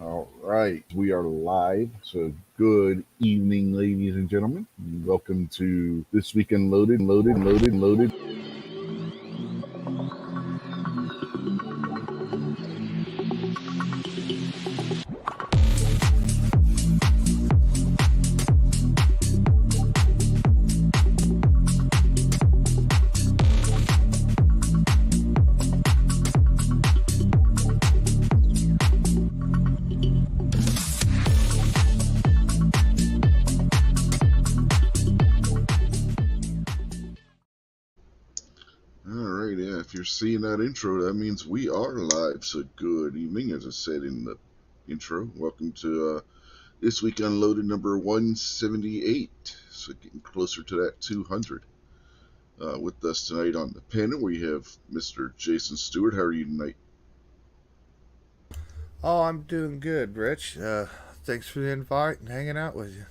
All right, we are live. So, good evening, ladies and gentlemen. Welcome to This Week Unloaded. All right, yeah, if you're seeing that intro, that means we are live. So, good evening, as I said in the intro. Welcome to This Week Unloaded number 178. So, getting closer to that 200. With us tonight on the panel, we have Mr. Jason Stewart. How are you tonight? Oh, I'm doing good, Rich. Thanks for the invite and hanging out with you.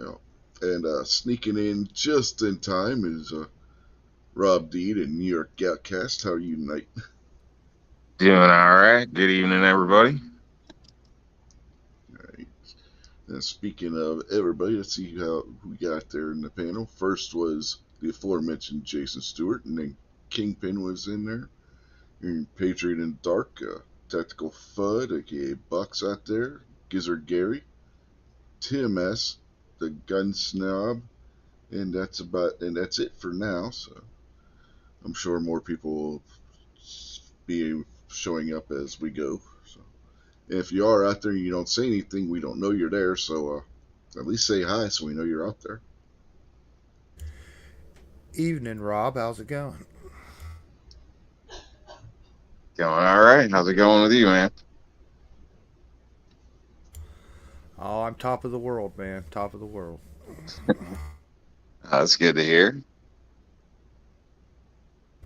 Yeah. And sneaking in just in time is Rob Deed and New York Outcast. How are you tonight? Doing all right. Good evening, everybody. Right. Now, speaking of everybody, let's see how we got there in the panel. First was the aforementioned Jason Stewart, and then Kingpin was in there. And Patriot in Dark, Tactical Fud, aka Bucks out there, Gizzard Gary, Tim S, the Gun Snob, and that's it for now. So I'm sure more people will be showing up as we go. So if you are out there and you don't say anything, we don't know you're there. So at least say hi so we know you're out there. Evening, Rob. How's it going? Going all right. How's it going with you, man? Oh, I'm top of the world, man. Top of the world. That's good to hear.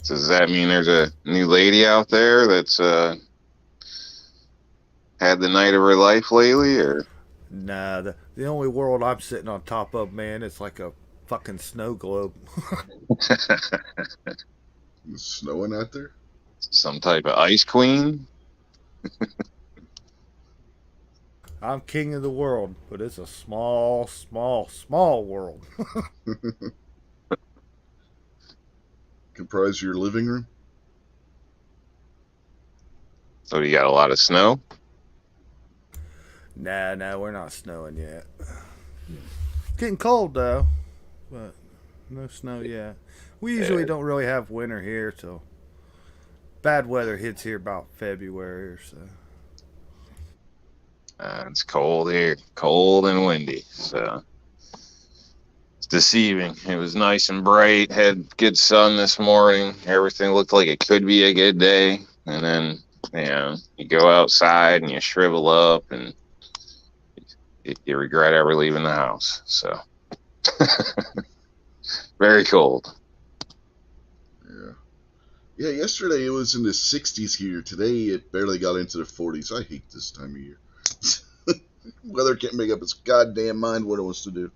So does that mean there's a new lady out there that's had the night of her life lately, or? Nah, the only world I'm sitting on top of, man, is like a fucking snow globe. It's snowing out there. Some type of ice queen? I'm king of the world, but it's a small, small, small world. Comprise your living room. So you got a lot of snow? Nah, we're not snowing yet. Getting cold though, but no snow yet. We usually Yeah, don't really have winter here till bad weather hits here about February or so. it's cold here, cold and windy. So it's deceiving. It was nice and bright, had good sun this morning. Everything looked like it could be a good day. And then, you go outside and you shrivel up and you regret ever leaving the house. So very cold. Yeah. Yeah, yesterday it was in the 60s here. Today it barely got into the 40s. I hate this time of year. Weather can't make up its goddamn mind what it wants to do.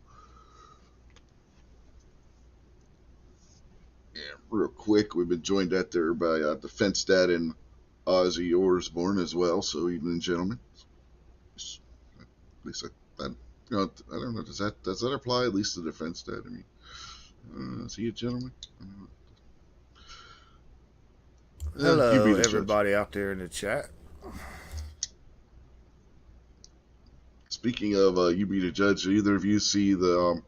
Yeah, real quick, we've been joined out there by Defense Dad and Ozzy Orsborn as well. So, evening, gentlemen. At least I don't know. Does that apply? At least to Defense Dad. I mean, is he a gentleman? You be Hello, the judge. everybody out there in the chat. Speaking of you be the judge, did either of you see the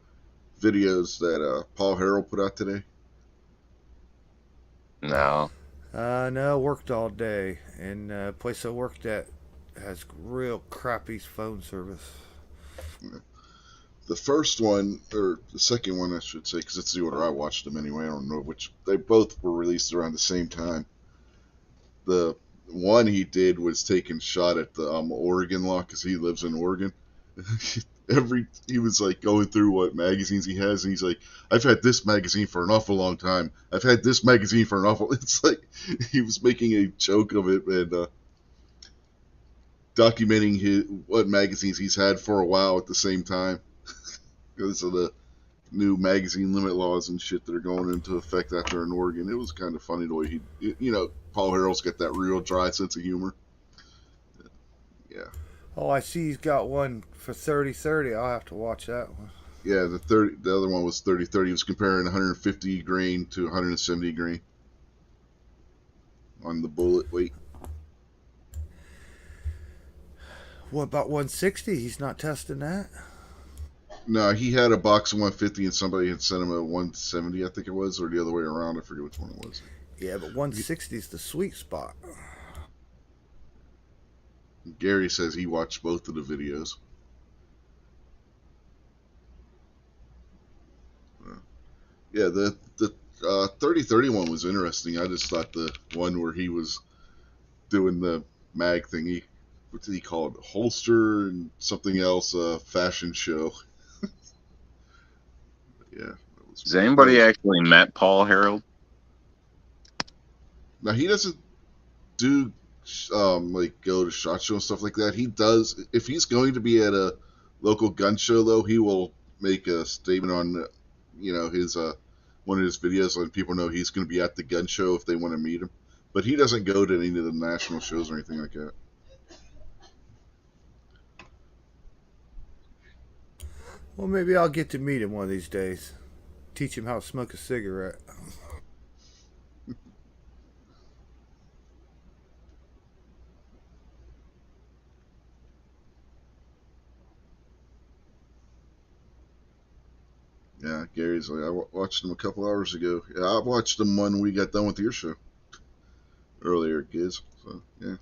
videos that Paul Harrell put out today? No. No, worked all day, and place I worked at has real crappy phone service. The first one, or the second one, I should say, because it's the order I watched them anyway. I don't know which. They both were released around the same time. The one he did was taking shot at the Oregon law because he lives in Oregon. He was like going through what magazines he has, and he's like, I've had this magazine for an awful long time. I've had this magazine for an awful. It's like he was making a joke of it and documenting what magazines he's had for a while at the same time because of the new magazine limit laws and shit that are going into effect out there in Oregon. It was kind of funny the way Paul Harrell's got that real dry sense of humor. Yeah, Oh, I see he's got one for 30-30. I'll have to watch that one. Yeah, the other one was 30-30. He was comparing 150 grain to 170 grain on the bullet weight. What about 160? He's not testing that. No, he had a box of 150 and somebody had sent him a 170, I think it was, or the other way around. I forget which one it was. Yeah, but 160 is the sweet spot. Gary says he watched both of the videos. Yeah, the 30-30 one was interesting. I just thought the one where he was doing the mag thing, what did he call it? Holster and something else, fashion show. Yeah, Has anybody actually met Paul Harold? now he doesn't do like go to SHOT Show and stuff like that. He does, if he's going to be at a local gun show though, he will make a statement on his one of his videos, letting people know he's going to be at the gun show if they want to meet him. But he doesn't go to any of the national shows or anything like that. Well, maybe I'll get to meet him one of these days. Teach him how to smoke a cigarette. Yeah, Gary's like, I watched him a couple hours ago. Yeah, I watched him when we got done with your show earlier, kids. So yeah,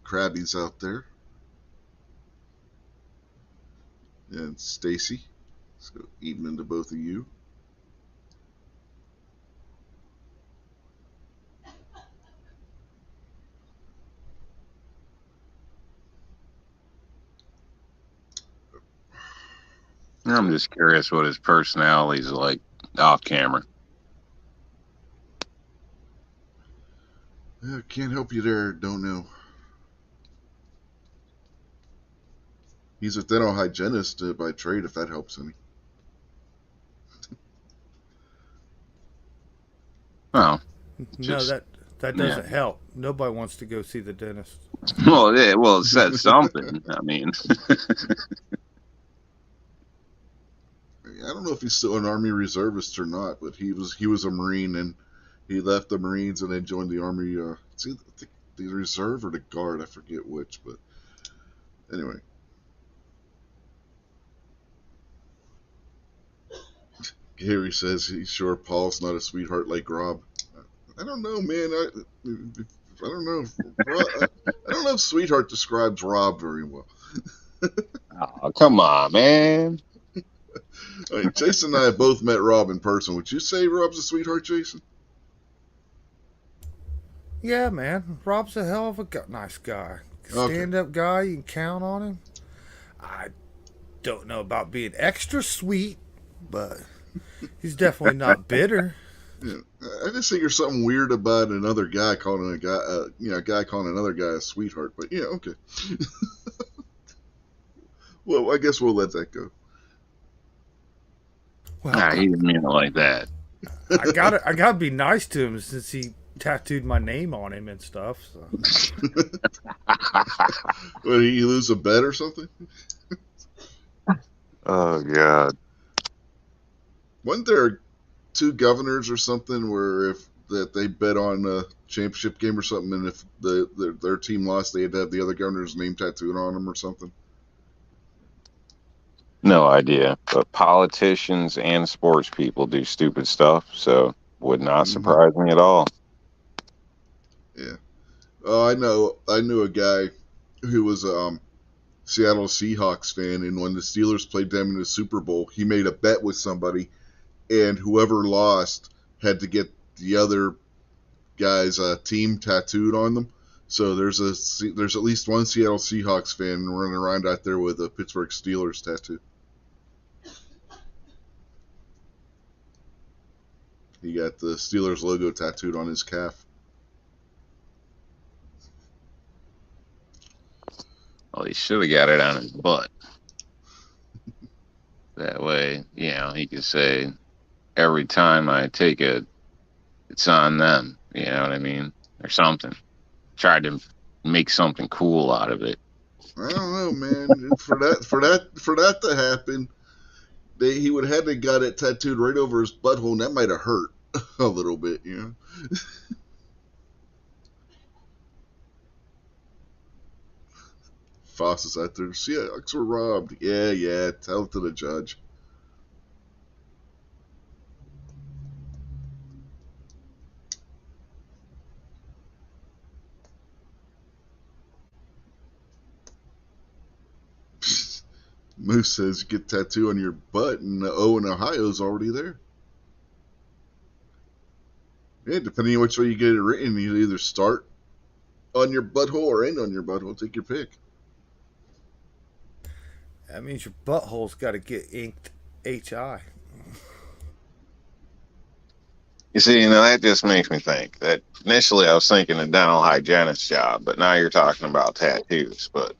Krabby's out there, and Stacy. So evening to both of you. I'm just curious what his personality's like off camera. Yeah, can't help you there. Don't know. He's a dental hygienist by trade, if that helps any. Oh, No, just that yeah. doesn't help. Nobody wants to go see the dentist. Well, yeah, well, it said something. I mean, I don't know if he's still an Army reservist or not, but he was a Marine, and he left the Marines and then joined the Army. It's either the reserve or the Guard, I forget which, but anyway. Gary says he's sure Paul's not a sweetheart like Rob. I don't know, man. I don't know. I don't know if sweetheart describes Rob very well. oh, come on, man. I mean, Jason and I have both met Rob in person. Would you say Rob's a sweetheart, Jason? Yeah, man. Rob's a hell of a nice guy. Okay. Stand-up guy. You can count on him. I don't know about being extra sweet, but he's definitely not bitter. Yeah. I just think there's something weird about another guy calling a guy calling another guy a sweetheart. But yeah, okay. Well, I guess we'll let that go. Well, Nah, he didn't mean it like that. I gotta be nice to him since he tattooed my name on him and stuff. So. What, did he lose a bet or something? Oh God. Wasn't there two governors or something where if that they bet on a championship game or something, and if their team lost, they had to have the other governor's name tattooed on them or something? No idea. But politicians and sports people do stupid stuff, so would not surprise me at all. Yeah. Oh, I knew a guy who was a Seattle Seahawks fan, and when the Steelers played them in the Super Bowl, he made a bet with somebody, and whoever lost had to get the other guy's team tattooed on them. So there's at least one Seattle Seahawks fan running around out there with a Pittsburgh Steelers tattoo. He got the Steelers logo tattooed on his calf. Well, he should have got it on his butt. That way, he could say, every time I take it, it's on them. You know what I mean? Or something. tried to make something cool out of it. I don't know, man. For that to happen, he would have had to got it tattooed right over his butthole, and that might have hurt a little bit, you know. Foss is out there. See, Alex were robbed. Yeah. Tell it to the judge. Moose says get tattoo on your butt, and the O in Ohio's already there. Yeah, depending on which way you get it written, you either start on your butthole or end on your butthole. Take your pick. That means your butthole's got to get inked HI. You see, that just makes me think that initially I was thinking a dental hygienist job, but now you're talking about tattoos. But,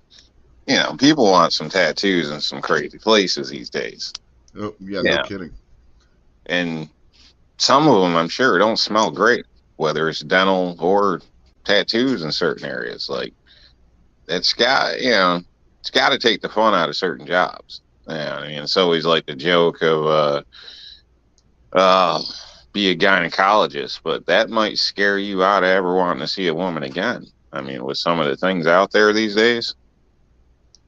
people want some tattoos in some crazy places these days. Oh, yeah, no Yeah. kidding. And some of them, I'm sure, don't smell great, whether it's dental or tattoos in certain areas. Like, it's got to take the fun out of certain jobs. Yeah, I mean, it's always like the joke of, be a gynecologist, but that might scare you out of ever wanting to see a woman again. I mean, with some of the things out there these days,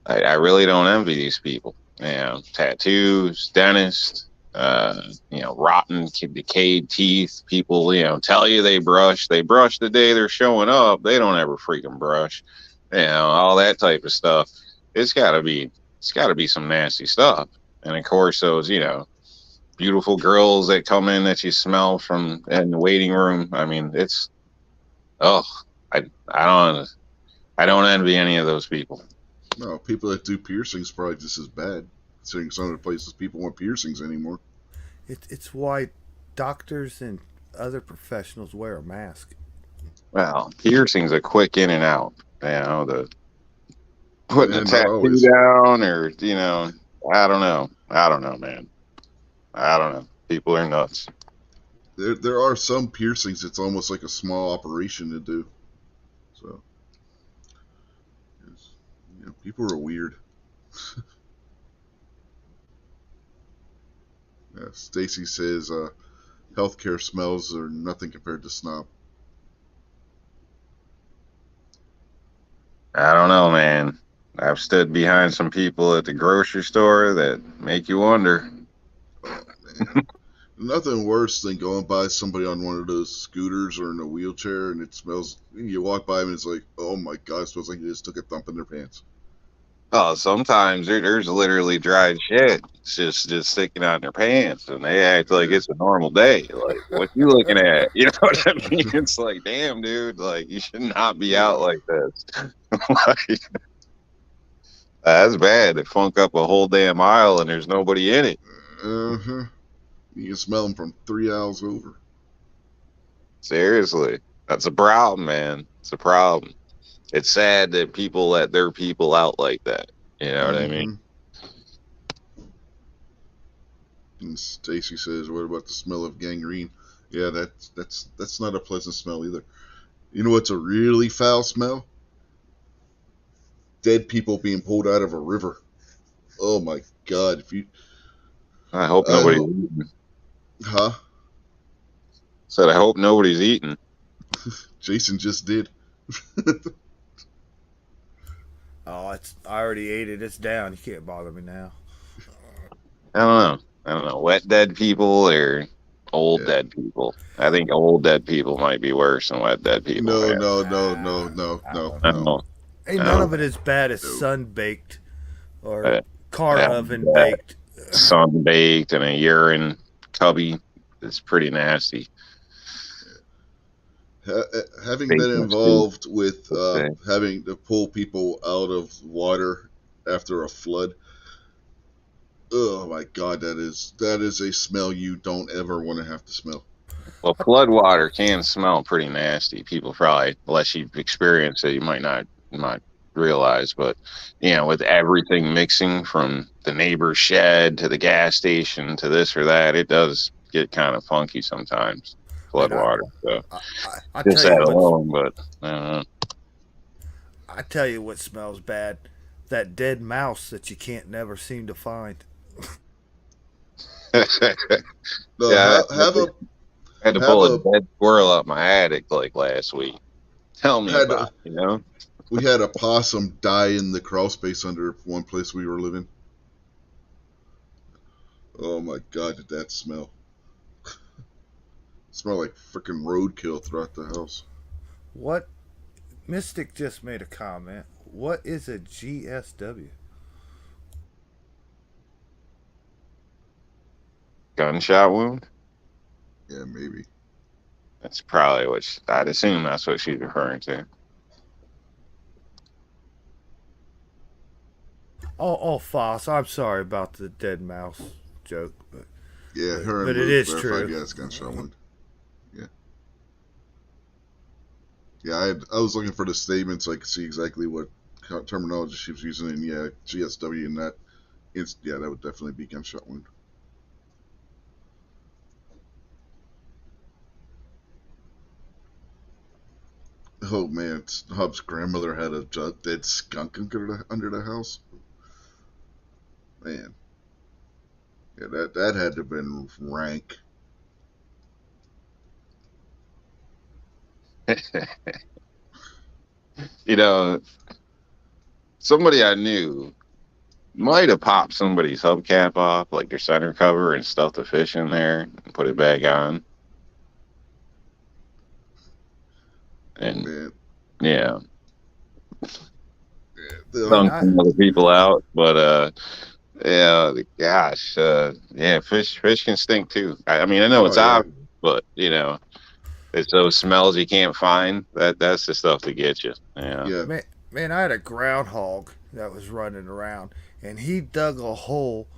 I really don't envy these people. Tattoos, dentists, rotten, decayed teeth. People, tell you they brush the day they're showing up. They don't ever freaking brush. All that type of stuff. It's gotta be some nasty stuff. And of course, those, beautiful girls that come in that you smell from in the waiting room. I mean, I don't envy any of those people. No, people that do piercings probably just as bad, considering some of the places people want piercings anymore. It's why doctors and other professionals wear a mask. Well, piercing's a quick in and out. The putting a And not tattoo always. down, or I don't know. Man. I don't know. People are nuts. There are some piercings it's almost like a small operation to do. So, people are weird. Yeah, Stacy says healthcare smells are nothing compared to snot. I don't know, man. I've stood behind some people at the grocery store that make you wonder. Man. Nothing worse than going by somebody on one of those scooters or in a wheelchair and it smells. You walk by them and it's like, oh my god, it smells like they just took a thump in their pants. Oh, sometimes there's literally dried shit just sticking out in their pants, and they act like Yeah. it's a normal day. Like, what you looking at? You know what I mean? It's like, damn, dude, like you should not be out like this. Like, that's bad. They funk up a whole damn aisle and there's nobody in it. Uh-huh. You can smell them from 3 aisles over. Seriously, that's a problem, man. It's a problem. It's sad that people let their people out like that. You know what I mean? And Stacy says, "What about the smell of gangrene?" Yeah, that's not a pleasant smell either. You know what's a really foul smell? Dead people being pulled out of a river. Oh my god! I hope nobody's eating. Huh? Said I hope nobody's eating. Jason just did. Oh, I already ate it. It's down. You can't bother me now. I don't know. Wet dead people or old dead people. I think old dead people might be worse than wet dead people. No. Ain't none of it as bad as sun baked or car oven baked. Sun baked and a urine cubby. It's pretty nasty. Having been involved with having to pull people out of water after a flood, oh my god, that is a smell you don't ever want to have to smell. Well, flood water can smell pretty nasty. People probably, unless you've experienced it, you might not realize. But with everything mixing from the neighbor's shed to the gas station to this or that, it does get kind of funky sometimes. Flood water. So I just tell that you alone, but I don't know. I tell you what smells bad. That dead mouse that you can't never seem to find. No, Yeah, have a I had to have pull a a dead squirrel out my attic like last week. Tell me had about a, it, you know? we had a possum die in the crawl space under one place we were living. Oh my god, did that smell? Smell like freaking roadkill throughout the house. What? Mystic just made a comment. What is a GSW? Gunshot wound? Yeah, maybe. That's probably what I'd assume that's what she's referring to. Oh, Foss, I'm sorry about the dead mouse joke, but Yeah, but, her and but it Luke is verified. true. Yeah, it's gunshot wound. Yeah, yeah. I was looking for the statement so I could see exactly what terminology she was using, and yeah, GSW and that. Yeah, that would definitely be gunshot wound. Oh man, Hub's grandmother had a dead skunk under the house. Man, yeah, that had to have been rank. You know, somebody I knew might have popped somebody's hubcap off, like their center cover, and stuffed the fish in there and put it back on. And Man, yeah, yeah, Man, some other people out. But yeah, gosh, yeah, fish can stink too. I mean, I know oh it's yeah, obvious, but it's those smells you can't find. That's the stuff that gets you. Yeah. yeah. man, I had a groundhog that was running around, and he dug a hole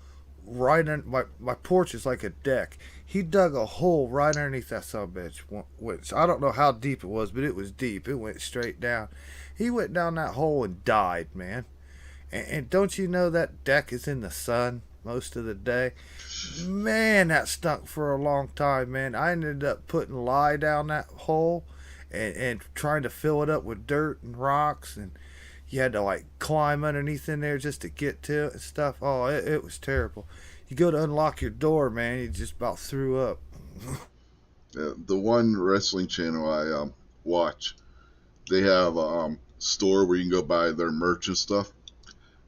right in my porch is like a deck. He dug a hole right underneath that son of a bitch, which I don't know how deep it was, but it was deep. It went straight down. He went down that hole and died, man. And don't you know that deck is in the sun most of the day? Man, that stunk for a long time, man. I ended up putting lye down that hole and trying to fill it up with dirt and rocks, and you had to like climb underneath in there just to get to it and stuff. Oh, it was terrible. You go to unlock your door, man, you just about threw up. The one wrestling channel I watch, they have a store where you can go buy their merch and stuff.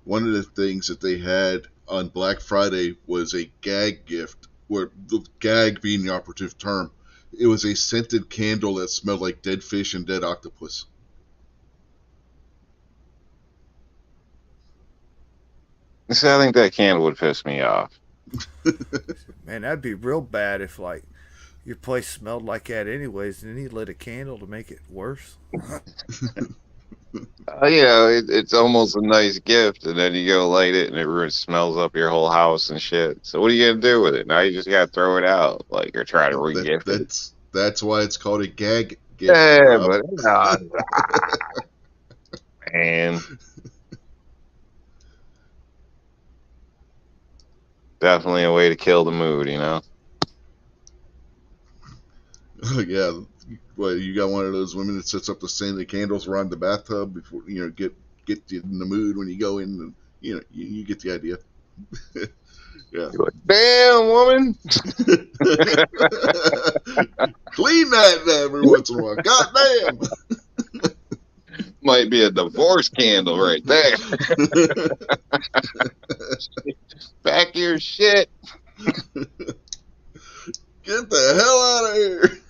One of the things that they had on Black Friday was a gag gift, where the gag being the operative term. It was a scented candle that smelled like dead fish and dead octopus. So I think that candle would piss me off. Man, that'd be real bad if like your place smelled like that anyways, and then you lit a candle to make it worse. It's almost a nice gift, and then you go light it, and it smells up your whole house and shit. So what are you gonna do with it? Now you just gotta throw it out, like, or try to re-gift it. That's why it's called a gag gift, Yeah, Rob. but man, definitely a way to kill the mood. Yeah, well, you got one of those women that sets up the scented candles around the bathtub before get you in the mood when you go in. And, you get the idea. Yeah. You're like, damn woman, Clean that every once in a while. God damn. might be a divorce candle right there. Back your shit. Get the hell out of here.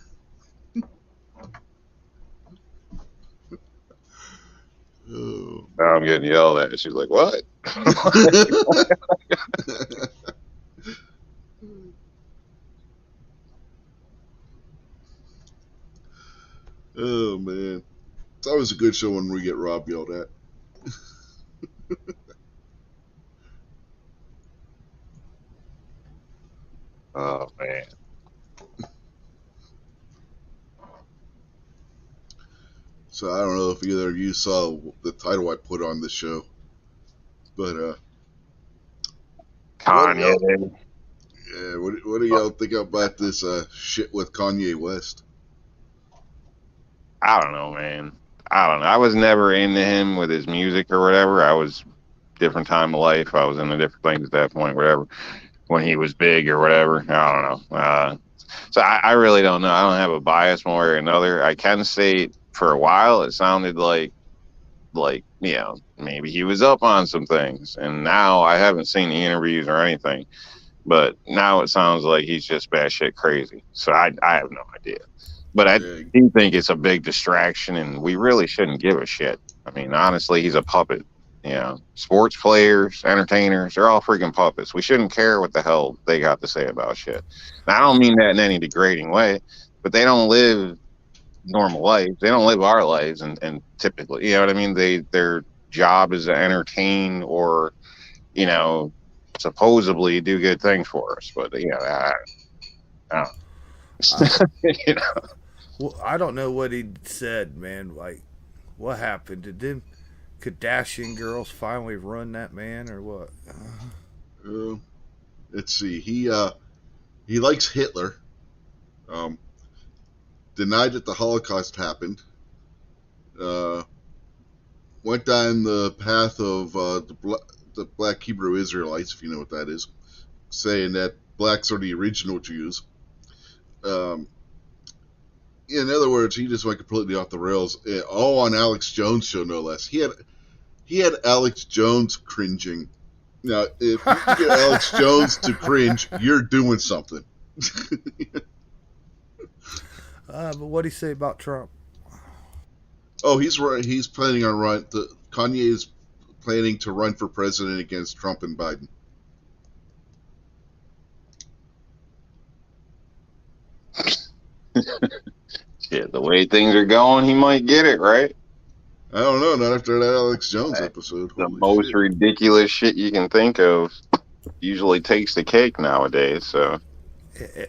Oh. Now I'm getting yelled at. She's like, what? Oh man, it's always a good show when we get Rob yelled at. Oh man. So I don't know if either of you saw the title I put on the show, but what do Kanye. y'all what do y'all think about this shit with Kanye West? I don't know, man. I don't know. I was never into him with his music or whatever. I was different time of life. I was into different things at that point, whatever. When he was big or whatever, I don't know. So I really don't know. I don't have a bias one way or another. I can say for a while it sounded like maybe he was up on some things, and now I haven't seen the interviews or anything. But now it sounds like he's just batshit crazy. So I have no idea. But I Yeah, do think it's a big distraction, and we really shouldn't give a shit. I mean, honestly, he's a puppet. Sports players, entertainers, they're all freaking puppets. We shouldn't care what the hell they got to say about shit. Now, I don't mean that in any degrading way, but they don't live normal lives. They don't live our lives, and typically, you know what I mean? Their job is to entertain or, you know, supposedly do good things for us. But, I I, don't you know. well, I don't know what he said, man. Like, what happened? Did them Kardashian girls finally run that man, or what? uh, let's see. He likes Hitler. Um, Denied that the Holocaust happened. Uh, Went down the path of the Black Hebrew Israelites, if you know what that is, saying that blacks are the original Jews. Um, in other words, he just went completely off the rails. All on Alex Jones' show, no less. He had Alex Jones cringing. Now, if you can get Alex Jones to cringe, you're doing something. But what did he say about Trump? Oh, he's right. He's planning on run. Kanye is planning to run for president against Trump and Biden. Shit, the way things are going, he might get it, right? I don't know. Not after that Alex Jones episode. The Holy most shit. ridiculous shit you can think of usually takes the cake nowadays. So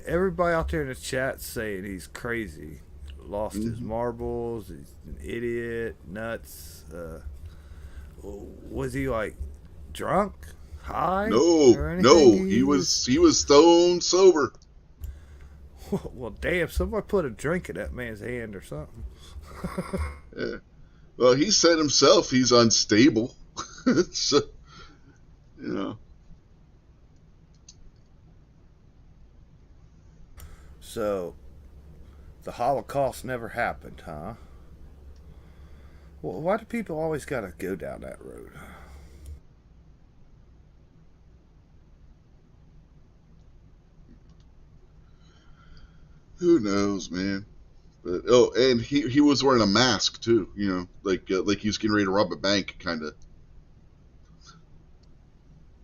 Everybody out there in the chat saying he's crazy, lost his Mm-hmm. marbles, he's an idiot, nuts. Was he like drunk, high, No, or anything? no. He was stone sober. Well, damn! Somebody put a drink in that man's hand or something. Yeah. Well, he said himself he's unstable. So, you know. So the Holocaust never happened, huh? Well, why do people always gotta go down that road? Who knows, man? But and he was wearing a mask too. Like he was getting ready to rob a bank, kind of.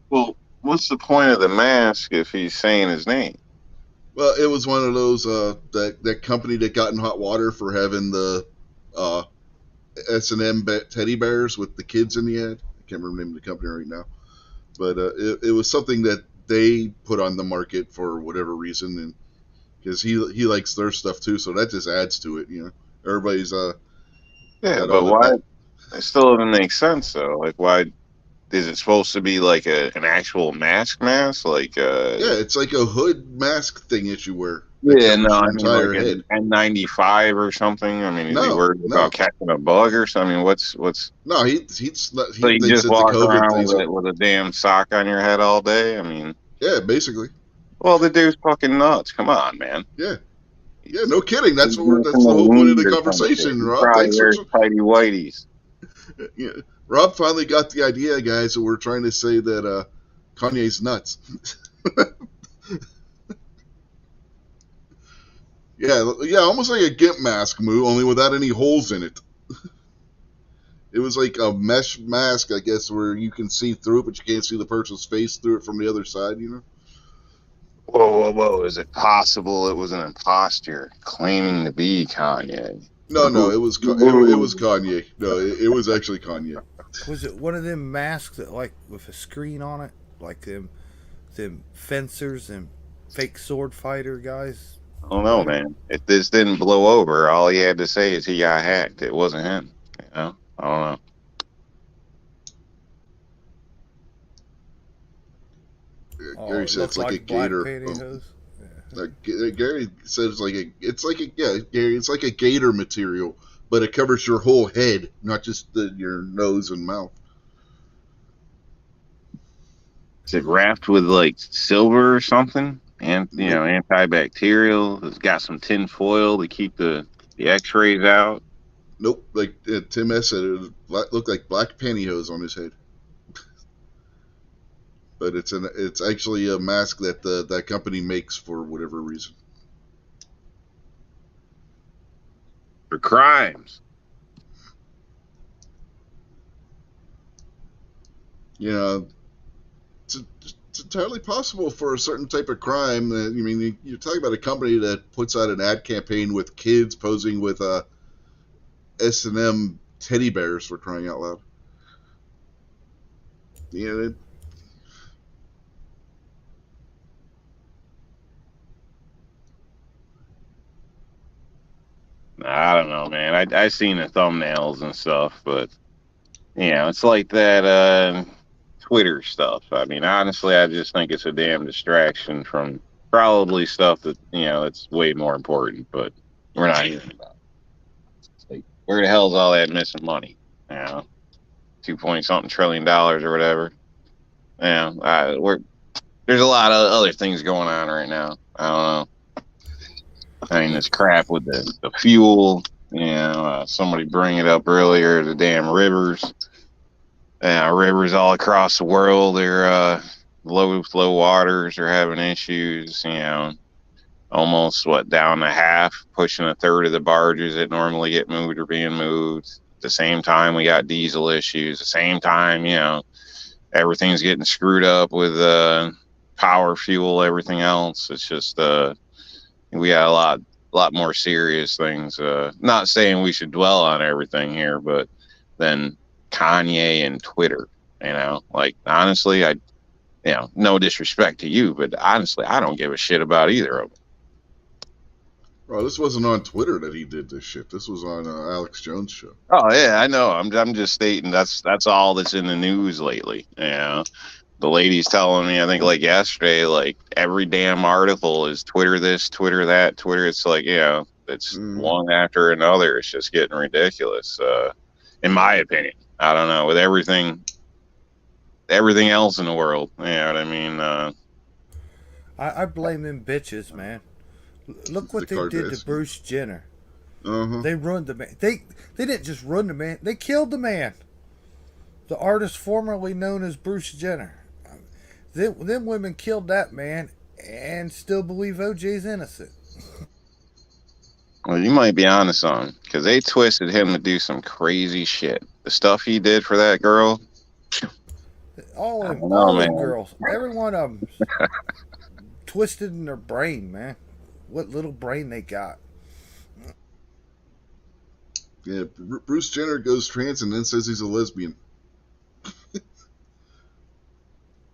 well, what's the point of the mask if he's saying his name? Well, it was one of those that company that got in hot water for having the uh, S&M teddy bears with the kids in the ad. I can't remember the name of the company right now, but it was something that they put on the market for whatever reason, and because he likes their stuff too, so that just adds to it. Everybody's Yeah, got but all the why? that. It still doesn't make sense though. Like, why is it supposed to be like an actual mask? Like, Yeah, it's like a hood mask thing that you wear that yeah, no, covers your I mean like entire an head. N95 or something. I mean, is he No, worried about no, catching a bug or something? I mean, what's no. He's not, so he you thinks just that the walk COVID around thing's with a damn sock on your head all day? I mean, yeah, basically. well, the dude's fucking nuts. Come on, man. Yeah, yeah. He's No kidding. he's That's from the a whole point of the need or some shit. conversation, He Rob. probably Thanks for. wears tidy whities. Yeah. Rob finally got the idea, guys. So we're trying to say that Kanye's nuts. Yeah, yeah, almost like a gimp mask move, only without any holes in it. It was like a mesh mask, I guess, where you can see through it, but you can't see the person's face through it from the other side. Whoa! Is it possible it was an imposter claiming to be Kanye? No, Ooh. it was Kanye. No, it was actually Kanye. Was it one of them masks that like with a screen on it, like them fencers and fake sword fighter guys I don't know, wear? man. If this didn't blow over, all he had to say is he got hacked. It wasn't him. I don't know. Oh, Gary it said looked it's like a like black gator. pantyhose. Gary said it's like a, yeah, Gary, it's like a gator material, but it covers your whole head, not just your nose and mouth. Is it wrapped with like silver or something? And Nope, antibacterial. It's got some tin foil to keep the X-rays out. nope. Like Tim S said, it looked like black pantyhose on his head. But it's actually a mask that that company makes for whatever reason. For crimes. You know, it's entirely possible for a certain type of crime. That I mean, you're talking about a company that puts out an ad campaign with kids posing with S&M teddy bears, for crying out loud. You know, I don't know, man. I seen the thumbnails and stuff, but it's like that Twitter stuff. I mean, honestly, I just think it's a damn distraction from probably stuff that that's way more important. But we're not hearing about it. It's like, where the hell's all that missing money? You know, 2 point something $1 trillion or whatever. We're there's a lot of other things going on right now. I don't know. I mean, this crap with the fuel. Somebody bring it up earlier. The damn rivers. Rivers all across the world. They're low flow waters are having issues. Almost down to half, pushing a third of the barges that normally get moved are being moved. At the same time, we got diesel issues. At the same time, everything's getting screwed up with power, fuel, everything else. It's just we got a lot more serious things. Not saying we should dwell on everything here, but then Kanye and Twitter. Like honestly, no disrespect to you, but honestly, I don't give a shit about either of them. bro, this wasn't on Twitter that he did this shit. This was on Alex Jones' show. Oh yeah, I know. I'm just stating that's all that's in the news lately. The lady's telling me, I think like yesterday, like every damn article is Twitter this, Twitter that, Twitter. It's like, it's Mm-hmm. one after another. It's just getting ridiculous. In my opinion, I don't know, with everything else in the world. You know what I mean? I blame them bitches, man. Look The what they did to Kardashians. Bruce Jenner. Uh-huh. They ruined the man. They didn't just ruin the man. They killed the man. The artist formerly known as Bruce Jenner. Them women killed that man and still believe OJ's innocent. Well, you might be onto something because they twisted him to do some crazy shit. The stuff he did for that girl, I don't know, All them man. girls, every one of them twisted in their brain, man. What little brain they got. Yeah, Bruce Jenner goes trans and then says he's a lesbian.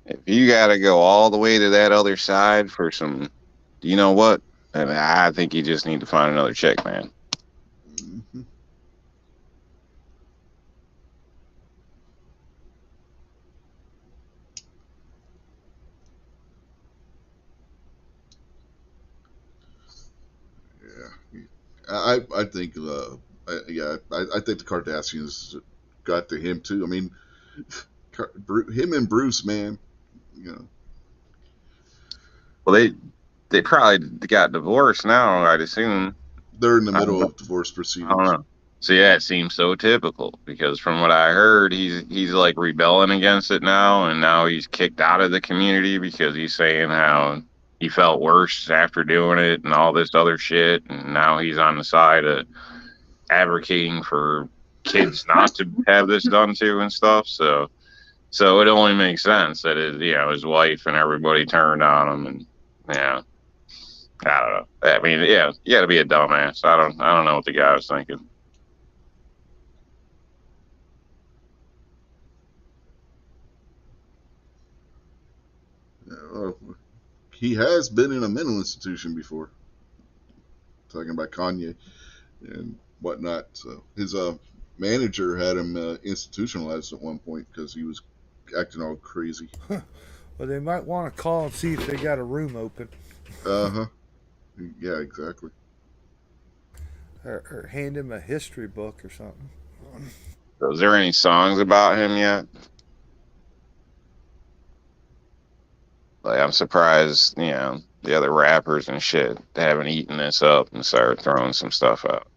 If you got to go all the way to that other side for some, you know what? I mean, I think you just need to find another chick, man. Mm-hmm. Yeah, I think I think the Kardashians got to him too. I mean, him and Bruce, man, you know, Well, they probably got divorced now, I'd assume. they're in the I don't middle know. of divorce I don't proceedings. know. So yeah, it seems so typical because from what I heard, he's like rebelling against it now, and now he's kicked out of the community because he's saying how he felt worse after doing it and all this other shit, and now he's on the side of advocating for kids not to have this done to and stuff. So it only makes sense that his wife and everybody turned on him, and yeah, I don't know. I mean, yeah, you got to be a dumbass. I don't know what the guy was thinking. Uh, he has been in a mental institution before. Talking about Kanye and whatnot. So his manager had him institutionalized at one point because he was acting all crazy. But they might want to call and see if they got a room open. Uh huh. Yeah, exactly. or hand him a history book or something. So is there any songs about him yet? Like, I'm surprised, the other rappers and shit haven't eaten this up and started throwing some stuff out.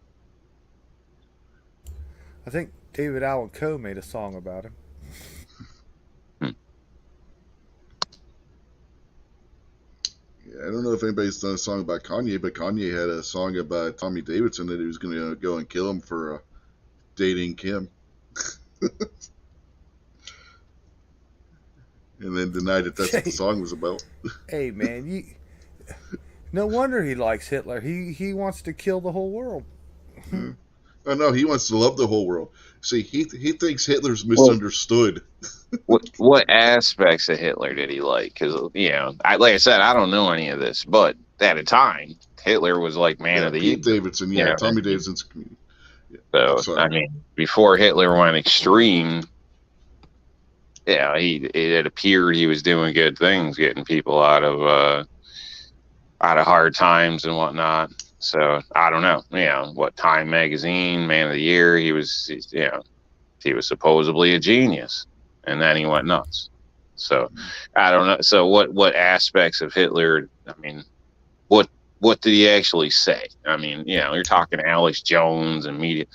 I think David Allen Coe made a song about him. Hmm. Yeah, I don't know if anybody's done a song about Kanye, but Kanye had a song about Tommy Davidson that he was going to go and kill him for dating Kim, and then denied that that's what the Hey, song was about. hey man, no wonder he likes Hitler. He wants to kill the whole world. Yeah. Oh no, he wants to love the whole world. See, he thinks Hitler's Well, misunderstood. what aspects of Hitler did he like? Because like I said, I don't know any of this, but at a time, Hitler was like man Yeah, of the year. Pete Davidson. You Yeah, know what I Tommy mean? Davidson's comedian. Yeah, I'm So I sorry. mean, before Hitler went extreme, yeah, it appeared he was doing good things, getting people out of hard times and whatnot. So I don't know. What Time Magazine, Man of the Year. He was supposedly a genius, and then he went nuts. So I don't know. So what aspects of Hitler? I mean, what what did he actually say? I mean, you're talking Alex Jones and media.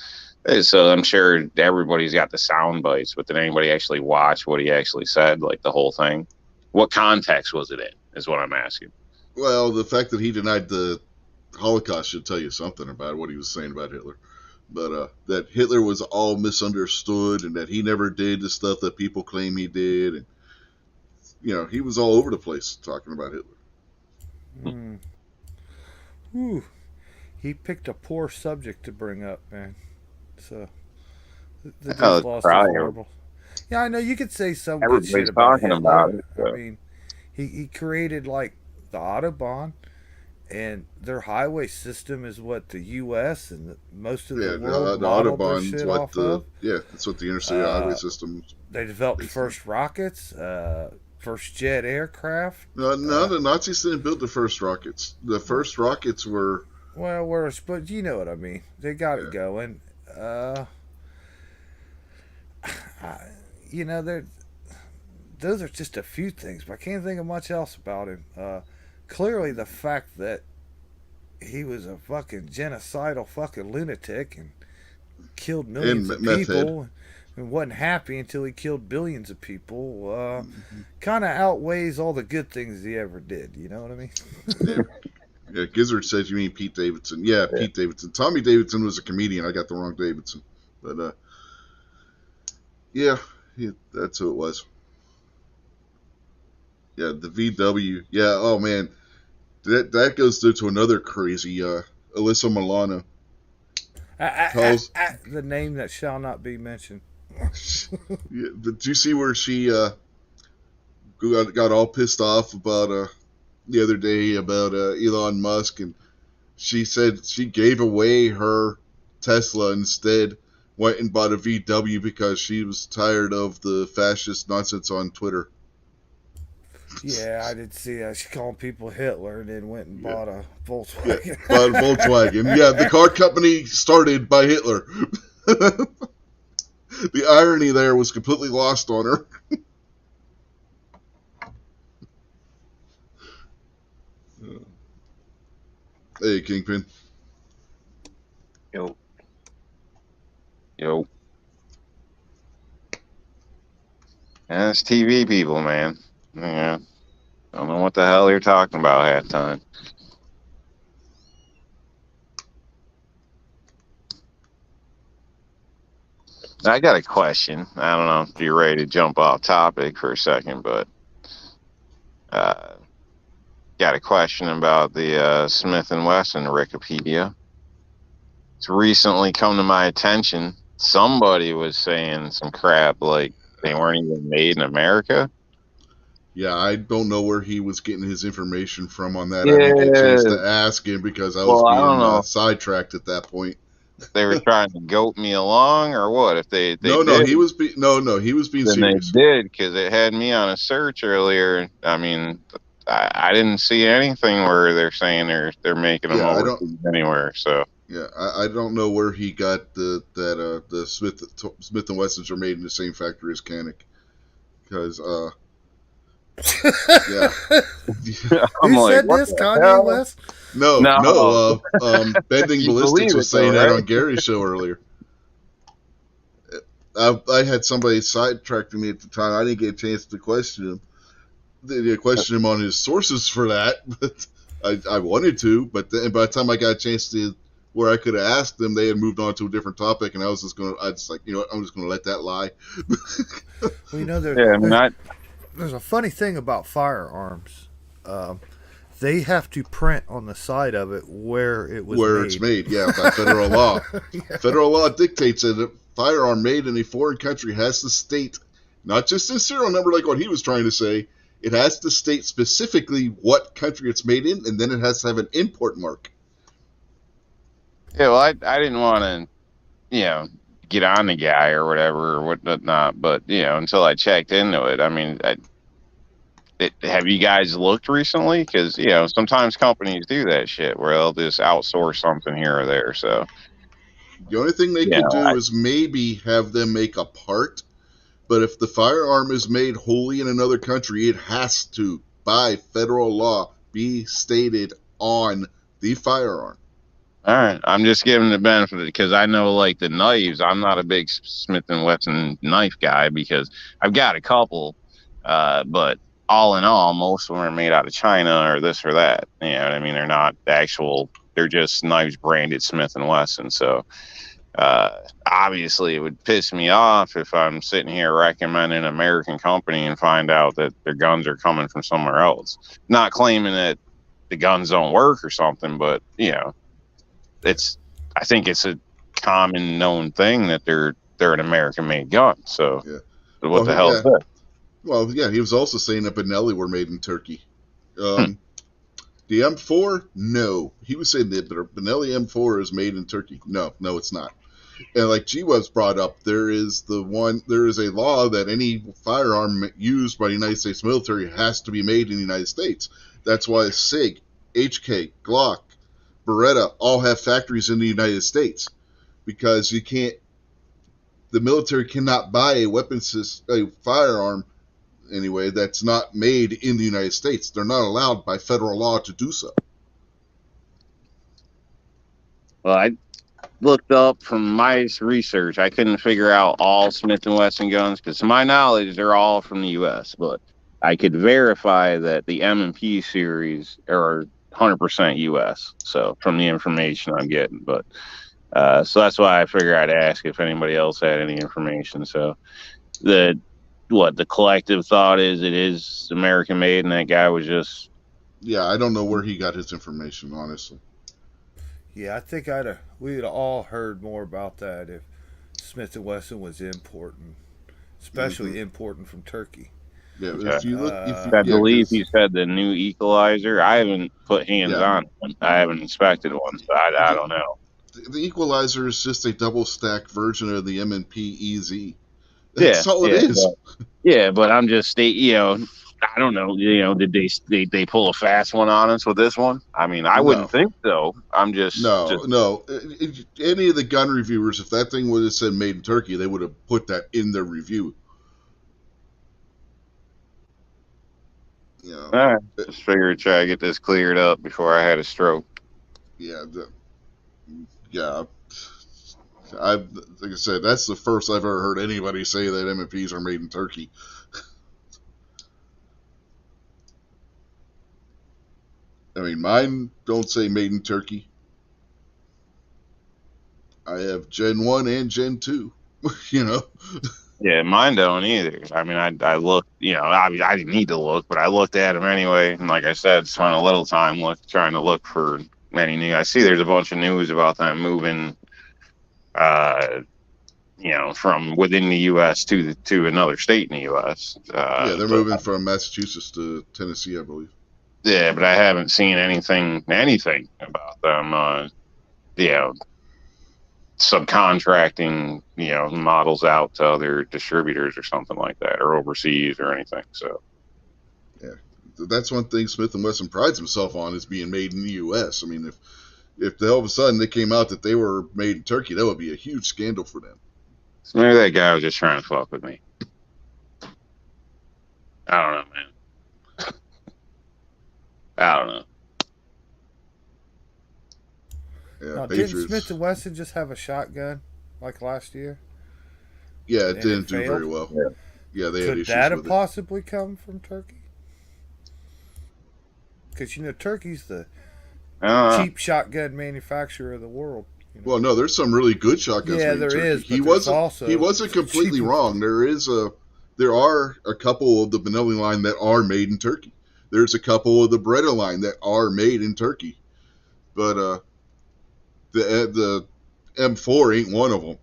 So I'm sure everybody's got the sound bites, but did anybody actually watch what he actually said, like the whole thing? What context was it in? Is what I'm asking. Well, the fact that he denied the Holocaust should tell you something about what he was saying about Hitler. But that Hitler was all misunderstood and that he never did the stuff that people claim he did. And, he was all over the place talking about Hitler. Hmm. Whew. He picked a poor subject to bring up, man. So the dude Oh, lost his probably marbles. Yeah, I know you could say some good shit everybody's about talking about Hitler. it. I So. mean, he created like the Autobahn, and their highway system is what the U.S. and most of the Yeah, world the modeled their Autobahn's shit what off of. that's what the interstate highway Uh, system is they developed based on. first rockets, first jet aircraft. No, the Nazis didn't build the first rockets. The Well, first rockets were, well, worse, but you know what I mean. They got it yeah, going. Uh, I, you know, those are just a few things, but I can't think of much else about him. Clearly, the fact that he was a fucking genocidal fucking lunatic and killed and millions of meth head. people and wasn't happy until he killed billions of people kind of outweighs all the good things he ever did. You know what I mean? Yeah, yeah. Gizzard says you mean Pete Davidson. Yeah, Yeah. Pete Davidson. Tommy Davidson was a comedian. I got the wrong Davidson, but yeah, that's who it was. Yeah, the VW. Yeah, oh man, that goes through to another crazy. Alyssa Milano calls. The name that shall not be mentioned. Yeah, did you see where she got all pissed off about the other day about Elon Musk, and she said she gave away her Tesla instead, went and bought a VW because she was tired of the fascist nonsense on Twitter. Yeah, I did see that. She called people Hitler and then went and Yeah, bought a yeah, Volkswagen. bought a Volkswagen. Yeah, the car company started by Hitler. The irony there was completely lost on her. Hey, Kingpin. Yo, yo, that's TV people, man. Yeah, don't know what the hell you're talking about half time. I got a question. I don't know if you're ready to jump off topic for a second, but uh, got a question about the Smith and Wesson Wikipedia. It's recently come to my attention. Somebody was saying some crap like they weren't even made in America. Yeah, I don't know where he was getting his information from on that. I didn't get a chance Yeah. to ask him because I was Well, I don't being know sidetracked at that point. if they were trying to goat me along or what. If they No, did, he was being then they serious. did because it had me on a search earlier. I mean, I didn't see anything where they're saying they're making them Yeah, I don't. overseas anywhere. So Yeah, I don't know where he got the Smith and Wessons are made in the same factory as Canik, because yeah. I'm Who like, said what this? the Kanye hell? West? No, No, no. Bending you Ballistics believe it was though, saying that right? on Gary's show earlier. I had somebody sidetracking me at the time. I didn't get a chance to question him. They question him on his sources for that, but I wanted to. But then, by the time I got a chance to where I could have asked them, they had moved on to a different topic, and I just like, you know what, I'm just gonna let that lie. Well, you know, Yeah, I mean, there's a funny thing about firearms. Um, they have to print on the side of it where it was Where it's made. made, yeah, by federal law. Yeah. Federal law dictates that a firearm made in a foreign country has to state not just a serial number like what he was trying to say. It has to state specifically what country it's made in, and then it has to have an import mark. yeah. Well, I didn't want to, you know, get on the guy or whatever or whatnot, but until I checked into it, I mean, have you guys looked recently? Because sometimes companies do that shit where they'll just outsource something here or there. So The only thing they yeah, could do is maybe have them make a part, but if the firearm is made wholly in another country, it has to, by federal law, be stated on the firearm. all right. I'm just giving the benefit because I know like the knives. I'm not a big Smith and Wesson knife guy because I've got a couple, but all in all, most of them are made out of China or this or that. You know what I mean? They're not the actual. They're just knives branded Smith and Wesson. So obviously, it would piss me off if I'm sitting here recommending an American company and find out that their guns are coming from somewhere else. Not claiming that the guns don't work or something, but it's I think it's a common known thing that they're an American made gun. So Yeah. what Well, the hell is yeah. that? Well, yeah. He was also saying that Benelli were made in Turkey. Hmm. Um, the M4, no. He was saying that the Benelli M4 is made in Turkey. No, no, it's not. And like G Web's brought up, there is a law that any firearm used by the United States military has to be made in the United States. That's why SIG, HK, Glock, Beretta all have factories in the United States, because the military cannot buy a firearm anyway that's not made in the United States. They're not allowed by federal law to do so. Well, I looked up from my research. I couldn't figure out all Smith and Wesson guns because, to my knowledge, they're all from the U.S. But I could verify that the M&P series are 100% U.S. So from the information I'm getting, but so that's why I figured I'd ask if anybody else had any information. So the the collective thought is it is American made, and that guy was just Yeah, I don't know where he got his information, honestly. Yeah, I think we'd all heard more about that if Smith and Wesson was importing, Mm-hmm. especially importing from Turkey. Yeah, okay. if you look, if you, Uh, I yeah, believe he because said the new equalizer. I haven't put hands yeah, on one. I haven't inspected one, so I the, don't know. the equalizer is just a double stack version of the M&P EZ. Yeah, That's all it yeah, is. but I'm just state. I don't know. Did they pull a fast one on us with this one? I mean, I No, wouldn't think so. I'm just no. Any of the gun reviewers, if that thing would have said made in Turkey, they would have put that in their review. You know, all right. Uh, Just figured try to get this cleared up before I had a stroke. yeah, yeah. Like I said, that's the first I've ever heard anybody say that M&Ps are made in Turkey. I mean, mine don't say made in Turkey. I have Gen 1 and Gen 2. you know? Yeah, mine don't either. I mean, I looked, I didn't need to look, but I looked at them anyway. And like I said, spent a little time trying to look for any new. I see there's a bunch of news about them moving, uh, from within the U.S. to another state in the U.S. Yeah, they're But moving from Massachusetts to Tennessee, I believe. yeah, but I haven't seen anything about them. You know, subcontracting, models out to other distributors or something like that, or overseas or anything. So Yeah. That's one thing Smith & Wesson prides himself on, is being made in the U.S. I mean, if If all of a sudden they came out that they were made in Turkey, that would be a huge scandal for them. So maybe that guy was just trying to fuck with me. I don't know, man. I don't know. Yeah, Now, didn't Patriots. Smith and Wesson just have a shotgun like last year? Yeah, it And didn't it do failed? very well. Yeah. Yeah, they had Could issues that have with it. possibly come from Turkey? Because, Turkey's the cheap shotgun manufacturer of the world. Well, no, there's some really good shotguns Yeah, made in there Turkey. is, but there's also He wasn't completely cheaper. wrong. There are a couple of the Benelli line that are made in Turkey. There's a couple of the Beretta line that are made in Turkey, but the M4 ain't one of them.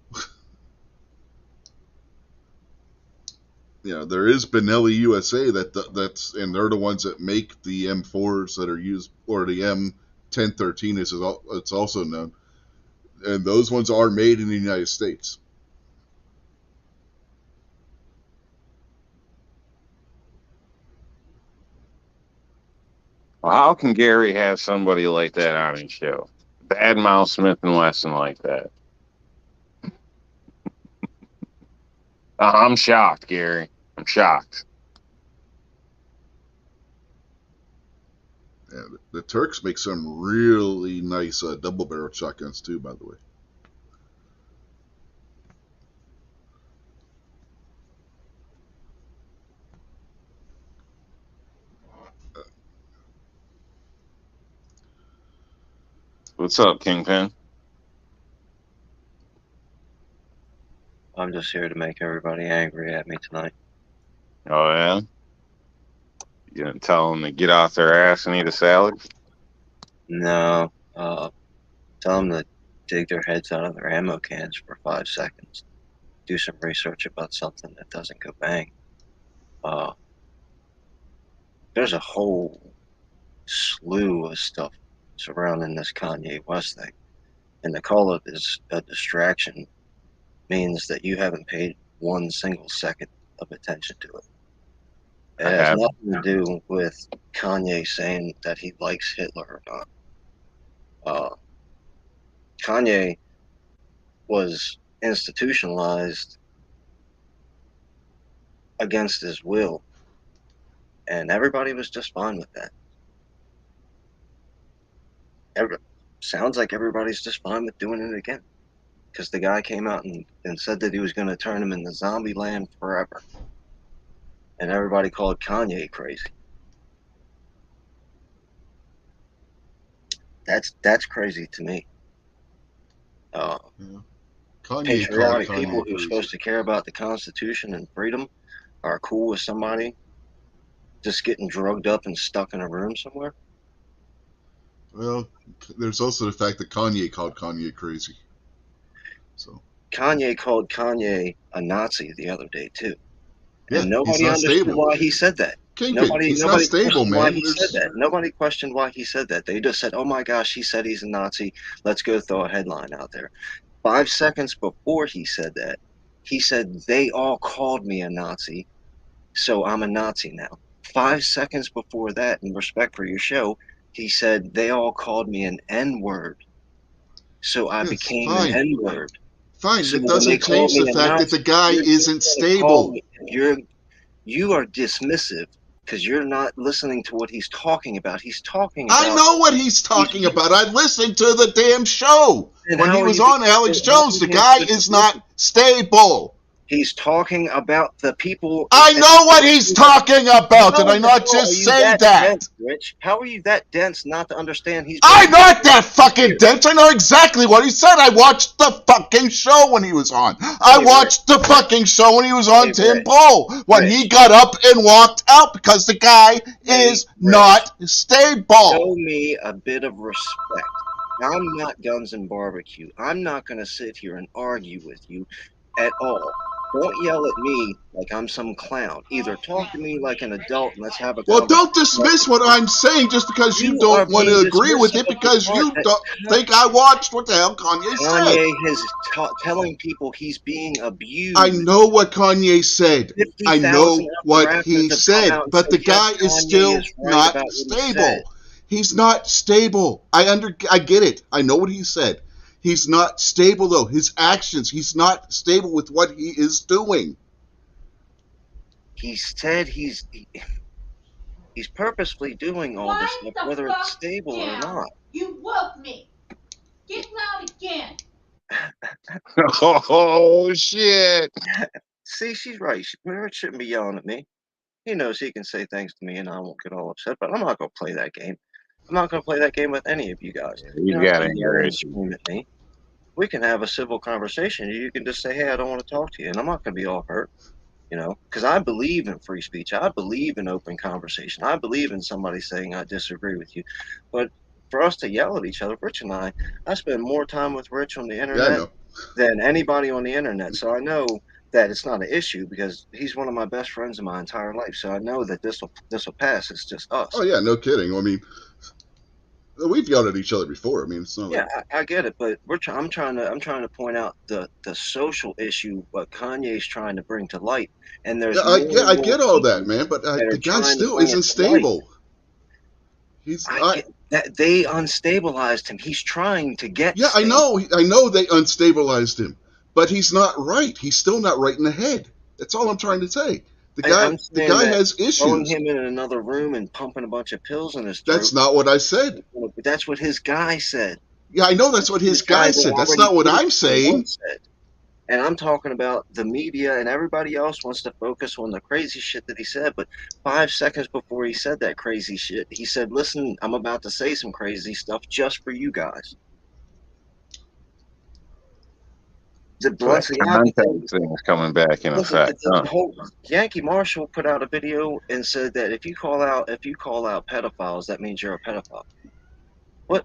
There is Benelli USA that's and they're the ones that make the M4s that are used, or the M1013 as it's also known, and those ones are made in the United States. Well, how can Gary have somebody like that on his show? Badmouth Smith and Wesson like that. I'm shocked, Gary. I'm shocked. Yeah, the Turks make some really nice double barrel shotguns too, by the way. What's up, Kingpin? I'm just here to make everybody angry at me tonight. Oh, yeah? You gonna tell them to get off their ass and eat a salad? No, tell them to dig their heads out of their ammo cans for 5 seconds. Do some research about something that doesn't go bang. There's a whole slew of stuff surrounding this Kanye West thing. And to call it a distraction means that you haven't paid 1 single second of attention to it. It has nothing to do with Kanye saying that he likes Hitler or not. Kanye was institutionalized against his will, and everybody was just fine with that. Sounds like everybody's just fine with doing it again, because the guy came out and said that he was going to turn him into zombie land forever, and everybody called Kanye crazy. That's crazy to me. Patriotic people who are supposed to care about the Constitution and freedom are cool with somebody just getting drugged up and stuck in a room somewhere. Well, there's also the fact that Kanye called Kanye crazy. So Kanye called Kanye a Nazi the other day too, yeah, and nobody understood why he said that. He's not stable, man. Why he said that. Nobody questioned why he said that. They just said, "Oh my gosh, he said he's a Nazi. Let's go throw a headline out there." 5 seconds before he said that, he said, "They all called me a Nazi, so I'm a Nazi now." 5 seconds before that, in respect for your show, he said, "They all called me an N-word, so I became an N-word." Fine, so it doesn't change the fact that the guy isn't stable. You are dismissive because you're not listening to what he's talking about. He's talking about... I know what he's talking about. I listened to the damn show when he was on Alex Jones. The guy is not stable. He's talking about the people... I know what he's talking about. Did I not just say that? Dense, Rich? How are you that dense not to understand he's... I'm not that fucking dense. I know exactly what he said. I watched the fucking show when he was on. I watched the fucking show when he was on Tim Pool. When he got up and walked out because the guy is not stable. Show me a bit of respect. I'm not Guns and Barbecue. I'm not going to sit here and argue with you at all. Don't yell at me like I'm some clown. Either talk to me like an adult and let's have a conversation. Well, don't dismiss what I'm saying just because you don't want to agree with it because you don't think I watched what the hell Kanye said. Kanye is telling people he's being abused. I know what Kanye said. I know what he said, but the guy is still not stable. He's not stable. I get it. I know what he said. He's not stable though. His actions, he's not stable with what he is doing. He said he's purposefully doing all this Quiet stuff, the whether it's fuck stable or down. not. You woke me. Get loud again. Oh shit! See, she's right. Merritt shouldn't be yelling at me. He knows he can say things to me and I won't get all upset, but I'm not going to play that game. I'm not going to play that game with any of you guys. He's You're not got going to yell anger and issues. scream at me. We can have a civil conversation. You can just say, hey, I don't want to talk to you. And I'm not going to be all hurt, because I believe in free speech. I believe in open conversation. I believe in somebody saying, I disagree with you. But for us to yell at each other, Rich and I spend more time with Rich on the Yeah, I internet know. than anybody on the internet. So I know that it's not an issue because he's one of my best friends in my entire life. So I know that this will pass. It's just Oh us. yeah, no kidding. I mean, we've yelled at each other before. I mean, it's not like Yeah, I get it, but I'm trying to point out the social issue what Kanye's trying to bring to light, and there's more yeah, and I more get all that, people man. But that the are guy trying to still bring it isn't to light. stable. He's I not. get that they unstabilized him. He's trying to get Yeah, I stable. know. I know they unstabilized him, but he's not right. He's still not right in the head. That's all I'm trying to say. I'm The saying guy that has throwing issues. him in another room and pumping a bunch of pills in his throat. That's not what I said. That's what his guy said. Yeah, I know that's That's what what his his guy guy that said. That's already not what did it I'm for saying. months said. And I'm talking about the media and everybody else wants to focus on the crazy shit that he said. But 5 seconds before he said that crazy shit, he said, listen, I'm about to say some crazy stuff just for you guys. The So that Balenciaga thing. contact thing is coming back in Listen, effect, huh? the whole Yankee Marshall put out a video and said that if you call out pedophiles, that means you're a pedophile.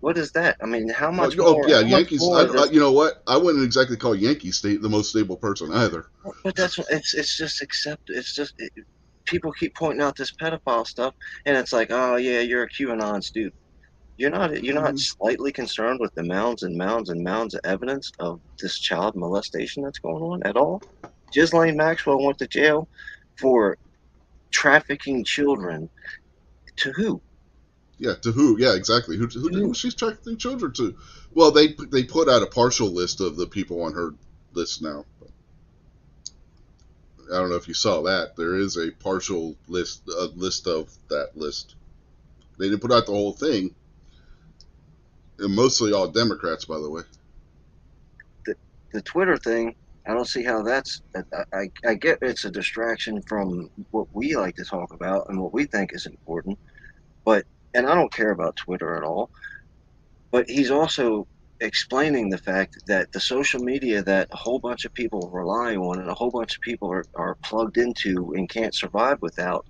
What is that? I mean, how Well, much oh more? yeah, How much Yankees. more of this? You know what? I wouldn't exactly call Yankee State the most stable person either. But that's what it's just accept. It's just people keep pointing out this pedophile stuff, and it's like, oh yeah, you're a QAnon student. You're not Mhm. slightly concerned with the mounds and mounds and mounds of evidence of this child molestation that's going on at all. Ghislaine Maxwell went to jail for trafficking children. To who? Yeah, to who? Yeah, exactly. To Who who? she's tracking children to? Well, they put out a partial list of the people on her list now. I don't know if you saw that. There is a partial list, a list of that list. They didn't put out the whole thing. And mostly all Democrats, by the way. The, the Twitter thing. I don't see how that's. I get it's a distraction from what we like to talk about and what we think is important. But and I don't care about Twitter at all. But he's also explaining the fact that the social media that a whole bunch of people rely on and a whole bunch of people are plugged into and can't survive without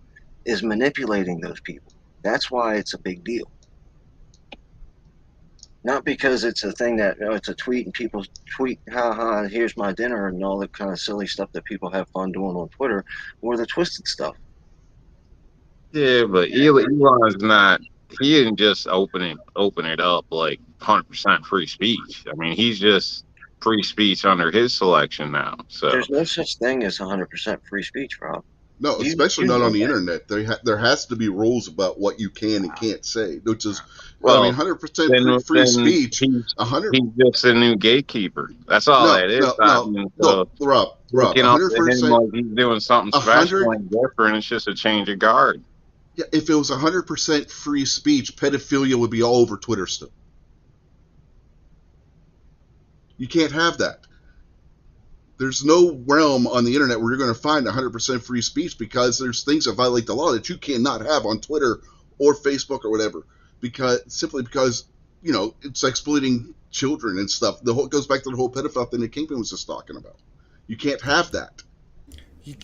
is manipulating those people. That's why it's a big deal. Not because it's a thing that it's a tweet and people tweet, haha, here's my dinner and all that kind of silly stuff that people have fun doing on Twitter, or the twisted stuff. Yeah, but Elon's not. He didn't just open it up like 100% free speech. I mean, he's just free speech under his selection now. So There's no such thing as 100% free speech, Rob. No, You especially you not on know the that. internet. There has to be rules about what you can and can't say. Which is, I mean, well, 100% then free then speech. he's 100. he's just a new gatekeeper. That's all No, that is. no, I no, mean, no, so Rob. looking up to him 100%. like he's doing something A special hundred. and different. It's just a change of guard. Yeah, if it was 100% free speech, pedophilia would be all over Twitter still. You can't have that. There's no realm on the internet where you're going to find 100% free speech because there's things that violate the law that you cannot have on Twitter or Facebook or whatever, because it's exploiting children and stuff. The whole it goes back to the whole pedophile thing that Kingpin was just talking about. You can't have that. You,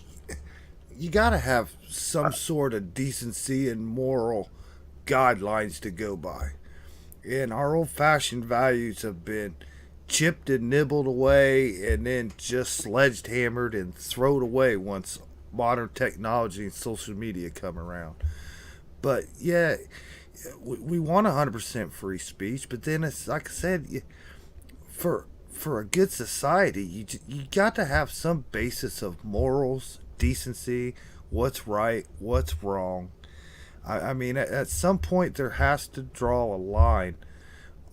you gotta have some sort of decency and moral guidelines to go by. And our old fashioned values have been chipped and nibbled away and then just sledgehammered and thrown away once modern technology and social media come around. But yeah, we want 100% free speech, but then it's like I said, for a good society, you got to have some basis of morals, decency, what's right, what's wrong. I mean, at some point there has to draw a line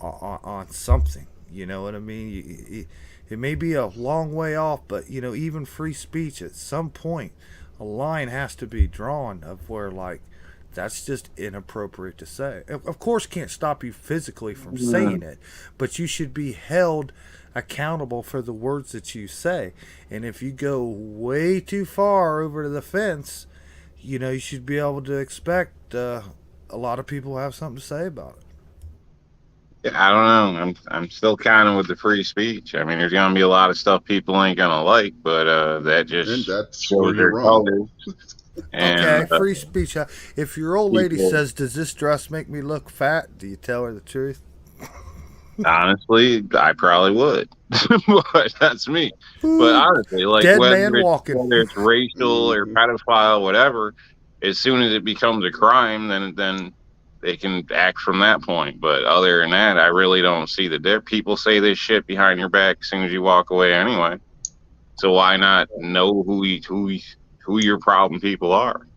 on something. You know what I mean? It may be a long way off, but even free speech at some point, a line has to be drawn of where like that's just inappropriate to say. Of course, can't stop you physically from saying it, but you should be held accountable for the words that you say. And if you go way too far over the fence, you should be able to expect a lot of people have something to say about it. Yeah, I don't know. I'm still kind of with the free speech. I mean, there's gonna be a lot of stuff people ain't gonna like, but that And just that's where shows you're their wrong. colors. And Okay, free speech. If your old lady people, says, "Does this dress make me look fat?" Do you tell her the truth? honestly, I probably would, but that's me. But Ooh, honestly, like dead whether man it's walking. whether it's racial or Hmm. pedophile, whatever, as soon as it becomes a crime, then they can act from that point. But other than that, I really don't see that. There, people say this shit behind your back as soon as you walk away anyway. So why not know who your problem people are?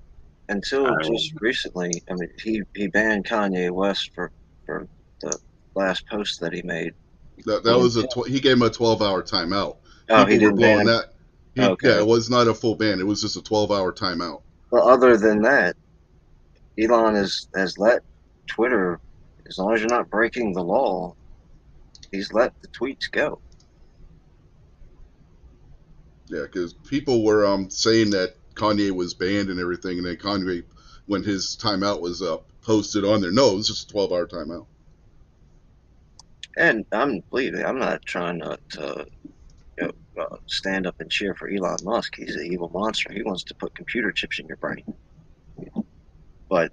Until I just mean, recently, I mean, he banned Kanye West for the last post that he made. That And was he gave him a 12-hour timeout. oh, he People were didn't ban blowing him. that. Yeah, Okay. it was not a full ban. It was just a 12-hour timeout. Well, other than that, Elon has let Twitter, as long as you're not breaking the law, he's let the tweets go. Yeah, because people were saying that Kanye was banned and everything, and then Kanye, when his timeout was up, posted on there. No, it was just a 12-hour timeout. And believe me, I'm not trying to stand up and cheer for Elon Musk. He's an evil monster. He wants to put computer chips in your brain. But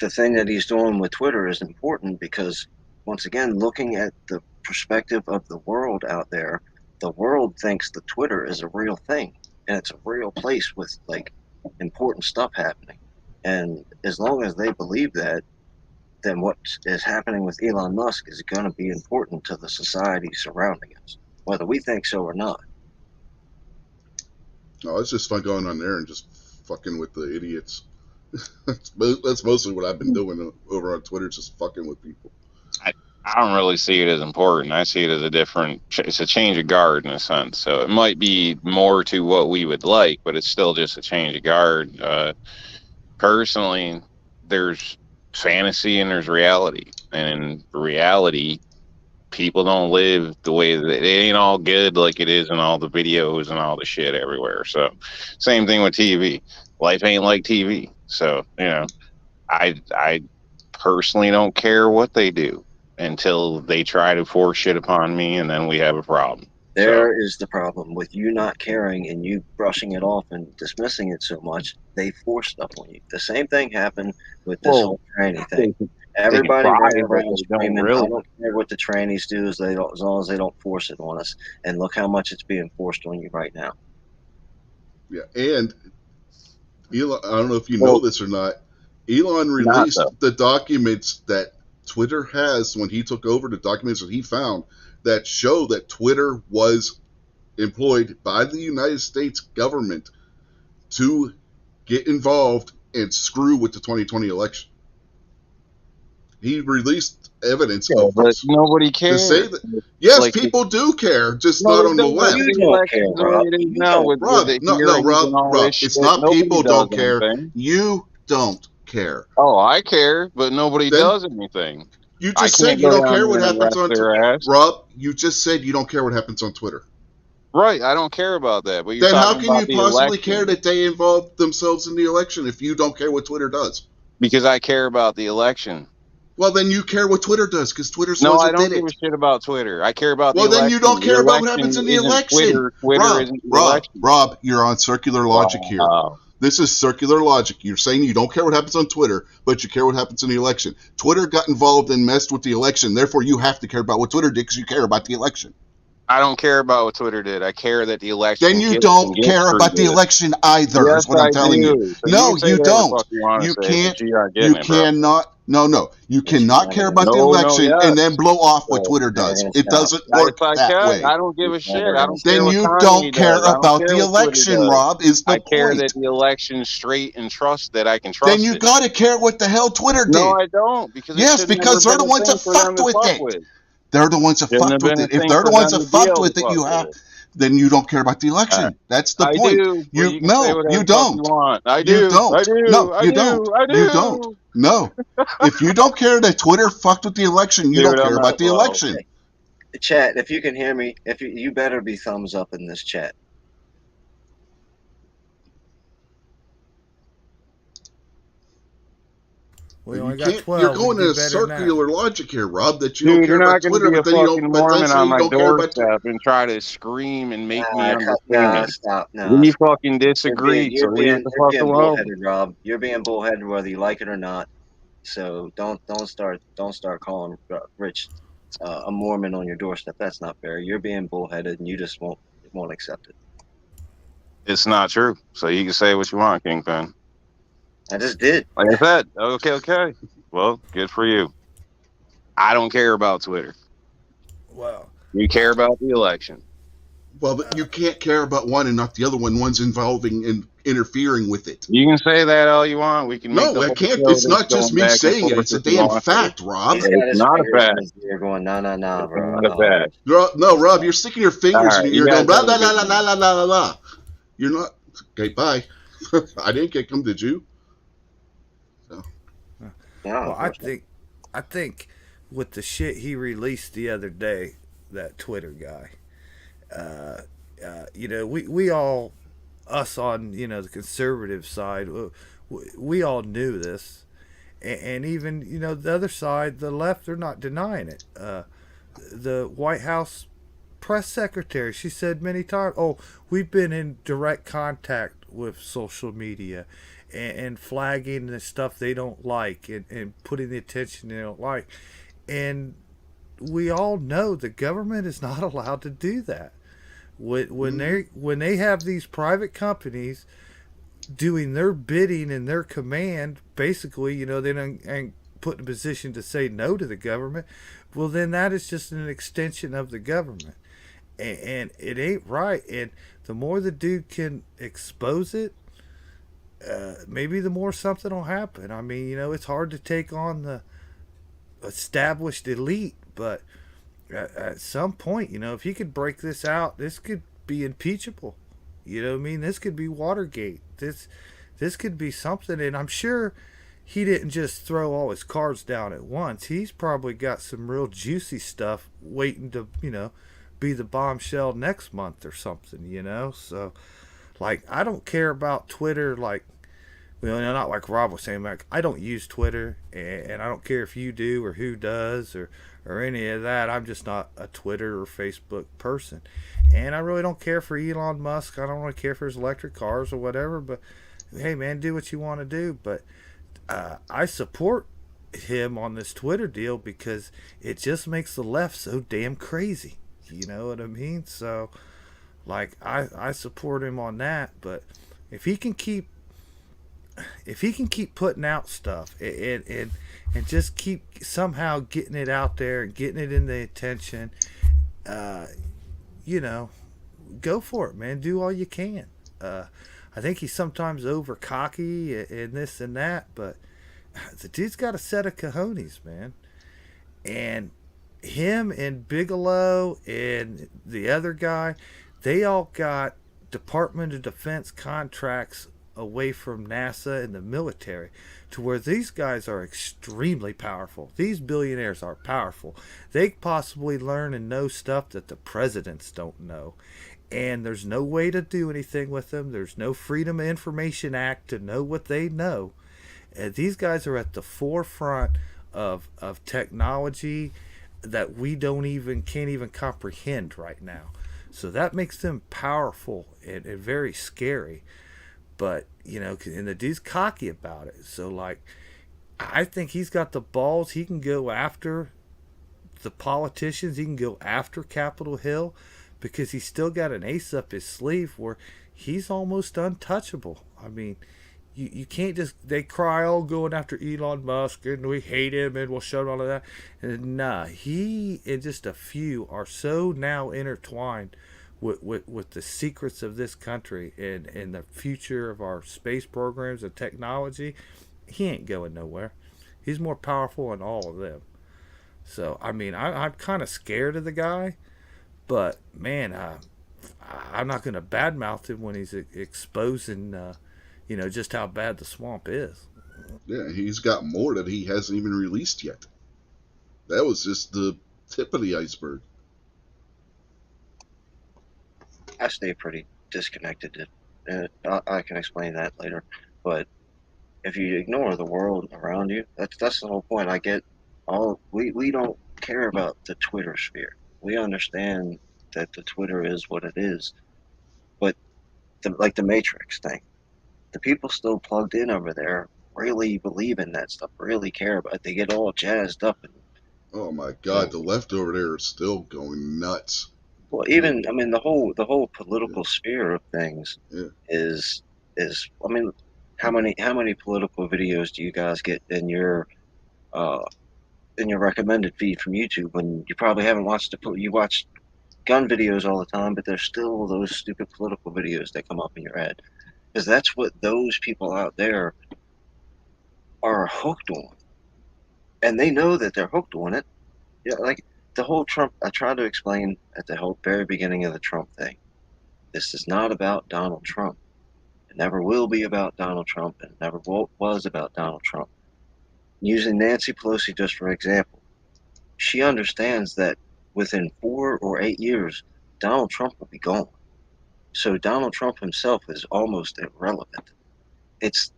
the thing that he's doing with Twitter is important because, once again, looking at the perspective of the world out there, the world thinks that Twitter is a real thing and it's a real place with like important stuff happening. And as long as they believe that, then what is happening with Elon Musk is going to be important to the society surrounding us, whether we think so or not. No, it's just fun going on there and just fucking with the idiots. That's mostly what I've been doing over on Twitter, just fucking with people. I, I don't really see it as important. I see it as it's a change of guard in a sense. So it might be more to what we would like, but it's still just a change of guard. Personally, there's fantasy and there's reality. And in reality, people don't live the way that it ain't all good like it is in all the videos and all the shit everywhere. So, same thing with TV. Life ain't like TV. So, I personally don't care what they do until they try to force shit upon me, and then we have a problem. So, There is the problem with you not caring and you brushing it off and dismissing it so much. They force stuff on you. The same thing happened with this well, whole tranny thing. they can Everybody try, ran but around they don't screaming, "I really. don't care what the trannies do, as long as they don't force it on us." And look how much it's being forced on you right now. Yeah, and Elon, I don't know if you know Well, this or not. Elon not released though. the documents that Twitter has when he took over, the documents that he found that show that Twitter was employed by the United States government to get involved and screw with the 2020 election. He released evidence Yeah, of but this nobody to say cares. that yes, Like, people do care, just no, not they on the don't. Look at left. You the don't care, elections the way Rob. it is You now don't. with Rob, the no, hearings Rob, and all this Rob. It's shit. not Nobody people does don't care. anything. You don't care. Oh, I care, but nobody Then does anything. you I just said can't you go don't down care there what and happens arrest on their ass. Rob. You just said you don't care what happens on Twitter. Right, I don't care about that. But you're Then how talking can about you the possibly care election that they involve themselves in the election if you don't care what Twitter does? because I care about the election. Well, then you care what Twitter does because Twitter's the No, ones I that did don't give a it. shit about Twitter. I care about the Well, then you don't election. The care about what happens election in the isn't election. Twitter. Twitter Rob, isn't the Rob, election. Rob, you're on circular logic here. Wow. This is circular logic. You're saying you don't care what happens on Twitter, but you care what happens in the election. Twitter got involved and messed with the election. Therefore, you have to care about what Twitter did because you care about the election. I don't care about what Twitter did. I care that the Then election you can don't get care through about the this. election either, Yes, is what I'm I telling you. do. So you No, can say you whatever the don't. fuck you want to You say, but can't. you aren't You getting it, bro. cannot. No. You But you're cannot never care gonna about the No, stop. no, election and yes. then blow off what So Twitter you're never does. gonna It stop. doesn't If work I that can, way. I don't give You're a shit. never I gonna don't care Then what stop. you don't Kanye care does. I don't about care the what Twitter election, does. Rob, is the I care that point. the election's straight and trust that I can Then trust you it. got to care what the hell Twitter No, did. I don't, because it Yes, should never because have they're been the a ones thing that for them fucked to with fuck it. with. They're the ones that Shouldn't fucked have with been a it. If thing they're for the ones them that to be fucked able to with it, fuck with. then you don't care about the Uh, election. That's the I point. do. Well, you can say whatever You the fuck you don't. want. I You do. I don't. No, do. I you don't. do. I You don't. do. No. If you don't care that Twitter fucked with the election, you don't Dude, I'm care about not. the Well, election. Chat, if you can hear me, if you better be thumbs up in this chat. We You only got can't. You're 12. We can going in do a better than that. circular logic here, Rob. That you don't dude, care you're about not going to Twitter, be a but then you fucking don't. But let's Mormon say on you my don't care about. doorstep and try to scream and make me Nah, understand. stop. Nah, We stop. fucking disagree, You're so leave being the you're fuck being alone. bullheaded, Rob. You're being bullheaded whether you like it or not. So don't start calling Rich a Mormon on your doorstep. That's not fair. You're being bullheaded, and you just won't accept it. It's not true. So you can say what you want, Kingpin. I just did. Like I said, okay. Well, good for you. I don't care about Twitter. Well, You care about the election. Well, but you can't care about one and not the other one. One's involving and interfering with it. You can say that all you want. We can make No, the I whole can't. show It's this not just going me back and saying it. forth It's a if you damn want to. fact, Rob. He's got It's his not a fingers in fact. his ear, going, nah, It's bro. not a fact. No, Rob, you're sticking your All fingers in right, your you ear, guys going blah have a blah blah good blah one. blah blah blah blah. You're not. Okay, bye. I didn't get come, did you? So, No, well, of course not. I think with the shit he released the other day, that Twitter guy, we all, us on, the conservative side, we all knew this. And even, the other side, the left, they're not denying it. The White House press secretary, she said many times, oh, we've been in direct contact with social media and flagging the stuff they don't like and putting the attention they don't like. And we all know the government is not allowed to do that. When they have these private companies doing their bidding and their command, basically, they don't ain't put in a position to say no to the government. Well, then that is just an extension of the government, and it ain't right. And the more the dude can expose it, maybe the more something will happen. I mean, it's hard to take on the established elite, but at some point, if he could break this out, this could be impeachable. You know what I mean? This could be Watergate. This could be something, and I'm sure he didn't just throw all his cards down at once. He's probably got some real juicy stuff waiting to, be the bombshell next month or something. So, like, I don't care about Twitter, like, not like Rob was saying, like, I don't use Twitter, and I don't care if you do or who does or any of that. I'm just not a Twitter or Facebook person. And I really don't care for Elon Musk. I don't really care for his electric cars or whatever, but hey, man, do what you want to do. But I support him on this Twitter deal because it just makes the left so damn crazy. You know what I mean? So, like, I support him on that. But if he can keep putting out stuff and just keep somehow getting it out there and getting it in the attention, uh, go for it, man. Do all you can. I think he's sometimes over cocky and this and that, but the dude's got a set of cojones, man. And him and Bigelow and the other guy, they all got Department of Defense contracts away from NASA and the military to where these guys are extremely powerful. These billionaires are powerful. They possibly learn and know stuff that the presidents don't know. And there's no way to do anything with them. There's no Freedom of Information Act to know what they know. These guys are at the forefront of technology that we can't even comprehend right now. So that makes them powerful and very scary. But, and the dude's cocky about it. So, like, I think he's got the balls. He can go after the politicians. He can go after Capitol Hill because he's still got an ace up his sleeve where he's almost untouchable. I mean, You can't just, they cry, oh, going after Elon Musk and we hate him and we'll show all of that. And nah, he and just a few are so now intertwined with the secrets of this country and the future of our space programs and technology. He ain't going nowhere. He's more powerful than all of them. So I mean, I'm kind of scared of the guy, but man, I'm not going to badmouth him when he's exposing, just how bad the swamp is. Yeah, he's got more that he hasn't even released yet. That was just the tip of the iceberg. I stay pretty disconnected. I can explain that later. But if you ignore the world around you, that's the whole point. I get all we don't care about the Twitter sphere. We understand that the Twitter is what it is, but like the Matrix thing, the people still plugged in over there really believe in that stuff, really care about it. They get all jazzed up and Oh my you God, know, the left over there is still going nuts. well, Good. even I mean the whole Yeah, political sphere of things yeah. is I mean, how many political videos do you guys get uh in your recommended feed from YouTube when you probably haven't watched you watch gun videos all the time, but there's still those stupid political videos that come up in your ad because that's what those people out there are hooked on, and they know that they're hooked on it. Yeah, like the whole Trump. I tried to explain at the whole very beginning of the Trump thing. This is not about Donald Trump. It never will be about Donald Trump, and it never was about Donald Trump. Using Nancy Pelosi just for example, she understands that within 4 or 8 years, Donald Trump will be gone. So Donald Trump himself is almost irrelevant. It's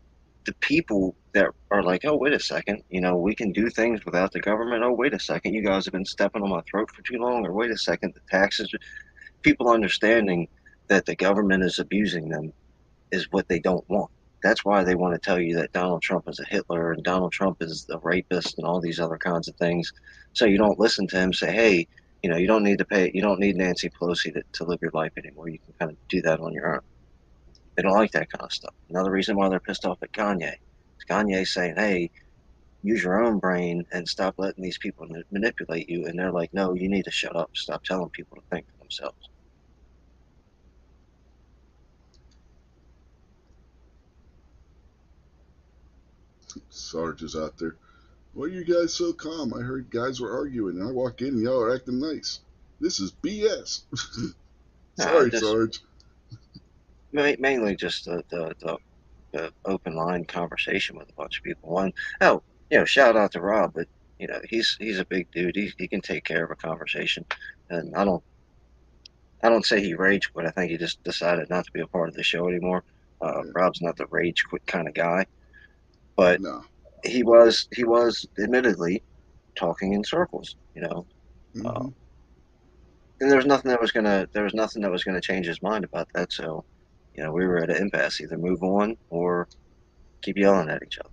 the people that are like, oh, wait a second, we can do things without the government. Oh, wait a second, you guys have been stepping on my throat for too long. Or wait a second, the taxes. People understanding that the government is abusing them is what they don't want. That's why they want to tell you that Donald Trump is a Hitler and Donald Trump is a rapist and all these other kinds of things. So you don't listen to him say, hey, you don't need to pay, you don't need Nancy Pelosi to live your life anymore. You can kind of do that on your own. They don't like that kind of stuff. Another reason why they're pissed off at Kanye is Kanye saying, hey, use your own brain and stop letting these people manipulate you. And they're like, no, you need to shut up. Stop telling people to think for themselves. Sarge is out there. Why are you guys so calm? I heard guys were arguing, and I walk in and y'all are acting nice. This is BS. Sorry, Just Sarge. mainly just the open line conversation with a bunch of people. One, oh, shout out to Rob, but he's a big dude. He can take care of a conversation, and I don't say he rage quit. I think he just decided not to be a part of the show anymore. Yeah, Rob's not the rage quit kind of guy, but no. he was admittedly talking in circles, uh, Mm-hmm. and there was nothing that was gonna change his mind about that. So, we were at an impasse: either move on or keep yelling at each other.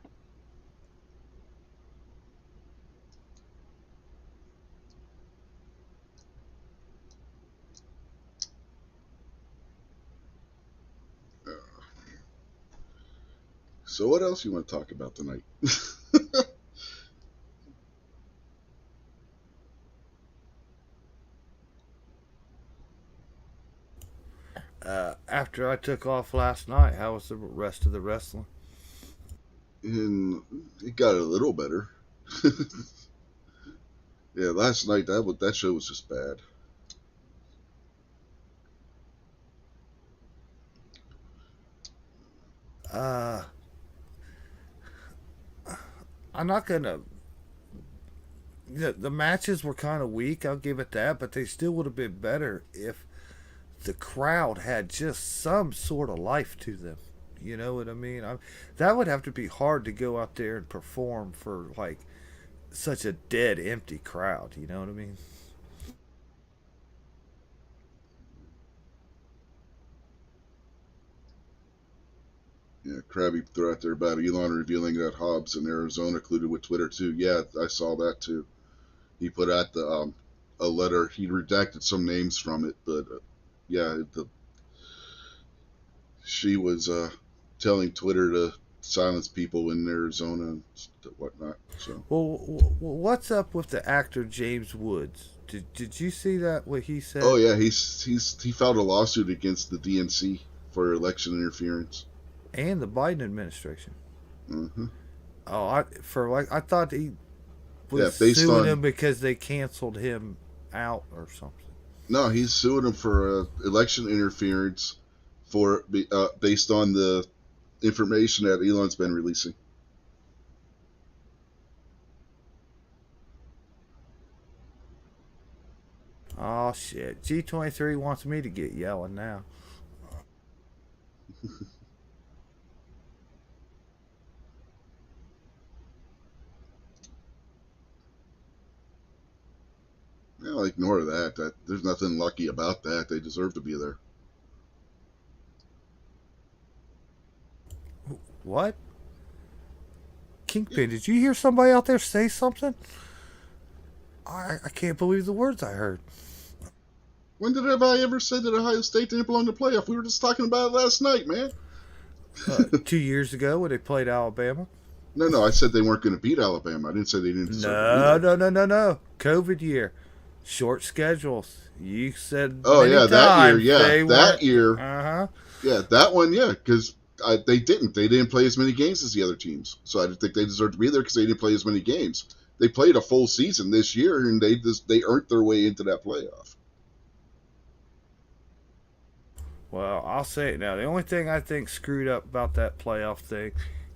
So what else you want to talk about tonight? After I took off last night, how was the rest of the wrestling? And it got a little better. Yeah, last night that show was just bad. Uh, I'm not gonna. The matches were kind of weak. I'll give it that, but they still would have been better if the crowd had just some sort of life to them. You know what I mean? That would have to be hard to go out there and perform for like such a dead, empty crowd. You know what I mean? Yeah, Krabby threw out there about Elon revealing that Hobbs in Arizona colluded with Twitter too. Yeah, I saw that too. He put out the a letter. He redacted some names from it, but yeah, she was telling Twitter to silence people in Arizona and whatnot. So, Well, what's up with the actor James Woods? Did you see that? What he oh said? yeah, he filed a lawsuit against the DNC for election interference. And the Biden administration. Hmm. Oh, I thought he Yeah, was based suing on him because they canceled him out or something. no, he's suing him for election interference for based on the information that Elon's been releasing. Oh shit! G23 wants me to get yelling now. I'll ignore that. There's nothing lucky about that. They deserve to be there. What? Yeah. Kingpin, did you hear somebody out there say something? I can't believe the words I heard. When did I ever say that Ohio State didn't belong to playoff? We were just talking about it last night, man. 2 years ago when they played Alabama. No, I said they weren't going to beat Alabama. I didn't say they didn't deserve to be No, there. no, no, no, no. COVID year, short schedules. You said Oh many yeah, that year, times yeah, they that weren't. year, Uh huh. yeah, that one, yeah, because they didn't play as many games as the other teams, so I didn't think they deserved to be there because they didn't play as many games. They played a full season this year, and they earned their way into that playoff. Well, I'll say it now. The only thing I think screwed up about that playoff thing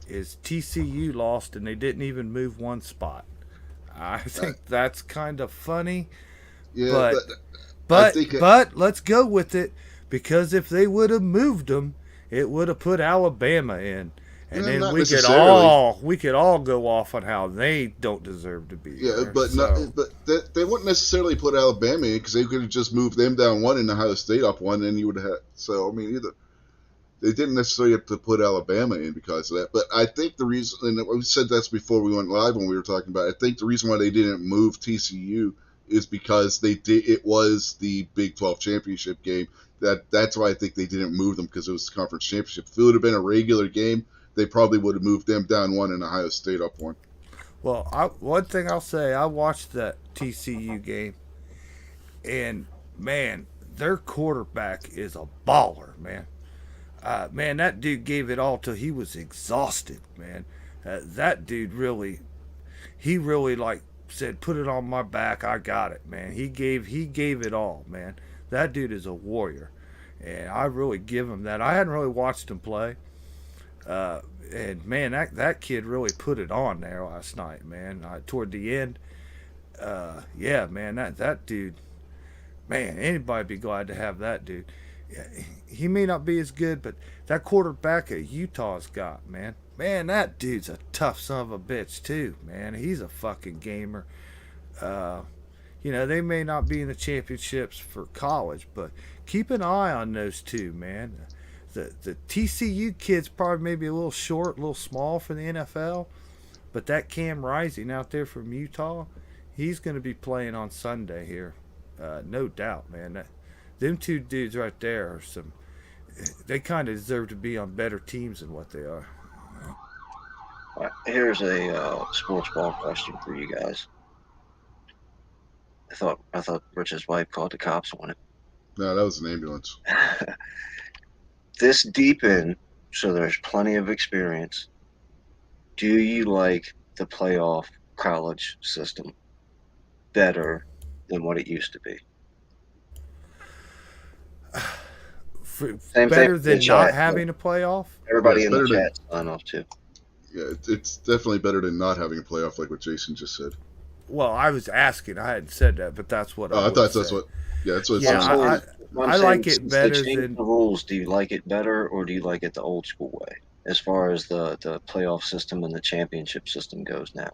is TCU lost and they didn't even move one spot. I Uh, think that's kind of funny, yeah, but but I think but let's go with it because if they would have moved them, it would have put Alabama in, and then not necessarily. we could all go off on how they don't deserve to be Yeah, there. but not, So but they wouldn't necessarily put Alabama in because they could have just moved them down one and Ohio State up one, and you would have. So I mean, either they didn't necessarily have to put Alabama in because of that. But I think the reason, and we said that's before we went live when we were talking about it, I think the reason why they didn't move TCU is because they did. It was the Big 12 championship game. That's why I think they didn't move them because it was the conference championship. If it would have been a regular game, they probably would have moved them down one and Ohio State up one. well, one thing I'll say, I watched that TCU game, and man, their quarterback is a baller, man. Man, that dude gave it all till he was exhausted, man. That dude he really like said, "Put it on my back, I got it, man." He gave it all, man. That dude is a warrior, and I really give him that. I hadn't really watched him play, uh, and man, that kid really put it on there last night, man. Toward the end, yeah, man, that dude, man, anybody be glad to have that dude. He may not be as good, but that quarterback at Utah's got, man, that dude's a tough son of a bitch too, man. He's a fucking gamer. Uh, they may not be in the championships for college, but keep an eye on those two, man. The TCU kid's probably maybe a little short, a little small for the NFL, but that Cam Rising out there from Utah, he's going to be playing on Sunday here, no doubt, man. Them two dudes right there are some. They kind of deserve to be on better teams than what they are. Here's a sports ball question for you guys. I thought Rich's wife called the cops on No, that was an ambulance. it. This deep in, so there's plenty of experience. Do you like the playoff college system better than what it used to be? Same thing Better in the than not chat. having a playoff. Yeah, Everybody it's in the better than chat sign off too. yeah, it's definitely better than not having a playoff, like what Jason just said. Well, I was asking. I hadn't said that, but that's what Oh, I I would thought that's say. what. Yeah, that's what it Yeah, says. I like it Since they better changed than. the rules, do you like it better or do you like it the old school way? As far as the playoff system and the championship system goes now.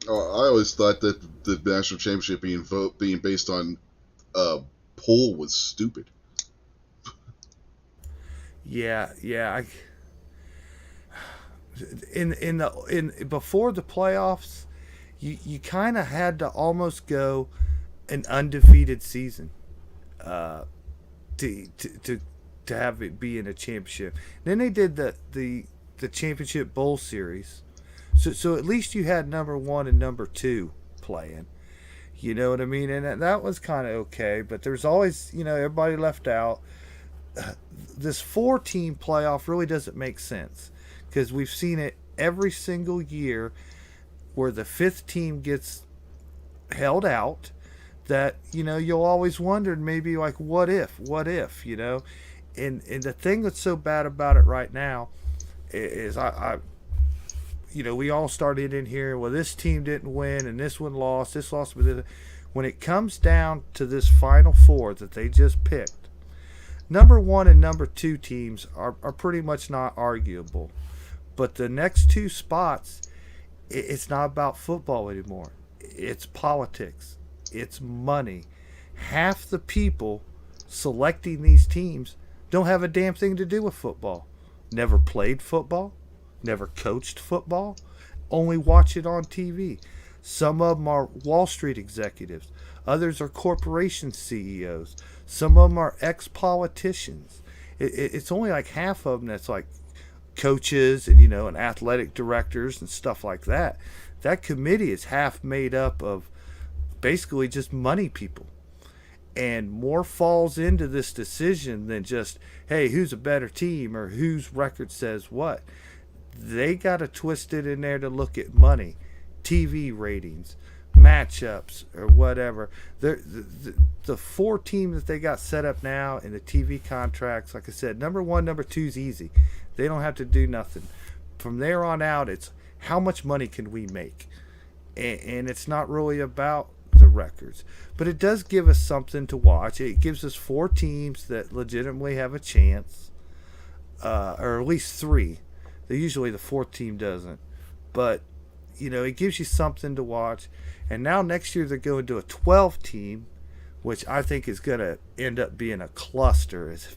I always thought that the national championship being based on poll was stupid. Yeah, yeah. In before the playoffs, you kind of had to almost go an undefeated season, to to to have it be in a championship. Then they did the the championship bowl series. So at least you had number one and number two playing. You know what I mean? And that was kind of okay. But there's always, everybody left out. This four-team playoff really doesn't make sense because we've seen it every single year where the fifth team gets held out. That you'll always wonder maybe like what if and the thing that's so bad about it right now is I we all started in here. Well, this team didn't win, and this one lost. This lost, but when it comes down to this final four that they just picked, number one and number two teams are pretty much not arguable. But the next two spots, it's not about football anymore. It's politics. It's money. Half the people selecting these teams don't have a damn thing to do with football. Never played football. Never coached football. Only watch it on TV. Some of them are Wall Street executives. Others are corporation CEOs. Some of them are ex-politicians. It's only like half of them that's like coaches and athletic directors and stuff like that. That committee is half made up of basically just money people. And more falls into this decision than just, hey, who's a better team or whose record says what. They got to twist it in there to look at money, TV ratings, matchups, or whatever. The four teams that they got set up now in the TV contracts, like I said, number one, number two is easy. They don't have to do nothing. From there on out, it's how much money can we make? And it's not really about the records. But it does give us something to watch. It gives us four teams that legitimately have a chance, or at least three. Usually the fourth team doesn't. But, it gives you something to watch. And now next year they're going to a 12 team, which I think is going to end up being a cluster. It's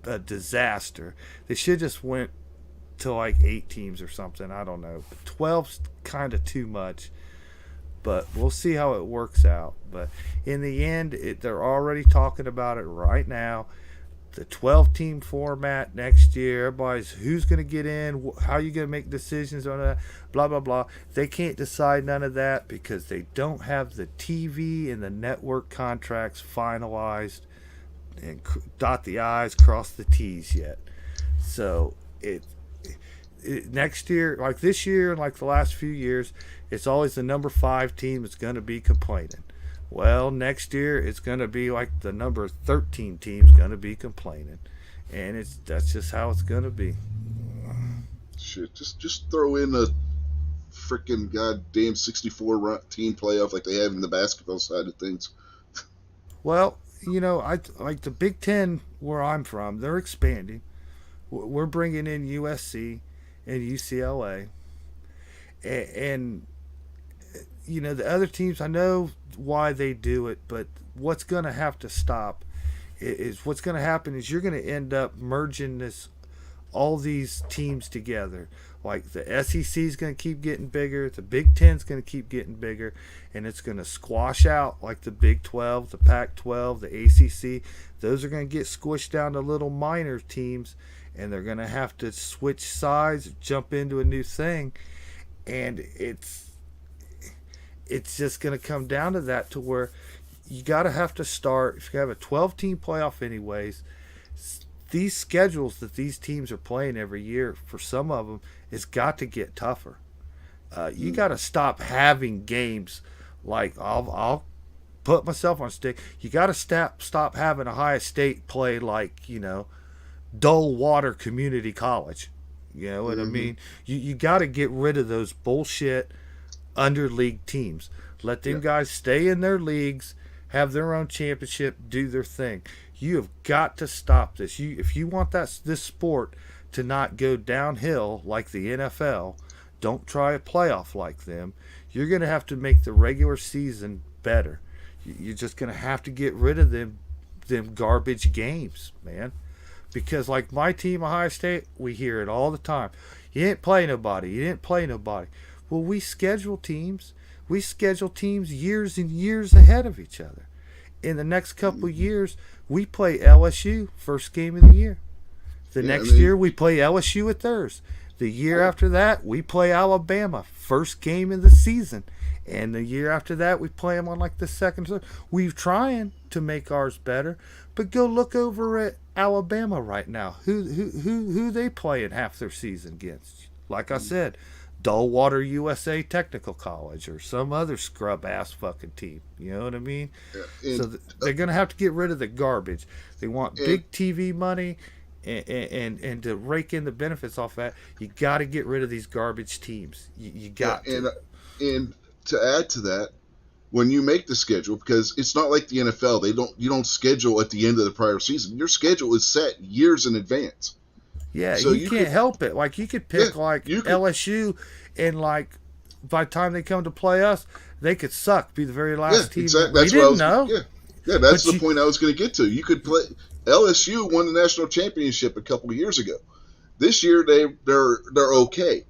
a disaster. They should just went to like 8 teams or something. I don't know. But 12's kind of too much. But we'll see how it works out. But in the end, they're already talking about it right now. The 12-team format next year. Everybody's who's going to get in, how are you going to make decisions on that, blah, blah, blah. They can't decide none of that because they don't have the TV and the network contracts finalized and dot the I's, cross the T's yet. So next year, like this year and like the last few years, it's always the number 5 team that's going to be complaining. Well, next year it's going to be like the number 13 team's going to be complaining, and that's just how it's going to be. Shit, just throw in a freaking goddamn 64 team playoff like they have in the basketball side of things. Well, I like the Big Ten where I'm from. They're expanding. We're bringing in USC and UCLA, and the other teams. I know why they do it, but what's going to have to stop is what's going to happen is you're going to end up merging all these teams together. Like the SEC is going to keep getting bigger, the Big Ten is going to keep getting bigger, and it's going to squash out like the Big 12, the Pac-12, the ACC. Those are going to get squished down to little minor teams, and they're going to have to switch sides, jump into a new thing, and it's just going to come down to that, to where you got to have to start. If you have a 12-team playoff anyways, these schedules that these teams are playing every year, for some of them, it's got to get tougher. You got to stop having games like, I'll put myself on stick. You got to stop having Ohio State play like, Dull Water Community College. You know what I mean? You got to get rid of those bullshit under league teams. Let them guys stay in their leagues, have their own championship, do their thing. You have got to stop this. If you want this sport to not go downhill like the NFL, don't try a playoff like them. You're going to have to make the regular season better. You're just going to have to get rid of them garbage games, man. Because like my team, Ohio State, we hear it all the time. You didn't play nobody. You didn't play nobody. Well, we schedule teams. We schedule teams years and years ahead of each other. In the next couple of years, we play LSU first game of the year. The Yeah, I next mean, year we play LSU at theirs. The year oh, after that we play Alabama, first game of the season. And the year after that we play them on like the second. Third. We're trying to make ours better, but go look over at Alabama right now. Who they playing half their season against? Like I said, Dullwater USA Technical College or some other scrub ass fucking team. You know what I mean? yeah, So they're gonna have to get rid of the garbage. They want and big TV money, and to rake in the benefits off that, you got to get rid of these garbage teams. You yeah, got to. and to add to that, when you make the schedule, because it's not like the NFL, you don't schedule at the end of the prior season. Your schedule is set years in advance. Yeah, So you you can't could, help it. Like you could yeah, pick like you could, LSU, and like by the time they come to play us, they could suck, be the very yeah, last team that exactly. we That's what I didn't was, know. yeah, yeah. That's But the you, point I was going to get to. You could play. LSU won the national championship a couple of years ago. This year they're okay.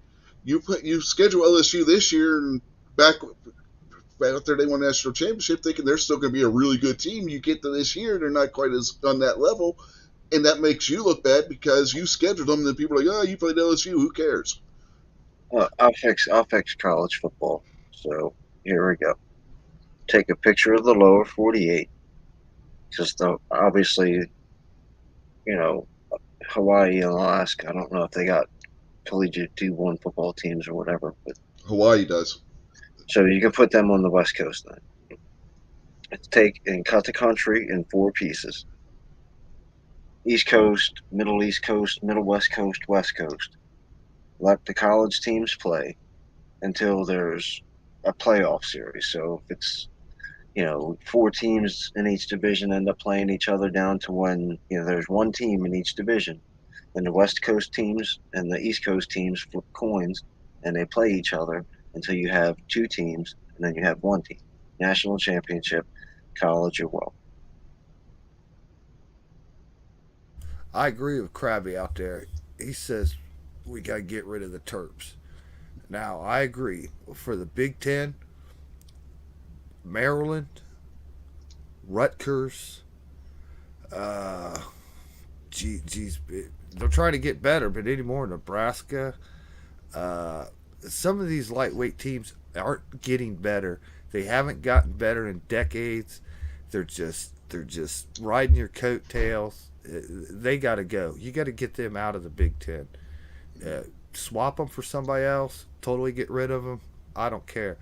You schedule LSU this year and back after they won the national championship, thinking they're still going to be a really good team. You get to this year, they're not quite as on that level, and that makes you look bad because you scheduled them. And then people are like, "Oh, you played LSU. Who cares?" I'll fix college football. So here we go. Take a picture of the lower 48, because obviously, you know, Hawaii and Alaska. I don't know if they got collegiate D1 football teams or whatever, but Hawaii does. so you can put them on the West Coast then. Take and cut the country in four pieces: East Coast, Middle West Coast, West Coast. Let the college teams play until there's a playoff series. So if it's four teams in each division end up playing each other down to when there's one team in each division, then the West Coast teams and the East Coast teams flip coins and they play each other until you have two teams, and then you have one team. National championship, college or well. I agree with Krabby out there. He says we got to get rid of the Terps. Now I agree for the Big Ten, Maryland, Rutgers. Uh, geez, they're trying to get better, but anymore Nebraska. Uh, some of these lightweight teams aren't getting better. They haven't gotten better in decades. They're just riding your coattails. They got to go. You got to get them out of the Big Ten. Swap them for somebody else. Totally get rid of them. I don't care.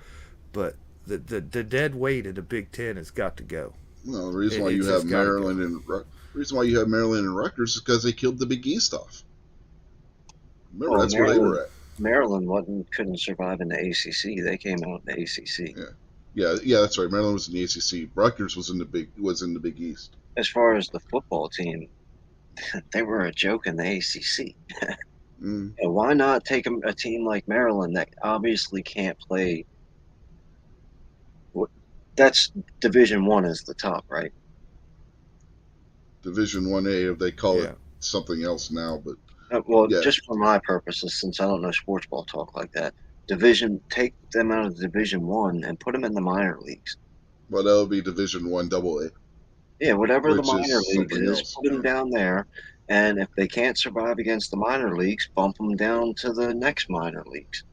But the dead weight of the Big Ten has got to go. Well, the reason why It you have just got to go. Maryland and Rutgers is because they killed the Big East off. Remember, Well, that's where they Maryland were at. Maryland couldn't survive in the ACC. They came out in the ACC. Yeah, yeah, that's right. Maryland was in the ACC. Rutgers was in the Big East. As far as the football team, they were a joke in the ACC. Mm. And why not take a team like Maryland that obviously can't play? That's Division One is the top, right? Division 1A, they call it Yeah. something else now, but Well, yeah, just for my purposes, since I don't know sports ball talk like that, take them out of Division One and put them in the minor leagues. well, that would be Division 1 AA, Yeah, whatever the which is minor leagues something is, else. put them Yeah. down there. And if they can't survive against the minor leagues, bump them down to the next minor leagues.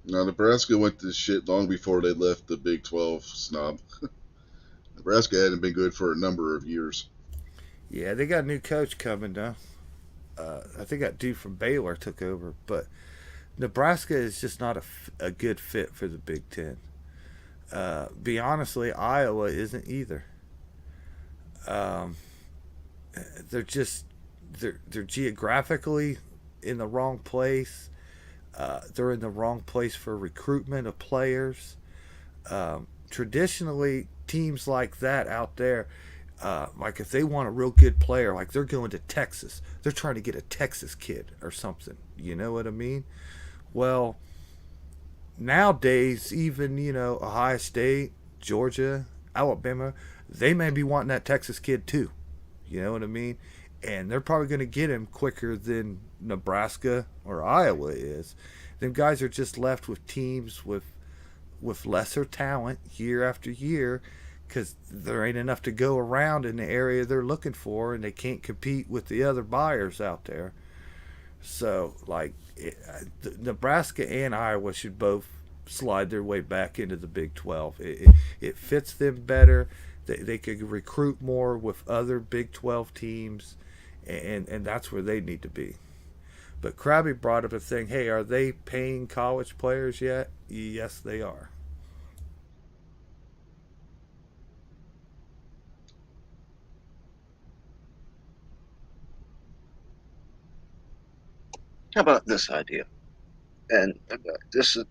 Now, Nebraska went to shit long before they left the Big 12 snob. Nebraska hadn't been good for a number of years. Yeah, they got a new coach coming now. I think that dude from Baylor took over, but Nebraska is just not a good fit for the Big Ten. Be honestly, Iowa isn't either. Um, they're just they're geographically in the wrong place. They're in the wrong place for recruitment of players. Traditionally, teams like that out there, like if they want a real good player, like they're going to Texas. They're trying to get a Texas kid or something. You know what I mean? Well, nowadays, even Ohio State, Georgia, Alabama, they may be wanting that Texas kid too. You know what I mean? And they're probably going to get him quicker than Nebraska or Iowa is. Them guys are just left with teams with lesser talent year after year because there ain't enough to go around in the area they're looking for, and they can't compete with the other buyers out there. So, like, Nebraska and Iowa should both slide their way back into the Big 12. It fits them better. They could recruit more with other Big 12 teams, and that's where they need to be. But Krabby brought up a thing. Hey, are they paying college players yet? Yes, they are. How about this idea? And this is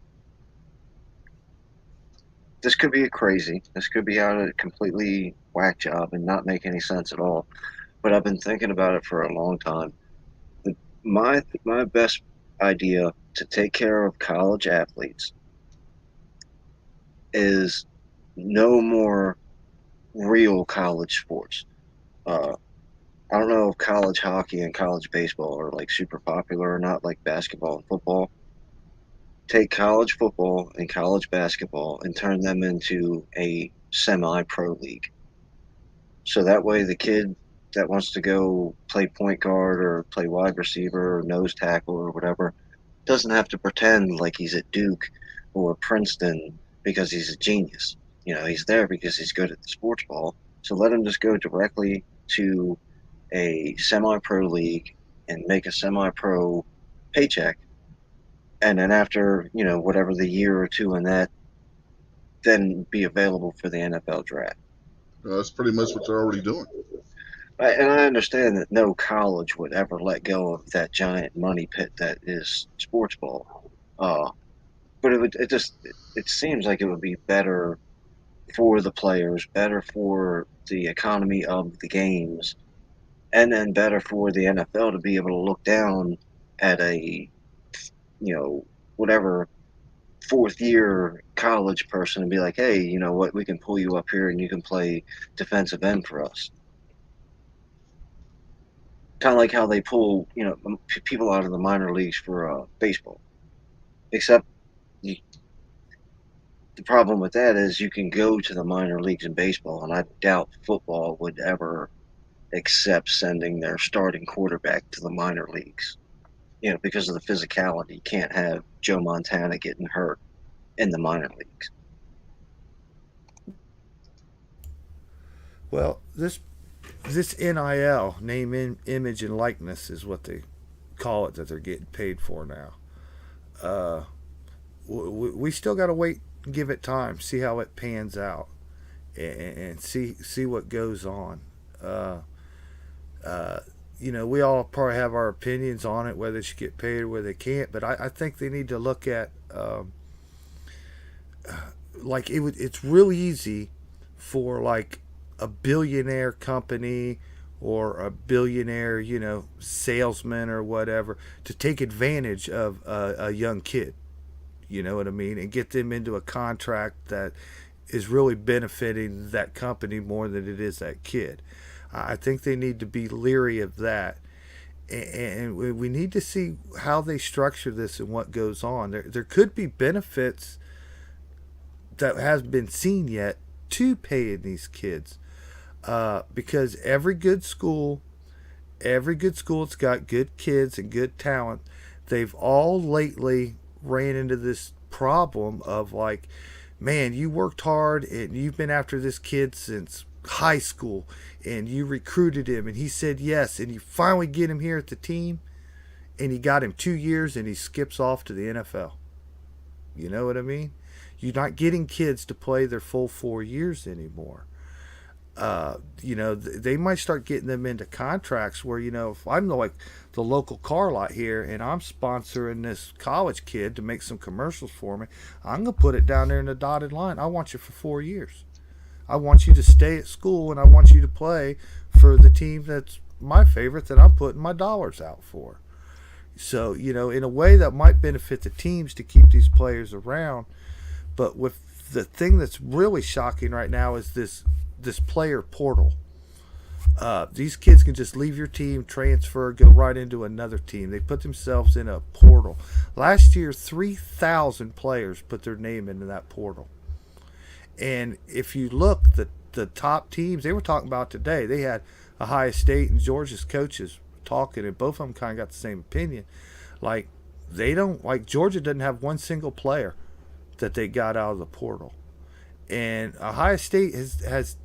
this could be a crazy. This could be out of a completely whack job and not make any sense at all. But I've been thinking about it for a long time. My best idea to take care of college athletes is no more real college sports. Uh, I don't know if college hockey and college baseball are like super popular or not, like basketball and football. Take college football and college basketball and turn them into a semi-pro league. So that way, the kid that wants to go play point guard or play wide receiver or nose tackle or whatever doesn't have to pretend like he's at Duke or Princeton because he's a genius. He's there because he's good at the sports ball. So let him just go directly to a semi-pro league and make a semi-pro paycheck, and then after whatever the year or two in that, then be available for the NFL draft. That's pretty much what they're already doing. And I understand that no college would ever let go of that giant money pit that is sports ball. But it seems like it would be better for the players, better for the economy of the games, and then better for the NFL to be able to look down at a whatever fourth year college person and be like, hey, you know what, we can pull you up here and you can play defensive end for us. Kind of like how they pull people out of the minor leagues for baseball. Except you, the problem with that is you can go to the minor leagues in baseball, and I doubt football would ever accept sending their starting quarterback to the minor leagues. Because of the physicality, you can't have Joe Montana getting hurt in the minor leagues. Well, this NIL, name, image, and likeness, is what they call it that they're getting paid for now. Uh, we still got to wait and give it time, see how it pans out, and see what goes on. Uh, uh, we all probably have our opinions on it, whether they should get paid or whether they can't. But I think they need to look at like it's real easy for like a billionaire company or a billionaire, salesman or whatever, to take advantage of a young kid. You know what I mean? And get them into a contract that is really benefiting that company more than it is that kid. I think they need to be leery of that. And we need to see how they structure this and what goes on. There could be benefits that hasn't been seen yet to paying these kids, because every good school that's got good kids and good talent, they've all lately ran into this problem of like, man, you worked hard and you've been after this kid since high school and you recruited him and he said yes, and you finally get him here at the team and you got him 2 years and he skips off to the NFL. You know what I mean? You're not getting kids to play their full 4 years anymore. They might start getting them into contracts where, if I'm like the local car lot here and I'm sponsoring this college kid to make some commercials for me, I'm going to put it down there in the dotted line. I want you for 4 years. I want you to stay at school and I want you to play for the team that's my favorite that I'm putting my dollars out for. So, in a way that might benefit the teams to keep these players around. But with the thing that's really shocking right now is this player portal. These kids can just leave your team, transfer, go right into another team. They put themselves in a portal. Last year, 3,000 players put their name into that portal. And if you look, the top teams they were talking about today. They had Ohio State and Georgia's coaches talking, and both of them kind of got the same opinion. Like they don't like Georgia doesn't have one single player that they got out of the portal, and Ohio State has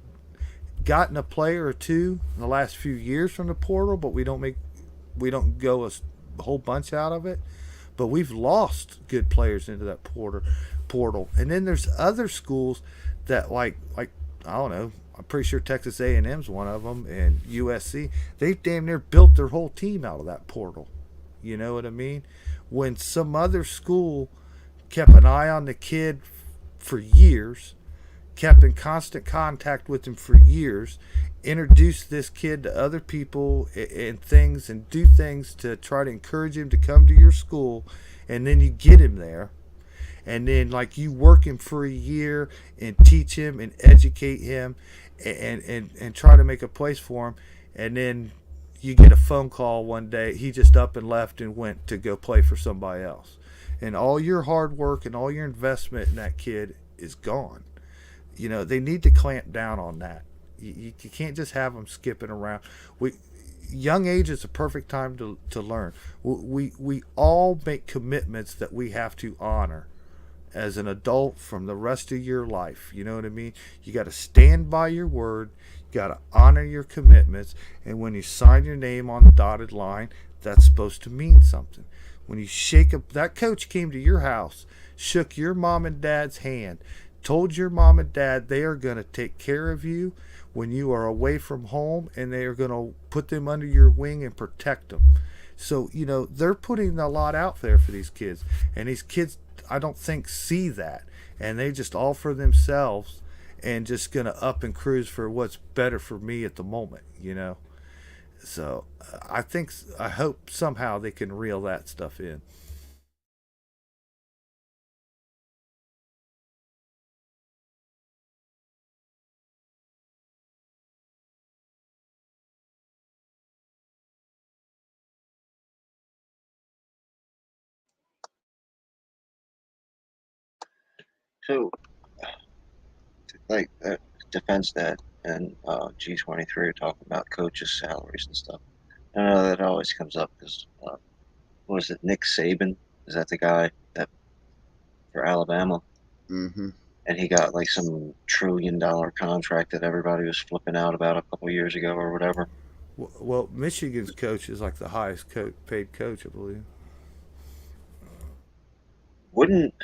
gotten a player or two in the last few years from the portal, but we don't go a whole bunch out of it. But we've lost good players into that portal, and then there's other schools that like I don't know. I'm pretty sure Texas A&M's one of them, and USC. They've damn near built their whole team out of that portal. You know what I mean? When some other school kept an eye on the kid for years, kept in constant contact with him for years, introduced this kid to other people and things, and do things to try to encourage him to come to your school, and then you get him there, and then like you work him for a year and teach him and educate him and try to make a place for him, and then you get a phone call one day he just up and left and went to go play for somebody else, and all your hard work and all your investment in that kid is gone. You know, they need to clamp down on that. You can't just have them skipping around. Young age is a perfect time to learn. We all make commitments that we have to honor as an adult from the rest of your life. You know what I mean? You got to stand by your word. You got to honor your commitments. And when you sign your name on the dotted line, that's supposed to mean something. When you shake up, that coach came to your house, shook your mom and dad's hand, told your mom and dad they are going to take care of you when you are away from home, and they are going to put them under your wing and protect them. So, you know, they're putting a lot out there for these kids. And these kids, I don't think, see that. And they just all for themselves and just going to up and cruise for what's better for me at the moment, you know. So I hope somehow they can reel that stuff in. So, like Defense Net and G23 are talking about coaches' salaries and stuff. I know that always comes up because what is it? Nick Saban, is that the guy that for Alabama? Mm-hmm. And he got like some $1 trillion contract that everybody was flipping out about a couple years ago or whatever. Well, Michigan's coach is like the highest paid coach, I believe. Wouldn't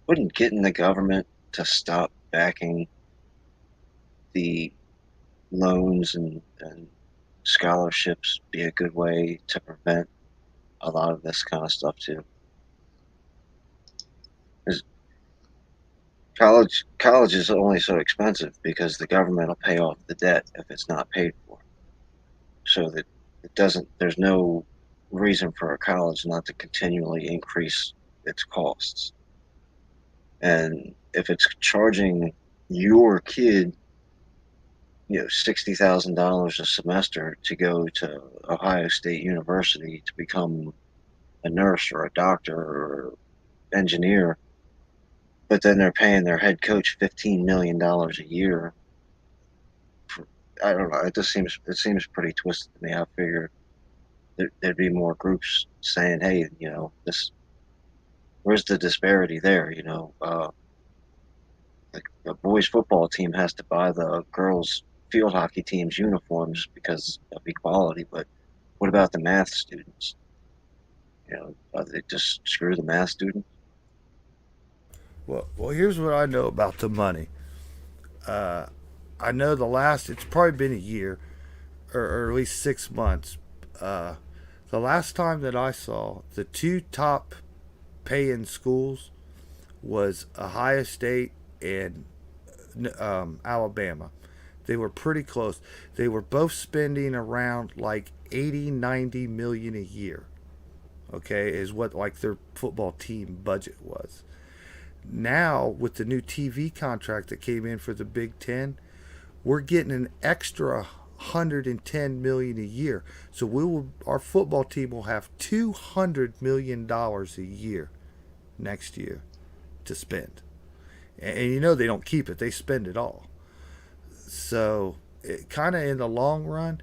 wouldn't getting the government to stop backing the loans and scholarships be a good way to prevent a lot of this kind of stuff too? 'Cause college is only so expensive because the government will pay off the debt if it's not paid for. So that it doesn't. There's no reason for a college not to continually increase its costs. And if it's charging your kid, $60,000 a semester to go to Ohio State University to become a nurse or a doctor or engineer, but then they're paying their head coach $15 million a year. I don't know. It seems pretty twisted to me. I figured there'd be more groups saying, "Hey, this where's the disparity there?" The boys football team has to buy the girls field hockey team's uniforms because of equality, but what about the math students? They just screw the math students. Well, here's what I know about the money. Uh, I know it's probably been a year, or at least 6 months. Uh, the last time that I saw the two top paying schools was Ohio State and Alabama. They were pretty close. They were both spending around like 80, 90 million a year. Okay, is what like their football team budget was. Now with the new TV contract that came in for the Big Ten, we're getting an extra 110 million a year. So our football team will have $200 million a year next year to spend. and you know they don't keep it; they spend it all. So, it kind of in the long run,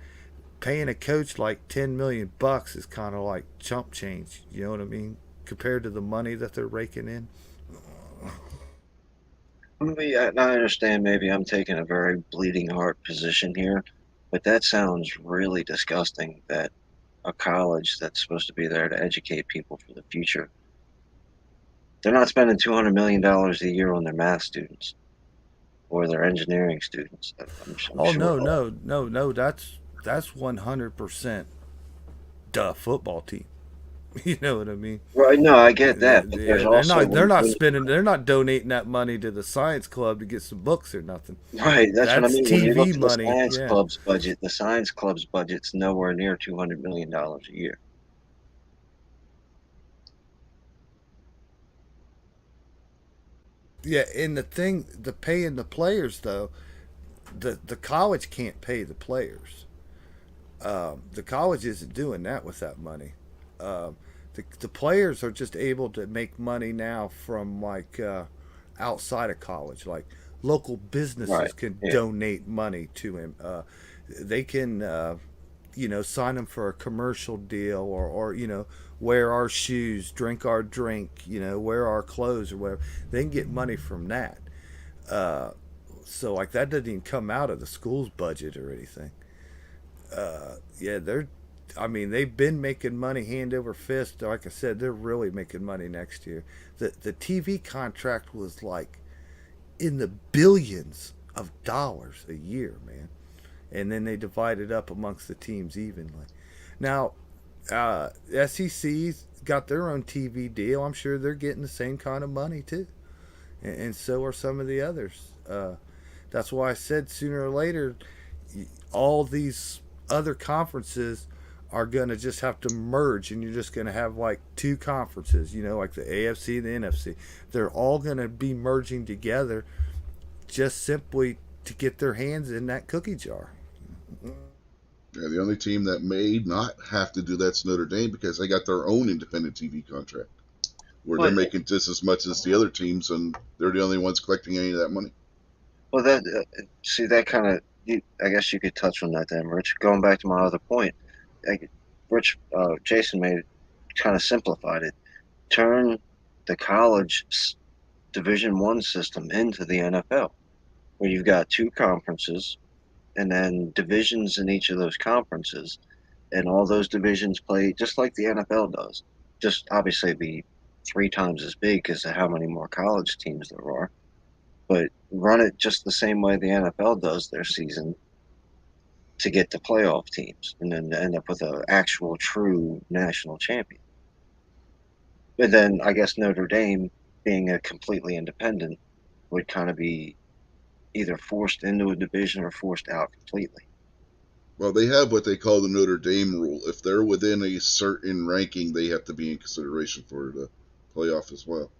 paying a coach like $10 million is kind of like chump change. You know what I mean? Compared to the money that they're raking in. I understand maybe I'm taking a very bleeding heart position here, but that sounds really disgusting that a college that's supposed to be there to educate people for the future, they're not spending $200 million a year on their math students or their engineering students. I'm Oh sure. no, no, no, no. That's 100% the football team. You know what I mean? Right, no, I get that, but there's They're also not spending, they're not donating that money to the science club to get some books or nothing. right, that's what I That's mean. When you look TV to the money. science Yeah. club's budget, the science club's budget's nowhere near $200 million a year. Yeah, and the paying the players though, the college can't pay the players. The college isn't doing that with that money. The players are just able to make money now from like outside of college, like local businesses Right. can Yeah. donate money to him. They can sign him for a commercial deal, or wear our shoes, drink our drink, wear our clothes or whatever. They can get money from that. Uh, so like that doesn't even come out of the school's budget or anything. Yeah, they're. I mean, they've been making money hand over fist. Like I said, they're really making money next year. The TV contract was like in the billions of dollars a year, man. And then they divide it up amongst the teams evenly. Now, SEC's got their own TV deal. I'm sure they're getting the same kind of money too, and so are some of the others. That's why I said sooner or later, all these other conferences are going to just have to merge, and you're just going to have like two conferences, like the AFC and the NFC. They're all going to be merging together just simply to get their hands in that cookie jar. Yeah, the only team that may not have to do that's Notre Dame because they got their own independent TV contract where they're But making just as much as the other teams, and they're the only ones collecting any of that money. well, that see that kind of. I guess you could touch on that then, Rich. Going back to my other point, like, Jason made kind of simplified it. Turn the college Division One system into the NFL, where you've got two conferences and then divisions in each of those conferences, and all those divisions play just like the NFL does. Just obviously be 3 times as big because of how many more college teams there are, but run it just the same way the NFL does their season to get the playoff teams, and then end up with an actual true national champion. But then I guess Notre Dame, being a completely independent, would kind of be either forced into a division or forced out completely. Well, they have what they call the Notre Dame rule. If they're within a certain ranking, they have to be in consideration for the playoff as well.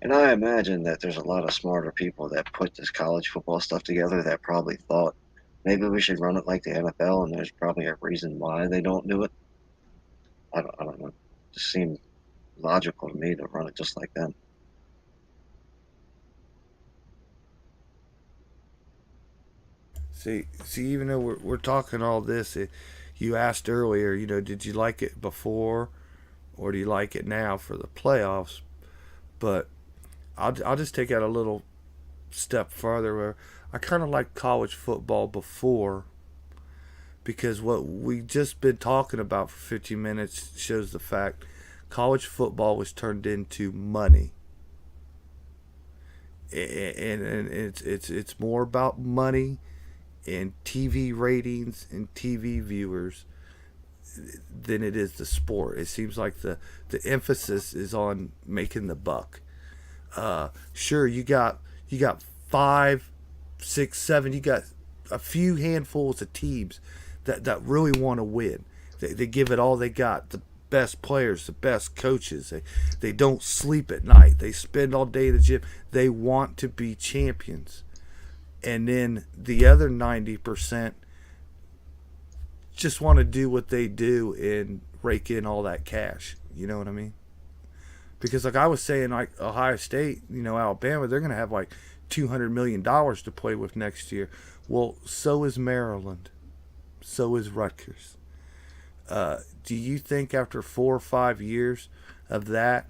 And I imagine that there's a lot of smarter people that put this college football stuff together that probably thought maybe we should run it like the NFL, and there's probably a reason why they don't do it. I don't know. It just seemed logical to me to run it just like them. See, even though we're talking all this, you asked earlier, did you like it before, or do you like it now for the playoffs? But I'll just take it a little step further. Where I kind of like college football before, because what we just been talking about for 15 minutes shows the fact college football was turned into money, and it's more about money and TV ratings and TV viewers than it is the sport. It seems like the emphasis is on making the buck. Sure, you got 5, 6, 7. You got a few handfuls of teams that really want to win. They give it all they got. The best players, the best coaches. They don't sleep at night. They spend all day at the gym. They want to be champions. And then the other 90% just want to do what they do and rake in all that cash. You know what I mean? Because like I was saying, like Ohio State, Alabama, they're going to have like $200 million to play with next year. Well, so is Maryland. So is Rutgers. Do you think after 4 or 5 years of that,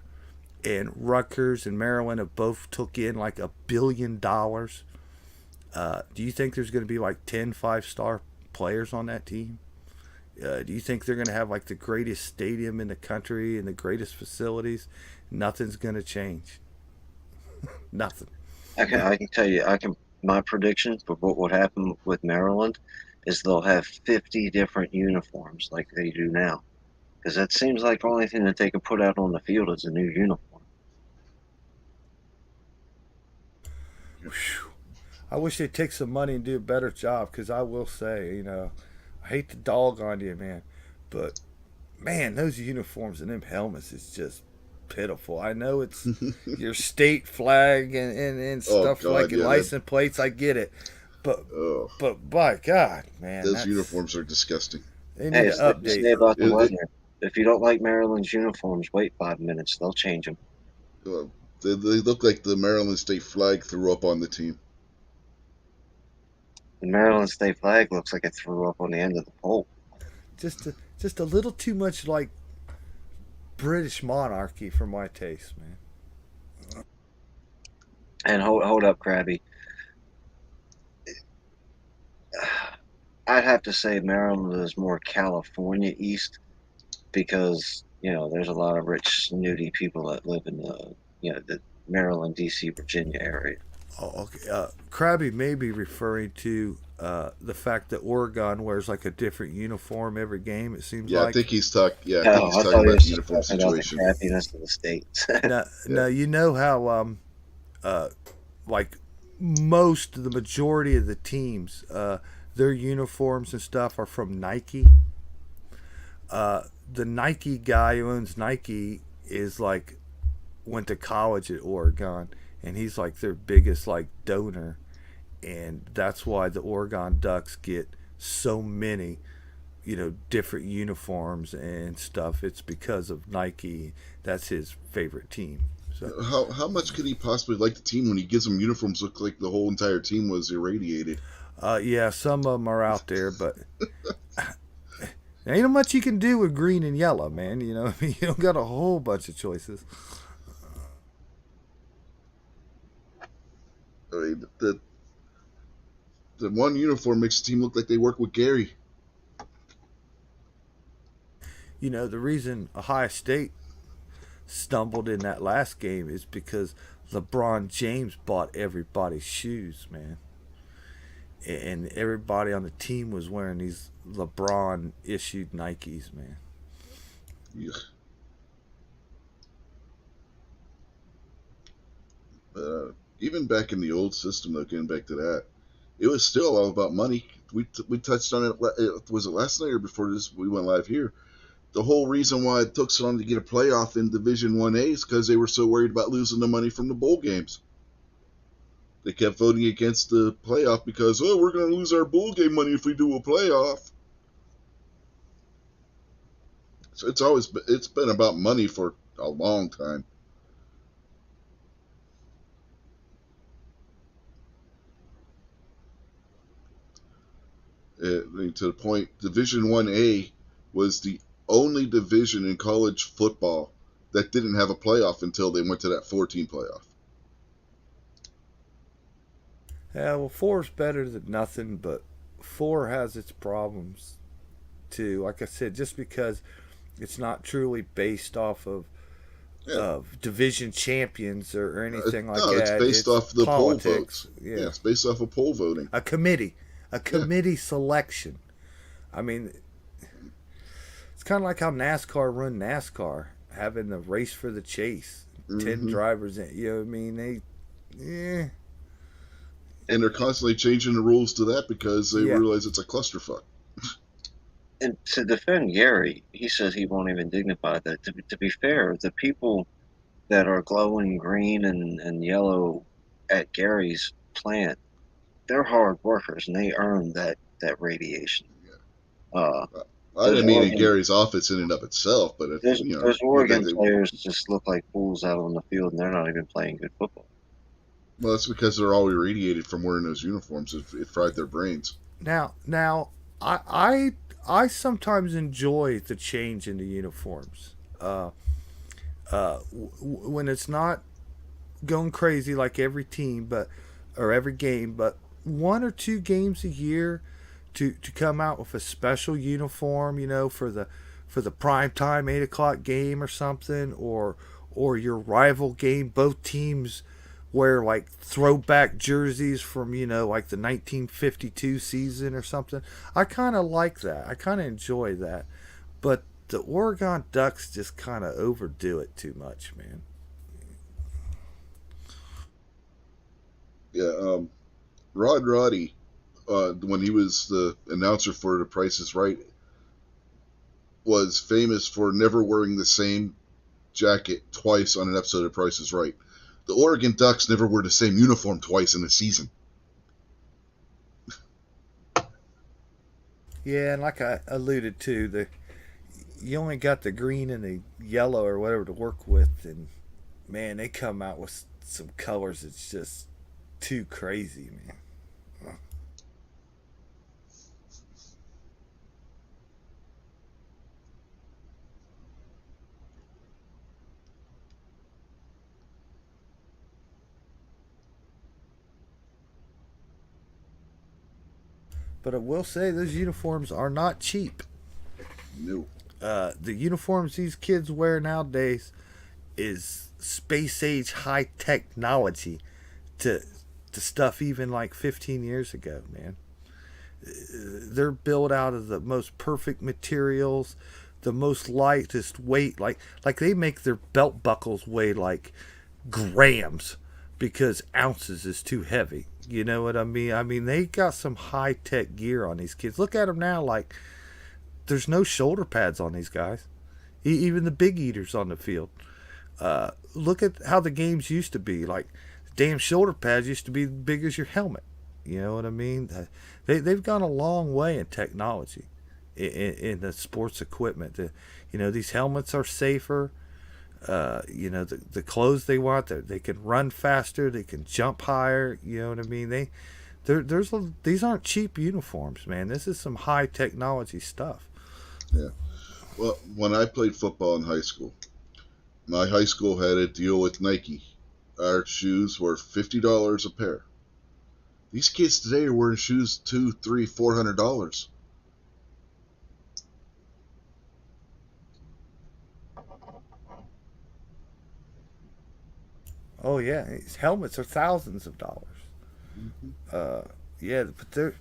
and Rutgers and Maryland have both took in like $1 billion? Do you think there's going to be like 10 5-star players on that team? Do you think they're going to have like the greatest stadium in the country and the greatest facilities? Nothing's going to change. Nothing. I can tell you, my prediction for what would happen with Maryland is they'll have 50 different uniforms like they do now. Because that seems like the only thing that they can put out on the field is a new uniform. Whew. I wish they'd take some money and do a better job because I will say, I hate to dog on you, man, but man, those uniforms and them helmets is just pitiful. I know it's your state flag and Oh stuff like God, and yeah, license plates. I get it, but oh, by God, man, those uniforms are disgusting. they need Hey, to it's like you update. say about the It, weather. If you don't like Maryland's uniforms, wait 5 minutes. They'll change them. uh, they look like the Maryland state flag threw up on the team. The Maryland state flag looks like it threw up on the end of the pole. Just a little too much like British monarchy for my taste, man. And hold up, Krabby. I'd have to say Maryland is more California East because there's a lot of rich, snooty people that live in the Maryland, D.C., Virginia area. Oh, okay. Krabby may be referring to the fact that Oregon wears like a different uniform every game. It seems Yeah, I like. think he's talk. Yeah, I think Oh, he's I talking thought he about was the just uniform talking about the situation. crappiness of the states. Now, Yeah. you know how uh, like the majority of the teams, their uniforms and stuff are from Nike. The Nike guy who owns Nike is like went to college at Oregon, and he's like their biggest like donor, and that's why the Oregon Ducks get so many different uniforms and stuff. It's because of Nike. That's his favorite team. So How much could he possibly like the team when he gives them uniforms look like the whole entire team was irradiated? yeah, some of them are out there, but ain't much you can do with green and yellow, man. I mean, you don't got a whole bunch of choices. I mean, the one uniform makes the team look like they work with Gary. The reason Ohio State stumbled in that last game is because LeBron James bought everybody's shoes, man. And everybody on the team was wearing these LeBron issued Nikes, man. Yeah. Even back in the old system, though, getting back to that, it was still all about money. We touched on it. Was it last night or before this? We went live here. The whole reason why it took so long to get a playoff in Division 1A is because they were so worried about losing the money from the bowl games. They kept voting against the playoff because, we're going to lose our bowl game money if we do a playoff. So it's been about money for a long time. To the point, Division 1A was the only division in college football that didn't have a playoff until they went to that 14 playoff. Yeah, well, four is better than nothing, but four has its problems too. Like I said, just because it's not truly based off Yeah. of division champions or anything like No, it's that. based It's off the poll politics. votes. Yeah, It's based off of poll voting. a committee selection. I mean, it's kind of like how NASCAR run NASCAR, having the race for the chase. 10 Hmm. drivers, what I mean? Yeah, And they're constantly changing the rules to that because they yeah. realize it's a clusterfuck. And to defend Gary, he says he won't even dignify that. To be fair, the people that are glowing green and yellow at Gary's plant, they're hard workers and they earn that radiation. Yeah. Uh, I those didn't mean in Oregon Gary's offense in and of itself, but if, those that Oregon they players just look like fools out on the field, and they're not even playing good football. well, that's because they're all irradiated from wearing those uniforms. It fried their brains. Now, I I I sometimes enjoy the change in the uniforms. When it's not going crazy like every team, but or every game, but one or two games a year to come out with a special uniform, for the prime time 8 o'clock game or something, or your rival game. Both teams wear like throwback jerseys from like the 1952 season or something. I kind of like that. I kind of enjoy that, but the Oregon Ducks just kind of overdo it too much, man. Yeah, Rod Roddy, when he was the announcer for The Price is Right, was famous for never wearing the same jacket twice on an episode of Price is Right. The Oregon Ducks never wear the same uniform twice in a season. Yeah, and like I alluded to, the you only got the green and the yellow or whatever to work with, and man, they come out with some colors that's just too crazy, man. But I will say those uniforms are not cheap. No. The uniforms these kids wear nowadays is space age high technology to stuff even like 15 years ago, man. They're built out of the most perfect materials, the most lightest weight. Like they make their belt buckles weigh like grams because ounces is too heavy. You know what I mean? I mean, they got some high tech gear on these kids. Look at them now. Like, there's no shoulder pads on these guys. Even the big eaters on the field. Look at how the games used to be. Like, damn shoulder pads used to be big as your helmet. You know what I mean? They've gone a long way in technology in the sports equipment. These helmets are safer. The clothes they want. They can run faster. They can jump higher. You know what I mean? These aren't cheap uniforms, man. This is some high technology stuff. Yeah. Well, when I played football in high school, my high school had a deal with Nike. Our shoes were $50 a pair. These kids today are wearing shoes two, three, $400. Oh yeah, these helmets are thousands of dollars. Mm-hmm. Uh, yeah, but they're,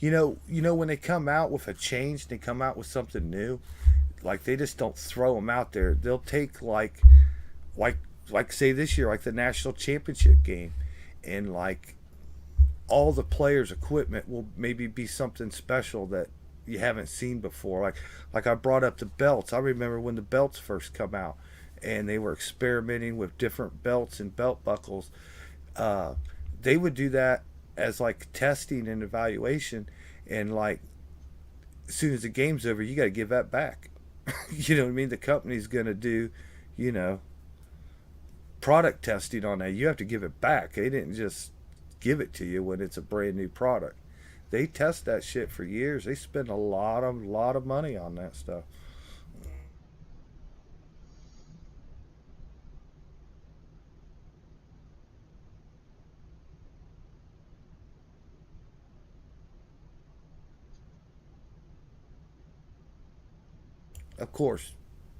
when they come out with a change, they come out with something new. Like they just don't throw them out there. They'll take like like say this year, like the national championship game, and like all the players' equipment will maybe be something special that you haven't seen before. Like I brought up the belts. I remember when the belts first come out, and they were experimenting with different belts and belt buckles. Uh, they would do that as like testing and evaluation, and like as soon as the game's over, you got to give that back. You know what I mean? The company's gonna do, you know, product testing on that. You have to give it back. They didn't just give it to you when it's a brand new product. They test that shit for years. They spend a lot of money on that stuff. Of course,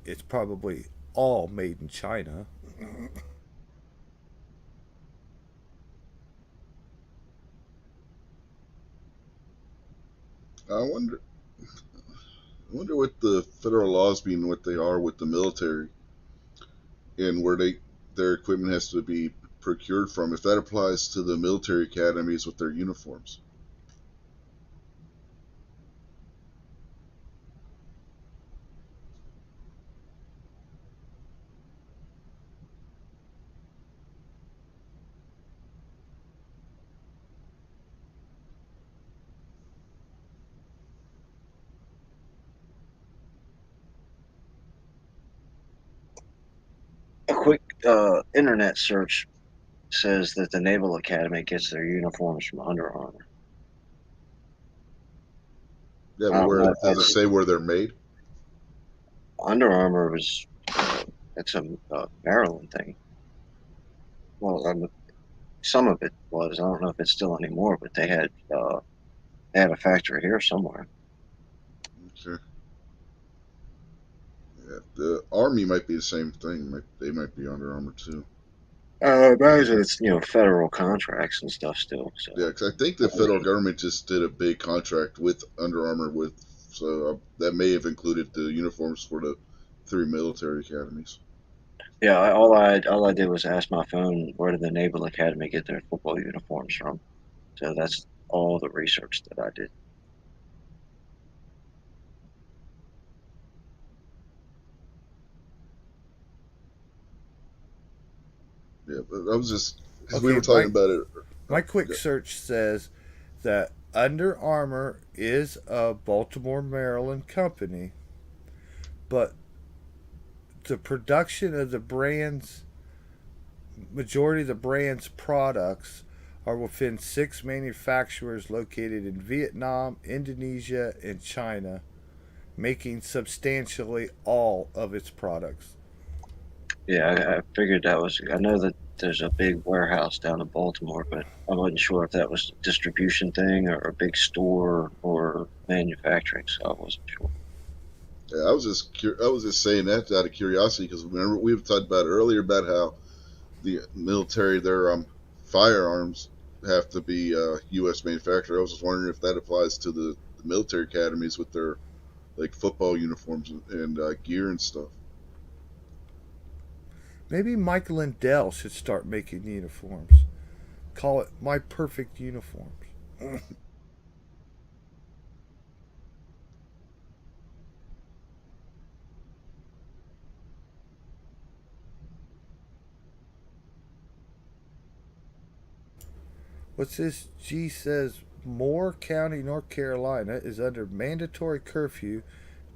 it's probably all made in China. I wonder, I wonder what the federal laws mean, what they are with the military, and where their equipment has to be procured from. If that applies to the military academies with their uniforms. quick internet search says that the Naval Academy gets their uniforms from Under Armour. Yeah, I but don't where know if does it that's say where they're made? Under Armour was. It's a Maryland thing. Well, some of it was. I don't know if it's still anymore, but they had a factory here somewhere. Okay. Yeah, the Army might be the same thing. They might be Under Armour too. I imagine it's federal contracts and stuff still. Yeah, So because I think the federal government just did a big contract with Under Armour so that may have included the uniforms for the three military academies. yeah, all I did was ask my phone where did the Naval Academy get their football uniforms from. So that's all the research that I did. Yeah, but I was just because we Okay, were talking about it. my quick Yeah, search says that Under Armour is a Baltimore, Maryland company, but the production of the brand's majority of the brand's products are within 6 manufacturers located in Vietnam, Indonesia, and China, making substantially all of its products. Yeah, I figured that was. I know that there's a big warehouse down in Baltimore, but I wasn't sure if that was a distribution thing or a big store or manufacturing, so I wasn't sure. yeah, I was just saying that out of curiosity because remember we talked about earlier about how the military their firearms have to be U.S. manufactured. I was just wondering if that applies to the military academies with their like football uniforms and gear and stuff. Maybe Mike Lindell should start making uniforms. Call it My Perfect Uniforms. What's this? G says Moore County, North Carolina is under mandatory curfew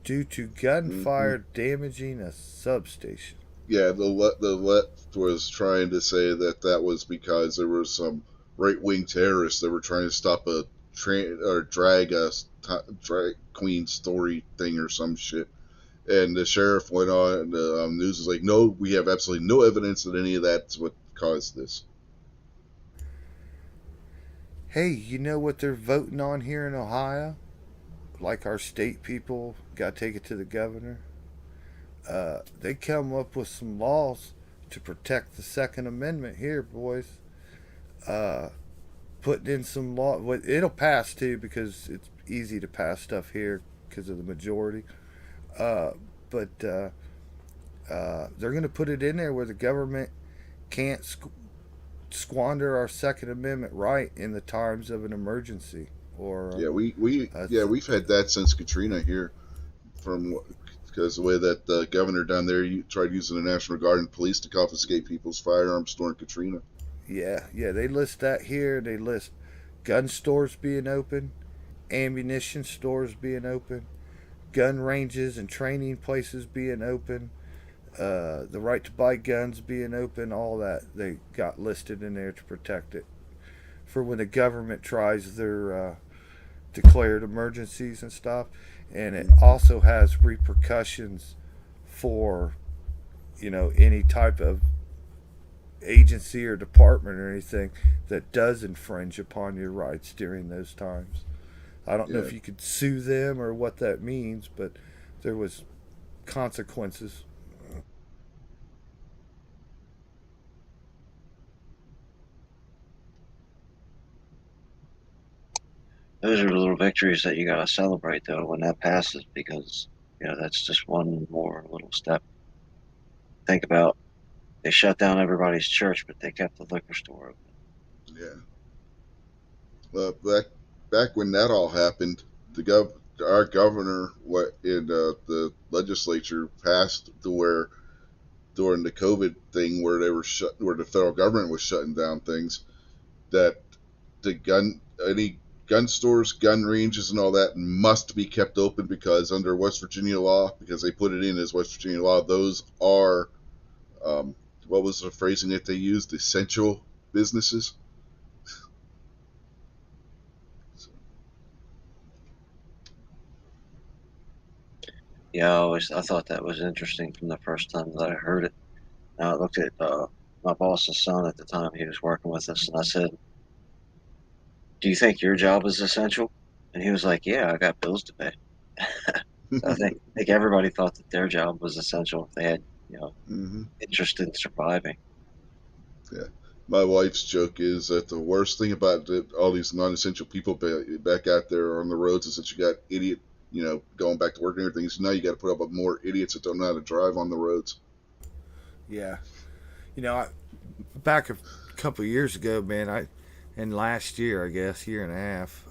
due to Hmm. gunfire damaging a substation. Yeah, the left was trying to say that that was because there were some right wing terrorists that were trying to stop a or drag queen story thing or some shit. And the sheriff went on the news was like, no, we have absolutely no evidence that any of that's what caused this. Hey, you know what they're voting on here in Ohio? Like our state people got to take it to the governor. They come up with some laws to protect the Second Amendment here, boys. Uh, Putting in some law. It'll pass too because it's easy to pass stuff here because of the majority. Uh, but they're going to put it in there where the government can't squander our Second Amendment right in the times of an emergency or Yeah, uh, we've had that since Katrina here from because the way that the governor down there tried using the National Guard and police to confiscate people's firearms during Katrina. yeah. They list that here. They list gun stores being open, ammunition stores being open, gun ranges and training places being open, the right to buy guns being open, all that they got listed in there to protect it for when the government tries their declared emergencies and stuff. And it also has repercussions for any type of agency or department or anything that does infringe upon your rights during those times. I don't know Yeah, if you could sue them or what that means, but there was consequences. Those are the little victories that you gotta celebrate though when that passes because that's just one more little step. Think about they shut down everybody's church, but they kept the liquor store open. yeah. Back when that all happened, our governor what in the legislature passed to where during the COVID thing where where the federal government was shutting down things that the any gun stores, gun ranges, and all that must be kept open because under West Virginia law, because they put it in as West Virginia law, those are um, what was the phrasing that they used? Essential businesses. Yeah, I thought that was interesting from the first time that I heard it. Now I looked at my boss's son at the time he was working with us, and I said, "Do you think your job is essential?" And he was like, "Yeah, I got bills to pay." So I think everybody thought that their job was essential if they had Hmm. interest in surviving. Yeah. My wife's joke is that the worst thing about all these non-essential people back out there on the roads is that you got idiot, going back to work and everything. So now you got to put up with more idiots that don't know how to drive on the roads. Yeah, you know, back a couple of years ago, man, and last year, I guess, year and a half,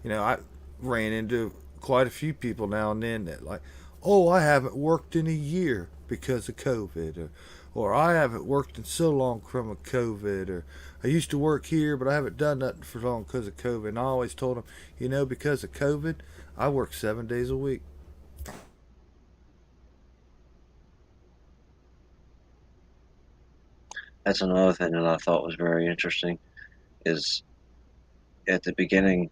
I ran into quite a few people now and then that like, oh, I haven't worked in a year because of COVID, or I haven't worked in so long from a COVID, or I used to work here, but I haven't done nothing for long because of COVID. And I always told them, because of COVID, I work 7 days a week. That's another thing that I thought was very interesting is at the beginning,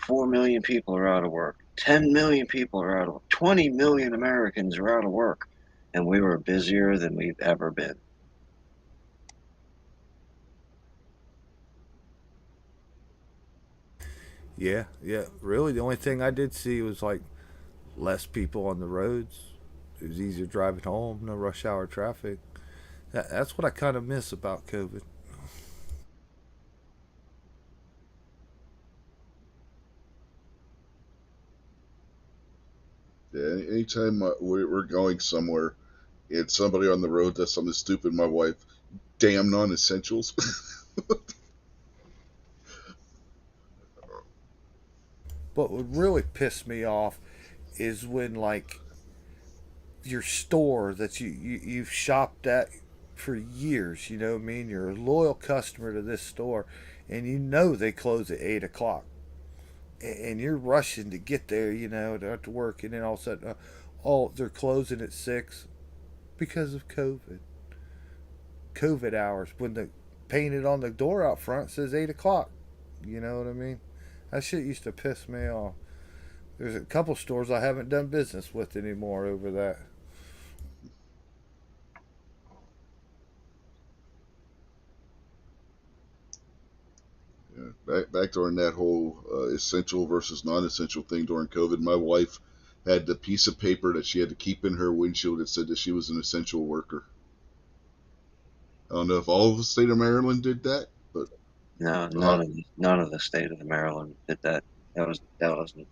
4 million people are out of work, 10 million people are out of work, 20 million Americans are out of work, and we were busier than we've ever been. Yeah, yeah. Really, the only thing I did see was like less people on the roads. It was easier driving home, no rush hour traffic. That's what I kind of miss about COVID. Yeah, anytime we're going somewhere and somebody on the road does something stupid, my wife, damn non-essentials. What would really piss me off is when like your store that you've shopped at for years, what I mean, you're a loyal customer to this store, and they close at 8 o'clock, and you're rushing to get there, to work, and then all of a sudden, oh, they're closing at 6 because of COVID. COVID hours when the painted on the door out front says 8 o'clock. You know what I mean? That shit used to piss me off. There's a couple stores I haven't done business with anymore over that. Yeah, back during that whole essential versus non-essential thing during COVID, my wife had the piece of paper that she had to keep in her windshield that said that she was an essential worker. I don't know if all of the state of Maryland did that, but No, the hot, none of the state of Maryland did that. That wasn't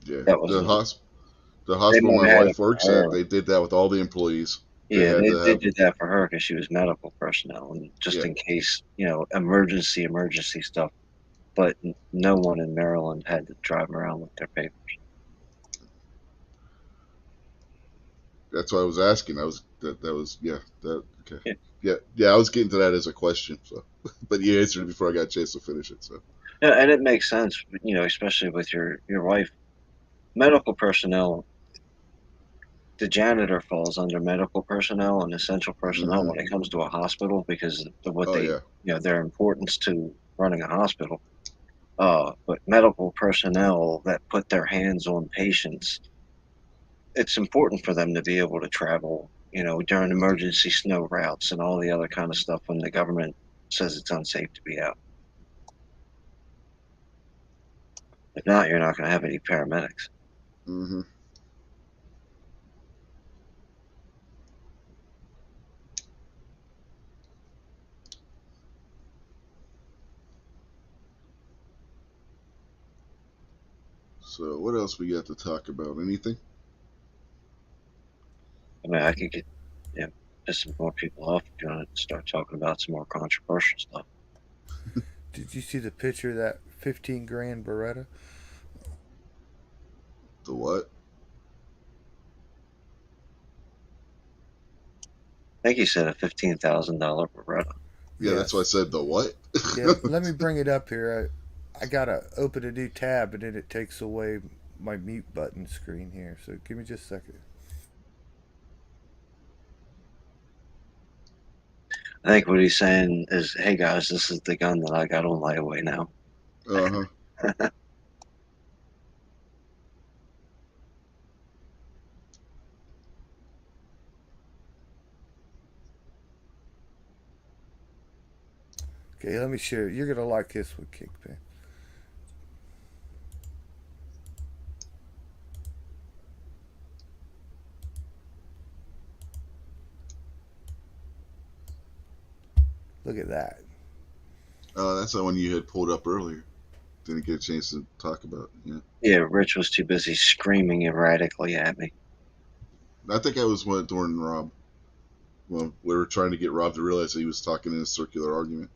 yeah, that wasn't. the They hospital might my have had wife it for works at, her. they did that with all the employees. They Yeah, had to they have, did that for her because she was medical personnel, and just yeah, in case, emergency stuff. But no one in Maryland had to drive around with their paper. that's why I was asking. I was that was yeah that okay. Yeah, Yeah, I was getting to that as a question. So, but you answered it before I got a chance to finish it. So, yeah, and it makes sense, especially with your wife. Medical personnel, the janitor falls under medical personnel and essential personnel hmm. when it comes to a hospital because of what Oh they, yeah. their importance to running a hospital. But medical personnel that put their hands on patients, it's important for them to be able to travel, during emergency snow routes and all the other kind of stuff when the government says it's unsafe to be out. If not, you're not going to have any paramedics. Hmm. So, what else we got to talk about? Anything? I mean, I could get, you know, piss some more people off if you want to start talking about some more controversial stuff. Did you see the picture of that 15 grand Beretta? The what? I think he said a $15,000 Beretta. Yeah, that's why I Yes. said the what. Yeah, let me bring it up here. I gotta open a new tab and then it takes away my mute button screen here. So give me just a second. I think what he's saying is, "Hey guys, this is the gun that I got on layaway now." Uh huh. Okay, let me share. You're gonna like this one, Kingpin. Look at that. That's the one you had pulled up earlier. Didn't get a chance to talk about. Yeah. Yeah, Rich was too busy screaming erratically at me. I think I was one during Rob. Well, we were trying to get Rob to realize that he was talking in a circular argument.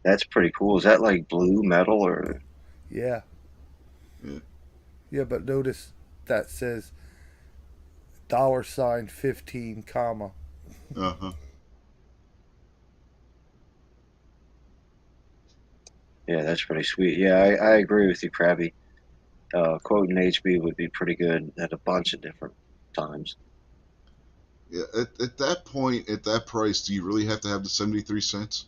That's pretty cool. Is that like blue metal or? Yeah, Yeah. yeah, but notice that says $ 15 comma. Uh huh. Yeah, that's pretty sweet. Yeah, I agree with you, Krabby. Quoting HB would be pretty good at a bunch of different times. Yeah. At that point, at that price, do you really have to have the 73 cents?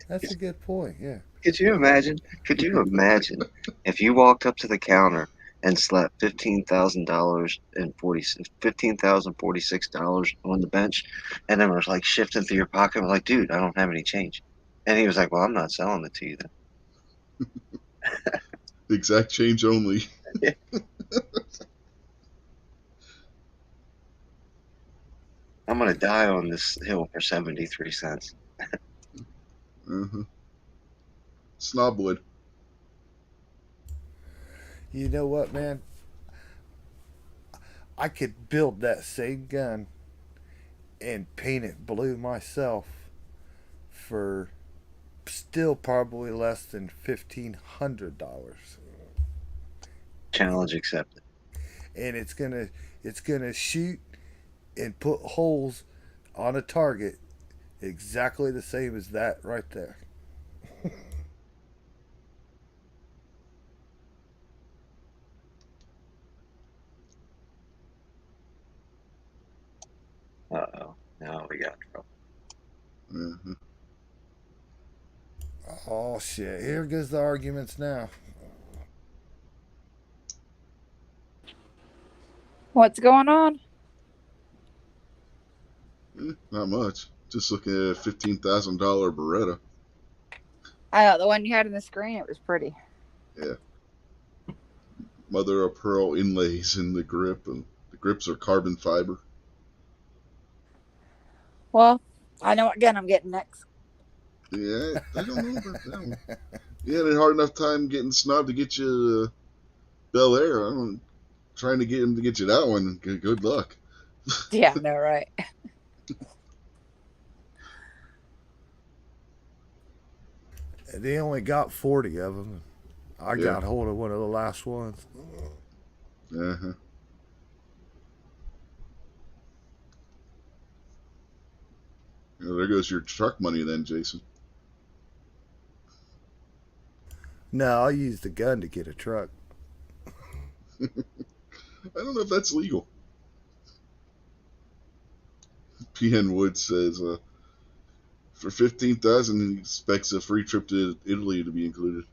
That's a good point. Yeah. Could you imagine? Could you imagine if you walked up to the counter and slapped $15,46 on the bench, and then was like shifting through your pocket, and was like, dude, I don't have any change. And he was like, well, I'm not selling it to you Exact change only. then. I'm gonna die on this hill for 73 cents. Uh huh. Snobwood. You know what, man? I could build that same gun and paint it blue myself for still probably less than $1,500, Challenge accepted. and it's gonna shoot and put holes on a target exactly the same as that right there. Uh-oh. Now we got trouble. Uh huh. Oh shit! Here goes the arguments now. What's going on? Not much. Just looking at a $15,000 Beretta. The one you had in the screen, it was pretty. Yeah. Mother of pearl inlays in the grip, and the grips are carbon fiber. Well, I know what gun I'm getting next. Yeah, I don't know about that one. You had a hard enough time getting Snob to get you Bel Air. I'm trying to get him to get you that one. Good luck. Yeah, I know, right? They only got 40 of them. I Yeah. got hold of one of the last ones. Uh huh. There goes your truck money then, Jason. No, I used the gun to get a truck. I don't know if that's legal. PN Wood says for 15,000 he expects a free trip to Italy to be included.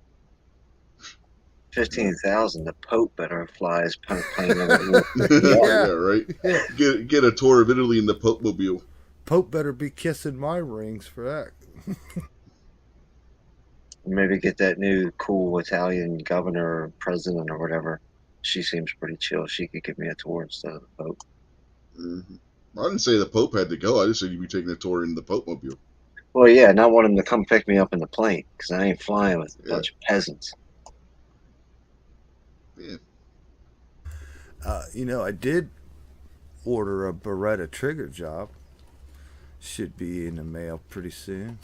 15,000. The Pope better fly his plane over here. Yeah, Yeah, right. yeah. Get a tour of Italy in the Pope Mobile. Pope better be kissing my rings for that. Maybe get that new cool Italian governor or president or whatever. She seems pretty chill. She could give me a tour instead of the Pope. Mm-hmm. I didn't say the Pope had to go. I just said you'd be taking a tour in the Pope Mobile. Well, yeah, not want him to come pick me up in the plane because I ain't flying with a Yeah, bunch of peasants. yeah. I did order a Beretta trigger job. Should be in the mail pretty soon.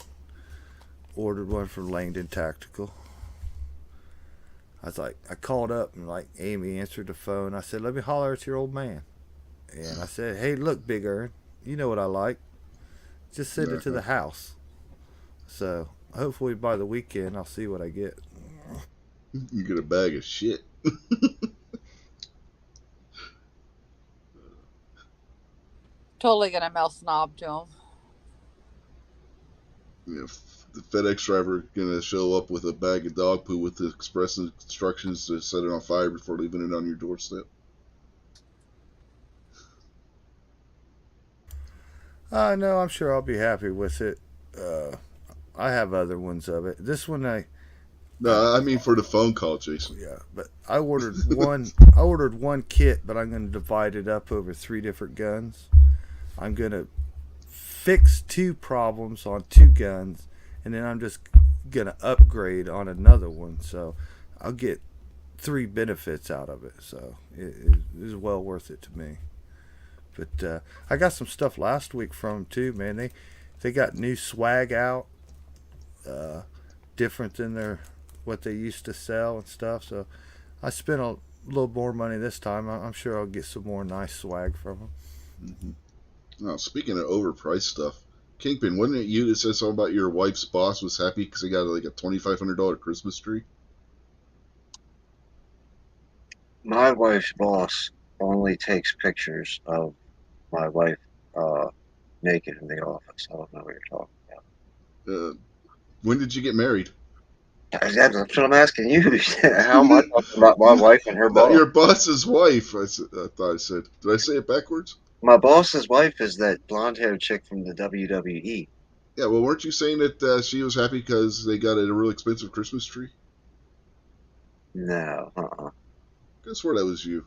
Ordered one from Langdon Tactical. I called up and like Amy answered the phone. I said, let me holler at your old man. And I said, hey, look, Big Earn, you know what I like. Just send it to Uh-huh. the house. So hopefully by the weekend I'll see what I get. You get a bag of shit. Totally gonna mail snob to him. You know, the FedEx driver gonna show up with a bag of dog poo with the express instructions to set it on fire before leaving it on your doorstep. No, I'm sure I'll be happy with it. Uh, I have other ones of it. This one I No, I mean for the phone call, Jason. yeah, but I ordered one. I ordered one kit, but I'm going to divide it up over three different guns. I'm going to fix two problems on two guns, and then I'm just going to upgrade on another one. So I'll get three benefits out of it. So it is well worth it to me. But I got some stuff last week from them too, man. They got new swag out, uh, different than their what they used to sell and stuff. So I spent a little more money this time. I'm sure I'll get some more nice swag from them. Mm-hmm. Now, speaking of overpriced stuff, Kingpin, wasn't it you that said something about your wife's boss was happy because they got like a $2,500 Christmas tree? My wife's boss only takes pictures of my wife uh, naked in the office. I don't know what you're talking about. Uh, when did you get married? That's what I'm asking you. How am I talking about my wife and her Not boss? your boss's wife. I thought I said. Did I say it backwards? My boss's wife is that blonde-haired chick from the WWE. Yeah. Well, weren't you saying that she was happy because they got a real expensive Christmas tree? No, I swear that was you.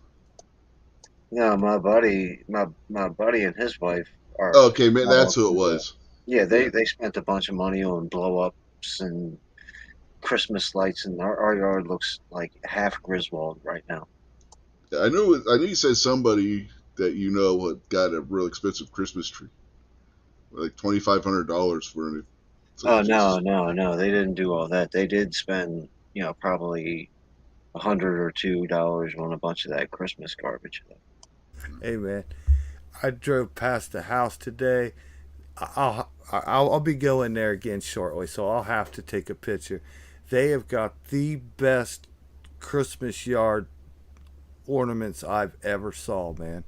no. My buddy and his wife are. Oh, okay, man, that's who it was. Yeah, Yeah. they spent a bunch of money on blow ups and Christmas lights, and our yard looks like half Griswold right now. I knew. I knew you said somebody that you know had got a real expensive Christmas tree, like $2,500 for it. Oh Like, no, Jesus. no, they didn't do all that. They did spend, probably $100 or $2 on a bunch of that Christmas garbage. Hey man, I drove past the house today. I'll be going there again shortly, so I'll have to take a picture. They have got the best Christmas yard ornaments I've ever saw, man.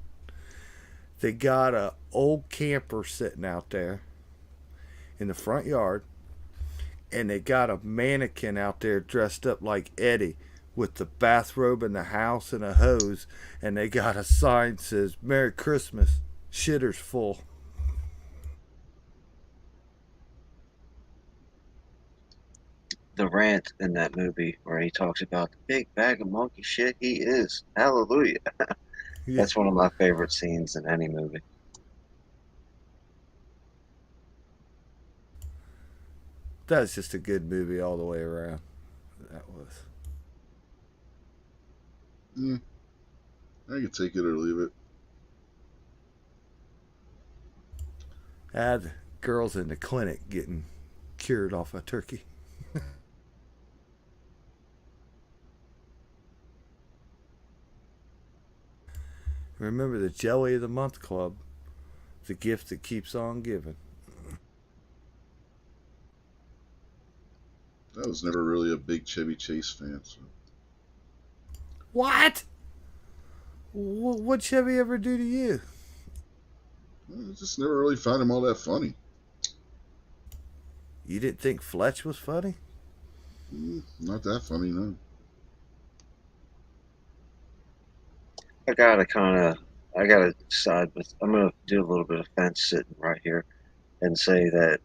They got a old camper sitting out there in the front yard, and they got a mannequin out there dressed up like Eddie with the bathrobe in the house and a hose, and they got a sign that says "Merry Christmas, shitter's full." The rant in that movie where he talks about the big bag of monkey shit he is. Hallelujah. Yeah, That's one of my favorite scenes in any movie. that's just a good movie all the way around. That was. Yeah, I could take it or leave it. Had girls in the clinic getting cured off a turkey. Remember the Jelly of the Month Club, the gift that keeps on giving. I was never really a big Chevy Chase fan, so What? What'd Chevy ever do to you? I just never really found him all that funny. You didn't think Fletch was funny? Not that funny, no. I gotta side with. I'm gonna do a little bit of fence sitting right here and say that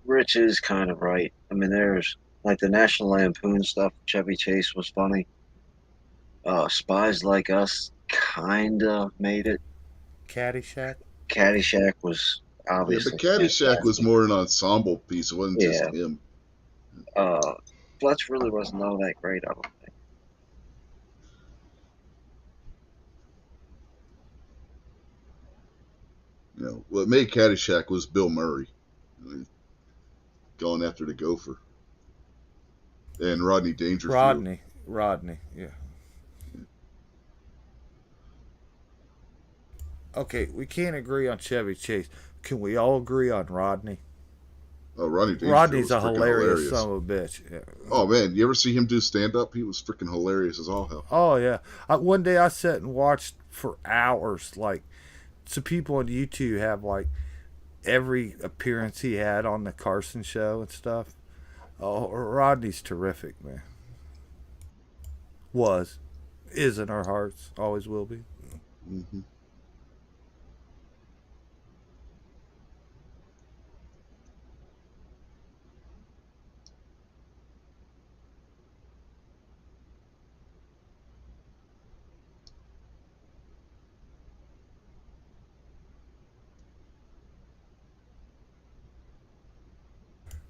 Rich is kind of right. I mean, there's like the National Lampoon stuff. Chevy Chase was funny. Spies Like Us kinda made it. Caddyshack? Caddyshack was Yeah, but obviously Caddyshack was fantastic. more an ensemble piece. It wasn't just Yeah. him. Fletch really wasn't all that great, I don't think. You know, what made Caddyshack was Bill Murray going after the gopher and Rodney Dangerfield. Rodney, yeah. Okay, we can't agree on Chevy Chase. Can we all agree on Rodney? Oh, Rodney Dangerfield Rodney's was a freaking hilarious hilarious. son of a bitch. Yeah. Oh man, you ever see him do stand up? He was freaking hilarious as all hell. Oh yeah. One day I sat and watched for hours, like some people on YouTube have like every appearance he had on the Carson show and stuff. Oh, Rodney's terrific, man. Was, is in our hearts, always will be. Hmm.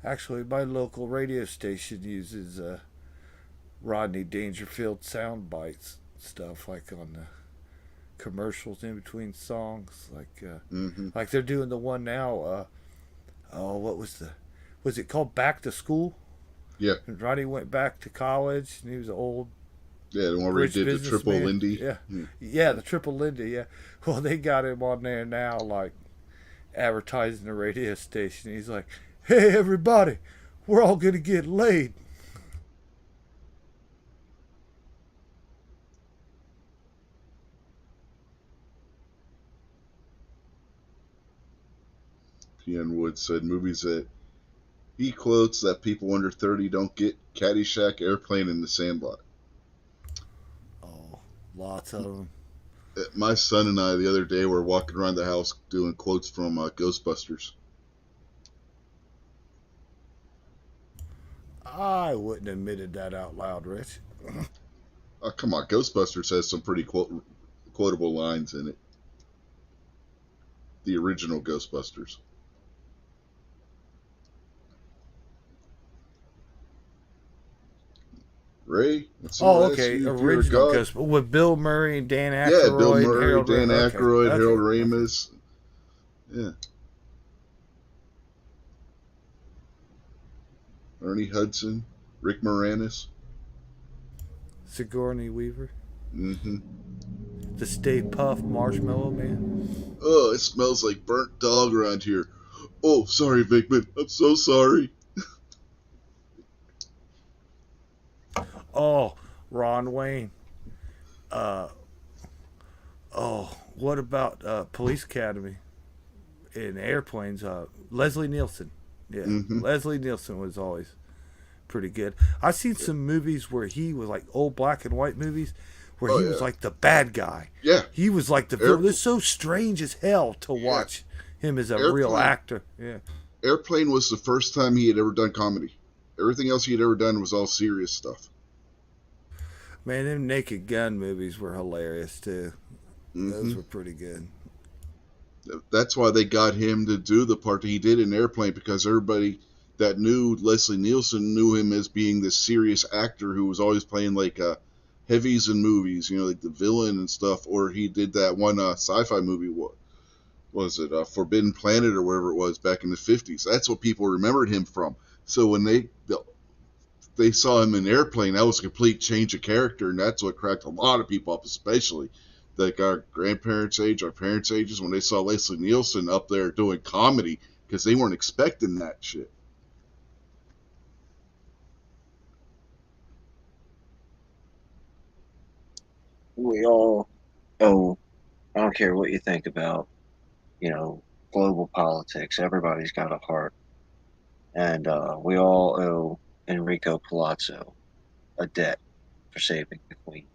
Actually, my local radio station uses Rodney Dangerfield sound bites stuff like on the commercials in between songs, Hmm. like they're doing the one now. Oh, what was it called? Back to School. Yeah. And Rodney went back to college, and he was an old Yeah, the one where he rich did the triple businessman. Lindy. Yeah, Yeah. yeah, the triple Lindy. Yeah. Well, they got him on there now, like advertising the radio station. He's like, "Hey, everybody, we're all gonna get laid." Ian Wood said movies that he quotes that people under 30 don't get: Caddyshack, Airplane, and The Sandlot. Oh, lots of them. My son and I the other day were walking around the house doing quotes from Ghostbusters. I wouldn't have admitted that out loud, Rich. Oh, come on, Ghostbusters has some pretty quotable lines in it. The original Ghostbusters. Ray, let's see Oh, what asked okay. you if you're a Original god. Ghost with Bill Murray and Dan Yeah, Bill Aykroyd and Murray, Harold. Dan Okay, Aykroyd, Harold okay, okay. Ramis. Yeah, Ernie Hudson, Rick Moranis. Sigourney Weaver, Mm-hmm. the Stay Puft Marshmallow Man. Oh, it smells like burnt dog around here. Oh, sorry, Vickman. I'm so sorry. Oh, Ron Wayne. Uh, oh, what about Police Academy and Airplanes? Leslie Nielsen. Yeah, Mm-hmm. Leslie Nielsen was always pretty good. I've seen some movies where he was like old black and white movies where Oh he was yeah, like the bad guy. yeah. He was like the Air, villain. It's so strange as hell to yeah. watch him as a real Airplane. actor. Yeah. Airplane was the first time he had ever done comedy. Everything else he had ever done was all serious stuff. Man, them Naked Gun movies were hilarious too. Mm-hmm. Those were pretty good. That's why they got him to do the part that he did in Airplane, because everybody that knew Leslie Nielsen knew him as being this serious actor who was always playing like heavies in movies, like the villain and stuff. Or he did that one sci-fi movie. What was it? Forbidden Planet or whatever it was back in the 50s. That's what people remembered him from. So when they saw him in Airplane, that was a complete change of character, and that's what cracked a lot of people up, especially like our grandparents' age, our parents' ages, when they saw Leslie Nielsen up there doing comedy, because they weren't expecting that shit. We all owe, I don't care what you think about, global politics, everybody's got a heart. And we all owe Enrico Palazzo a debt for saving the Queen.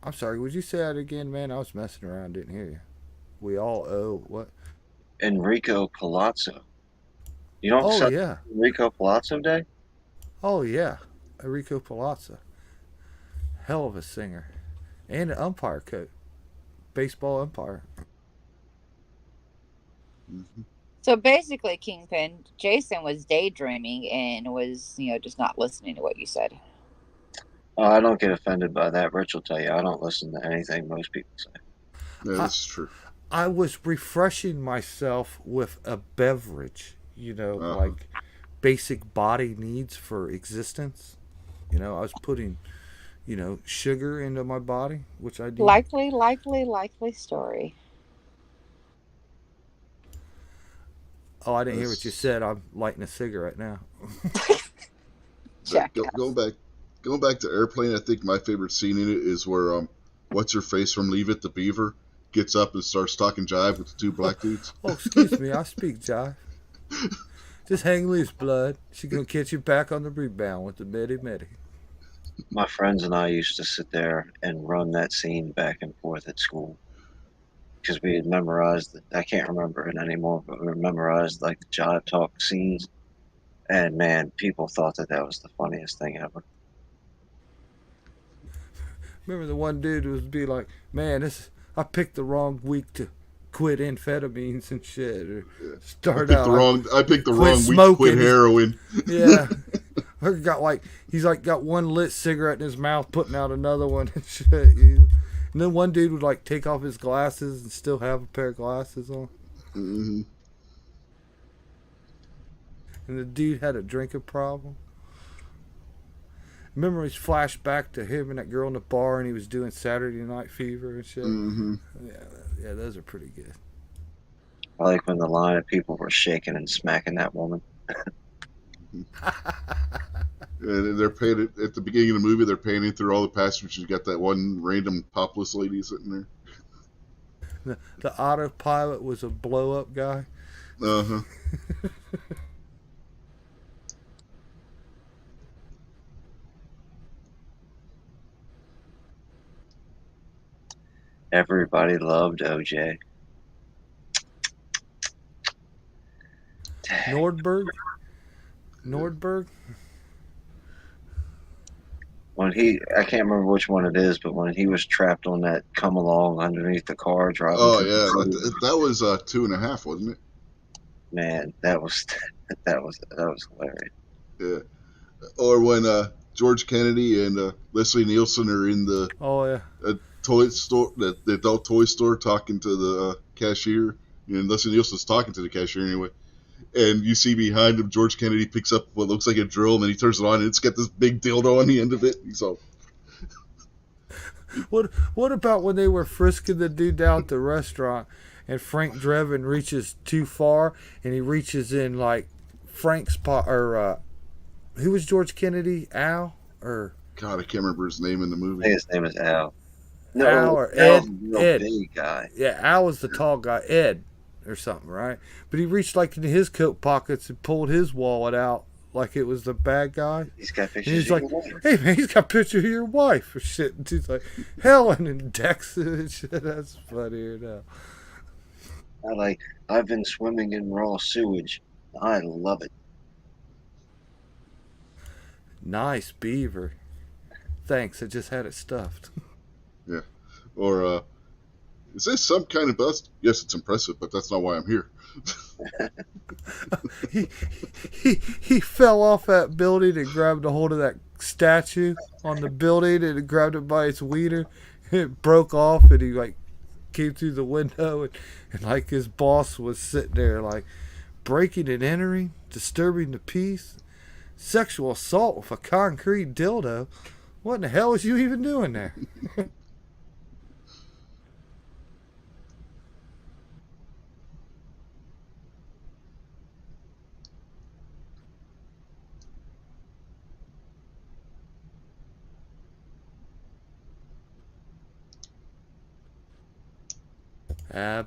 I'm sorry, would you say that again, man? I was messing around, didn't hear you. We all owe what? Enrico Palazzo. You don't Oh celebrate yeah. Enrico Palazzo Day? Oh yeah. Enrico Palazzo. Hell of a singer. And an umpire coach. Baseball umpire. Mm-hmm. So basically, Kingpin, Jason was daydreaming and was, just not listening to what you said. I don't get offended by that. Rich will tell you I don't listen to anything most people say. Yeah, I, this is true. I was refreshing myself with a beverage, Uh-huh. like basic body needs for existence. I was putting, sugar into my body, which I need. Likely story. Oh, I didn't hear what you said. I'm lighting a cigarette now. But Jackass. going back to Airplane, I think my favorite scene in it is where what's her face from Leave It the Beaver gets up and starts talking jive with the two black dudes. Oh, excuse me. I speak jive. Just hang loose, blood. She gonna catch you back on the rebound with the Mitty Mitty. My friends and I used to sit there and run that scene back and forth at school because we had memorized it. I can't remember it anymore, but we memorized like the jive talk scenes. And man, people thought that that was the funniest thing ever. Remember the one dude would be like, "Man, this I picked the wrong week to quit amphetamines and shit, or Yeah. start out. I picked the quit wrong week to quit smoking." heroin. Yeah, or got like he's like got one lit cigarette in his mouth, putting out another one and shit. And then one dude would like take off his glasses and still have a pair of glasses on. Mm-hmm. And the dude had a drinking problem. Memories flash back to him and that girl in the bar, and he was doing Saturday Night Fever and shit. Mm-hmm. Yeah, those are pretty good. I like when the line of people were shaking and smacking that woman. And they're paying at the beginning of the movie. They're panning through all the passengers. You got that one random topless lady sitting there. The autopilot was a blow up guy. Uh huh. Everybody loved OJ. Nordberg? Nordberg? When I can't remember which one it is, but when he was trapped on that come along underneath the car driving Oh through yeah, the city, that was 2.5, wasn't it? man, that was that was hilarious. Yeah. Or when George Kennedy and Leslie Nielsen are in the Oh, yeah. toy store, the adult toy store, talking to the cashier. And Leslie Nielsen's talking to the cashier anyway. And you see behind him, George Kennedy picks up what looks like a drill, and then he turns it on, and it's got this big dildo on the end of it. He's all, What about when they were frisking the dude down at the restaurant and Frank Drebin reaches too far and he reaches in like Frank's pot or who was George Kennedy? Al or God, I can't remember his name in the I movie. think his name is Al. No, Al or Al's Ed? a real Ed. big guy. Yeah, Al was the tall guy. Ed or something, right? But he reached like into his coat pockets and pulled his wallet out like it was the bad guy. He's got And pictures he's of like, your wife. "Hey man, he's got a picture of your wife or shit." And she's like, "Helen and Dex and shit." That's funnier now. I've been swimming in raw sewage. I love it. Nice beaver. Thanks, I just had it stuffed. Yeah. Or is this some kind of bust? Yes, it's impressive, but that's not why I'm here. he, he fell off that building and grabbed a hold of that statue on the building and grabbed it by its wiener. It broke off and he like came through the window and like his boss was sitting there like breaking and entering, disturbing the peace, sexual assault with a concrete dildo. What in the hell was you even doing there?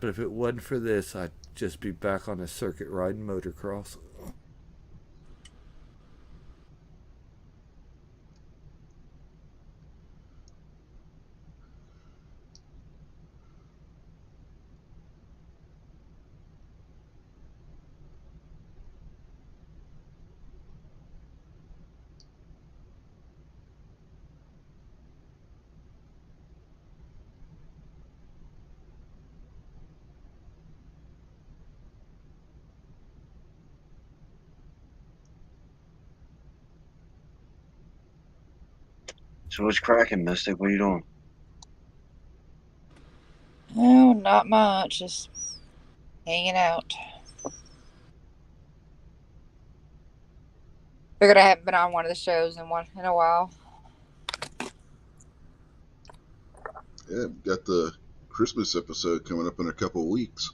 But if it wasn't for this, I'd just be back on the circuit riding motocross. So what's cracking, Mystic? What are you doing? Oh, not much. Just hanging out. Figured I haven't been on one of the shows in a while. Yeah, got the Christmas episode coming up in a couple of weeks.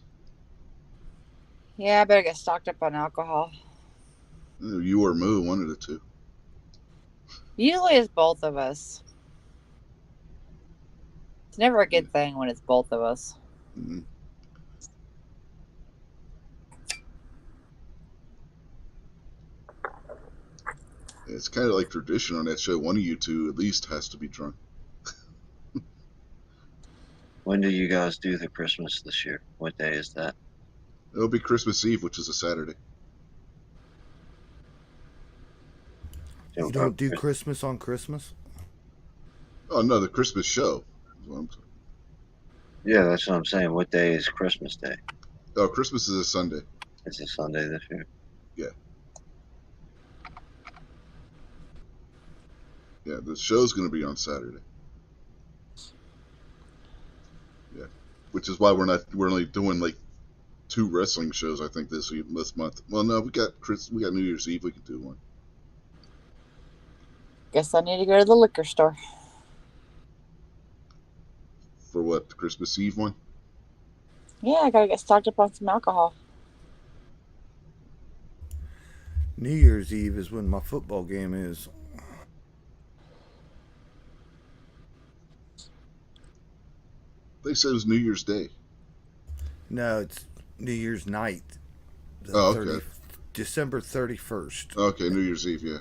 Yeah, I better get stocked up on alcohol. You or Moo, one of the two. Usually it's both of us. It's never a Yeah. good thing when it's both of us. Mm-hmm. It's kind of like tradition on that show. One of you two at least has to be drunk. When do you guys do the Christmas this year? What day is that? It'll be Christmas Eve, which is a Saturday. You don't do Christmas on Christmas? Oh no, the Christmas show. Yeah, that's what I'm saying. What day is Christmas Day? Oh, Christmas is a Sunday. It's a Sunday this year. Yeah, the show's going to be on Saturday. Yeah, which is why we're only doing like 2 wrestling shows I think this month. Well, no, we got New Year's Eve. We can do one. Guess I need to go to the liquor store. For what, the Christmas Eve one? Yeah, I gotta get stocked up on some alcohol. New Year's Eve is when my football game is. They said it was New Year's Day. No, it's New Year's night. Oh, okay. December 31st. Okay, New Year's Eve, yeah.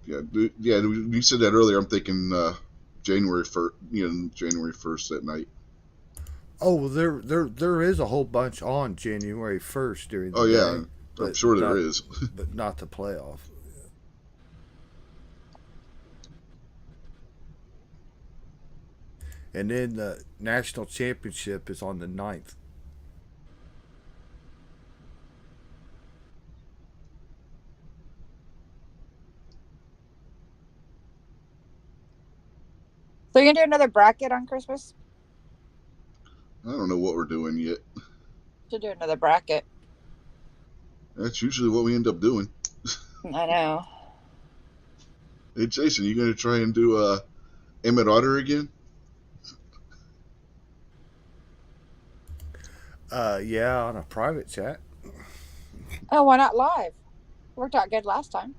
Yeah, you said that earlier. I'm thinking January 1st, January 1st at night. Oh, well, there is a whole bunch on January 1st during the day. Yeah, I'm sure there is. But not the playoff. And then the national championship is on the 9th. So you're gonna do another bracket on Christmas? I don't know what we're doing yet. Should do another bracket. That's usually what we end up doing. I know. Hey, Jason, you going to try and do Emmett Otter again? Yeah, on a private chat. Oh, why not live? Worked out good last time.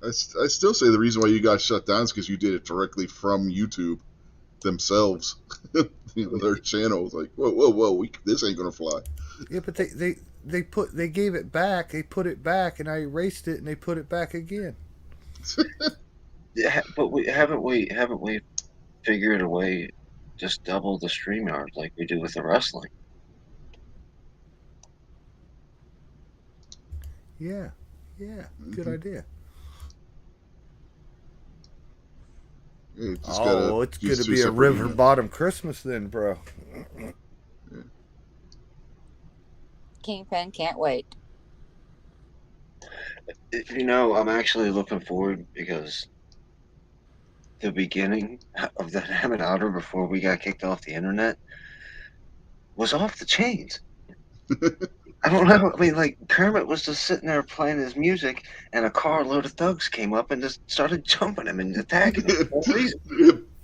I still say the reason why you got shut down is because you did it directly from YouTube themselves. Their channel was like, whoa, this ain't gonna fly. Yeah, but they gave it back. They put it back, and I erased it, and they put it back again. Yeah, but haven't we figured a way just double the stream hours like we do with the wrestling? Yeah, good idea. Yeah, it's going to be a river bottom Christmas then, bro. Yeah. Kingpin can't wait. I'm actually looking forward because the beginning of that Emmett Otter before we got kicked off the internet was off the chains. I don't know. I mean, like, Kermit was just sitting there playing his music, and a carload of thugs came up and just started jumping him and attacking him for no reason.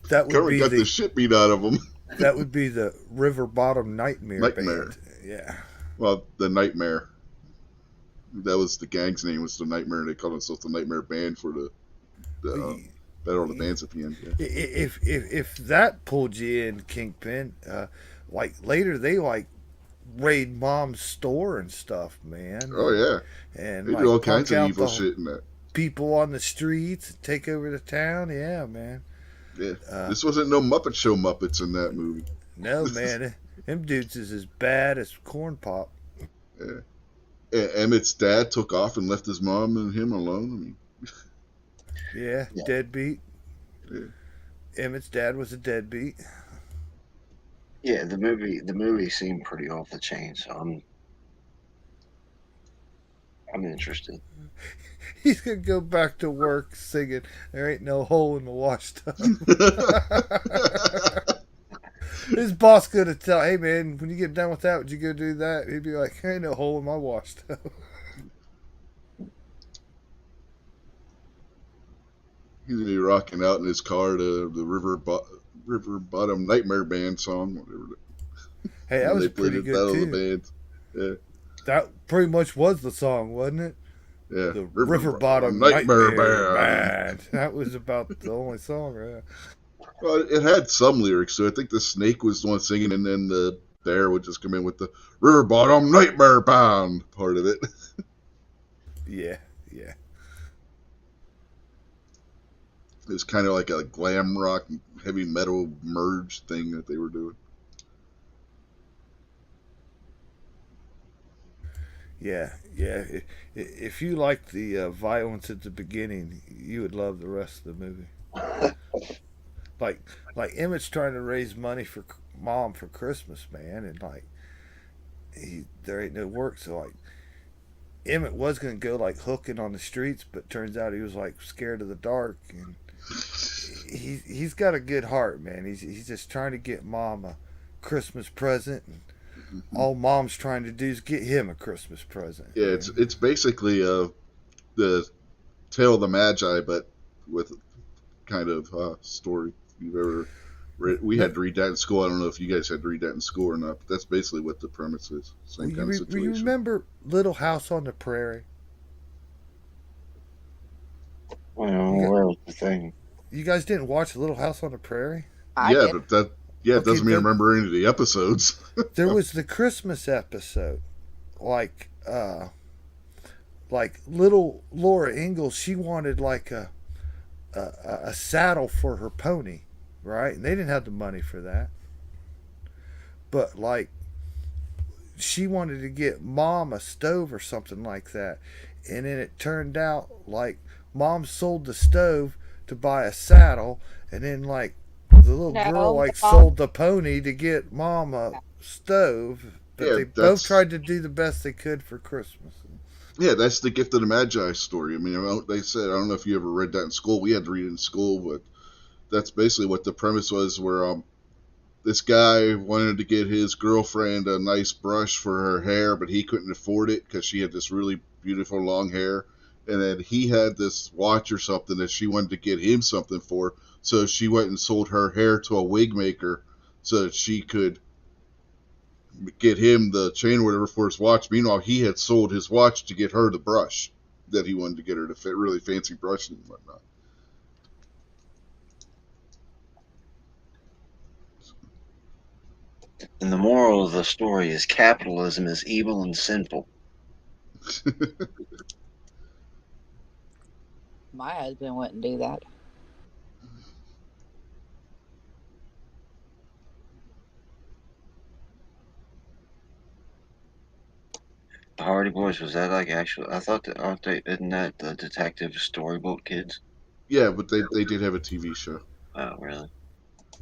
Kermit got the shit beat out of him. That would be the River Bottom Nightmare Band. Yeah. Well, the Nightmare. That was the gang's name, was the Nightmare. They called themselves the Nightmare Band for the Battle of the Bands at the end. Yeah. If that pulled you in, Kingpin, like later they like raid Mom's store and stuff, man. Oh yeah, and they do all kinds of evil shit in that. People on the streets take over the town. Yeah, man. Yeah, this wasn't no Muppet Show Muppets in that movie. No, man, them dudes is as bad as Corn Pop. Yeah. Emmett's dad took off and left his mom and him alone. Yeah, deadbeat. Yeah. Emmett's dad was a deadbeat. Yeah, the movie seemed pretty off the chain, so I'm interested. He's gonna go back to work singing "There Ain't No Hole in the Washtub." His boss gonna tell, "Hey man, when you get done with that, would you go do that?" He'd be like, "Ain't no hole in my washtub." He's gonna be rocking out in his car to the River Bottom Nightmare Band song, whatever. Hey, that was pretty good too. Yeah, That pretty much was the song, wasn't it? yeah. The River River Bottom Bottom Nightmare Nightmare Band. Band. That was about the only song, right? Well, it had some lyrics, so I think the snake was the one singing, and then the bear would just come in with the River Bottom Nightmare Band part of it. Yeah, yeah, It was kind of like a glam rock, heavy metal merge thing that they were doing. yeah, yeah. If you like the violence at the beginning, you would love the rest of the movie. Like, like Emmett's trying to raise money for mom for Christmas, man, and like there ain't no work, so like Emmett was gonna go like hooking on the streets, but turns out he was like scared of the dark, and he's got a good heart, man. He's just trying to get mom a Christmas present, and all mom's trying to do is get him a Christmas present, Yeah, man. it's basically the Tale of the Magi, but with kind of story. If you've ever read, we No, had to read that in school. I don't know if you guys had to read that in school or not, but that's basically what the premise is. well, Same kind of you situation. remember Little House on the Prairie? Well, You got, what was the thing? you guys didn't watch Little House on the Prairie? I Yeah, did. but that it Okay, doesn't mean I remember any of the episodes. there was the Christmas episode, like little Laura Ingalls. She wanted like a saddle for her pony, right? And they didn't have the money for that, but like she wanted to get mom a stove or something like that, and then it turned out like mom sold the stove to buy a saddle, and then like the little girl No, like the mom. sold the pony to get mom a stove, but Yeah, they both that's tried to do the best they could for Christmas. that's the gift of the Magi story. I mean, they said I don't know if you ever read that in school. We had to read it in school, but that's basically what the premise was. Where this guy wanted to get his girlfriend a nice brush for her hair, but he couldn't afford it because she had this really beautiful long hair. And then he had this watch or something that she wanted to get him something for. So she went and sold her hair to a wig maker so that she could get him the chain or whatever for his watch. Meanwhile, he had sold his watch to get her the brush that he wanted to get her to fit really fancy brush and whatnot. And the moral of the story is capitalism is evil and sinful. My husband wouldn't do that. The Hardy Boys, was that like actual? I thought that, aren't they? Isn't that the Detective Storyboat Kids? Yeah, but they did have a TV show. Oh, really?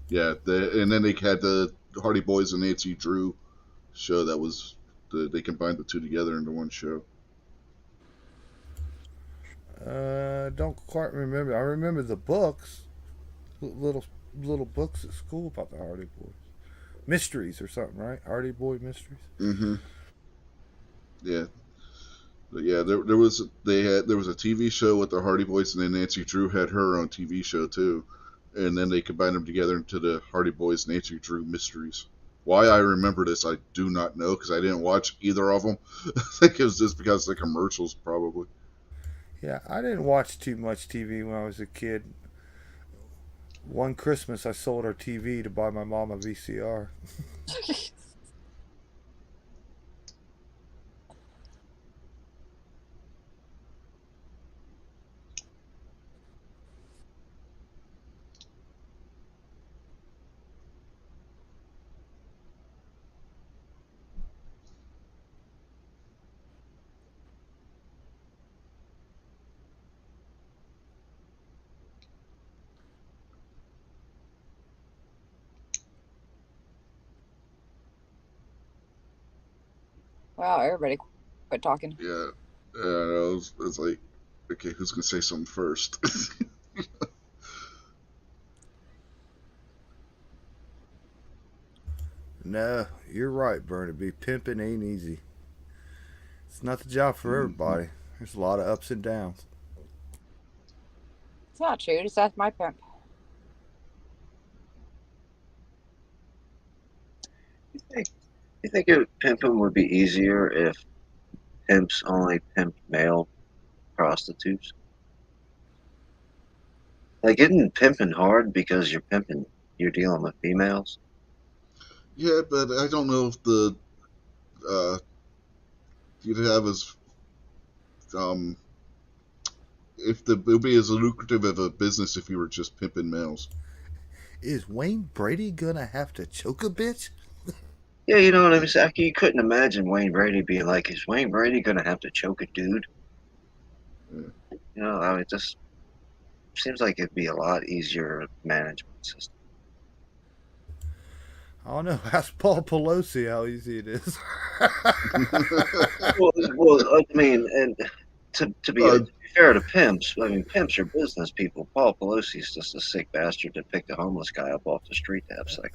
Yeah, and then they had the Hardy Boys and Nancy Drew show that was they combined the two together into one show. Don't quite remember. I remember the books, little little books at school about the Hardy Boys, mysteries or something, right? Hardy Boy mysteries. Mm-hmm. Yeah, but yeah. There was a TV show with the Hardy Boys, and then Nancy Drew had her own TV show too, and then they combined them together into the Hardy Boys Nancy Drew Mysteries. Why I remember this, I do not know because I didn't watch either of them. I think it was just because of the commercials, probably. Yeah, I didn't watch too much TV when I was a kid. One Christmas, I sold our TV to buy my mom a VCR. Well, everybody quit talking. Yeah, it's like, okay, who's gonna say something first? No, you're right, Burnaby. Pimping ain't easy. It's not the job for Mhm. everybody. There's a lot of ups and downs. It's not true. Just ask my pimp. You think pimping would be easier if pimps only pimped male prostitutes? Like, isn't pimping hard because you're dealing with females? Yeah, but I don't know if the you'd have as um if the it would be as lucrative of a business if you were just pimping males. Is Wayne Brady gonna have to choke a bitch? Yeah, you know what I mean. You couldn't imagine Wayne Brady being like, "Is Wayne Brady gonna have to choke a dude?" Yeah. You know, I mean, it just seems like it'd be a lot easier management system. I don't know. Ask Paul Pelosi how easy it is. Well, I mean, and uh, to be fair to pimps, I mean, pimps are business people. Paul Pelosi's just a sick bastard that picked a homeless guy up off the street to have sex.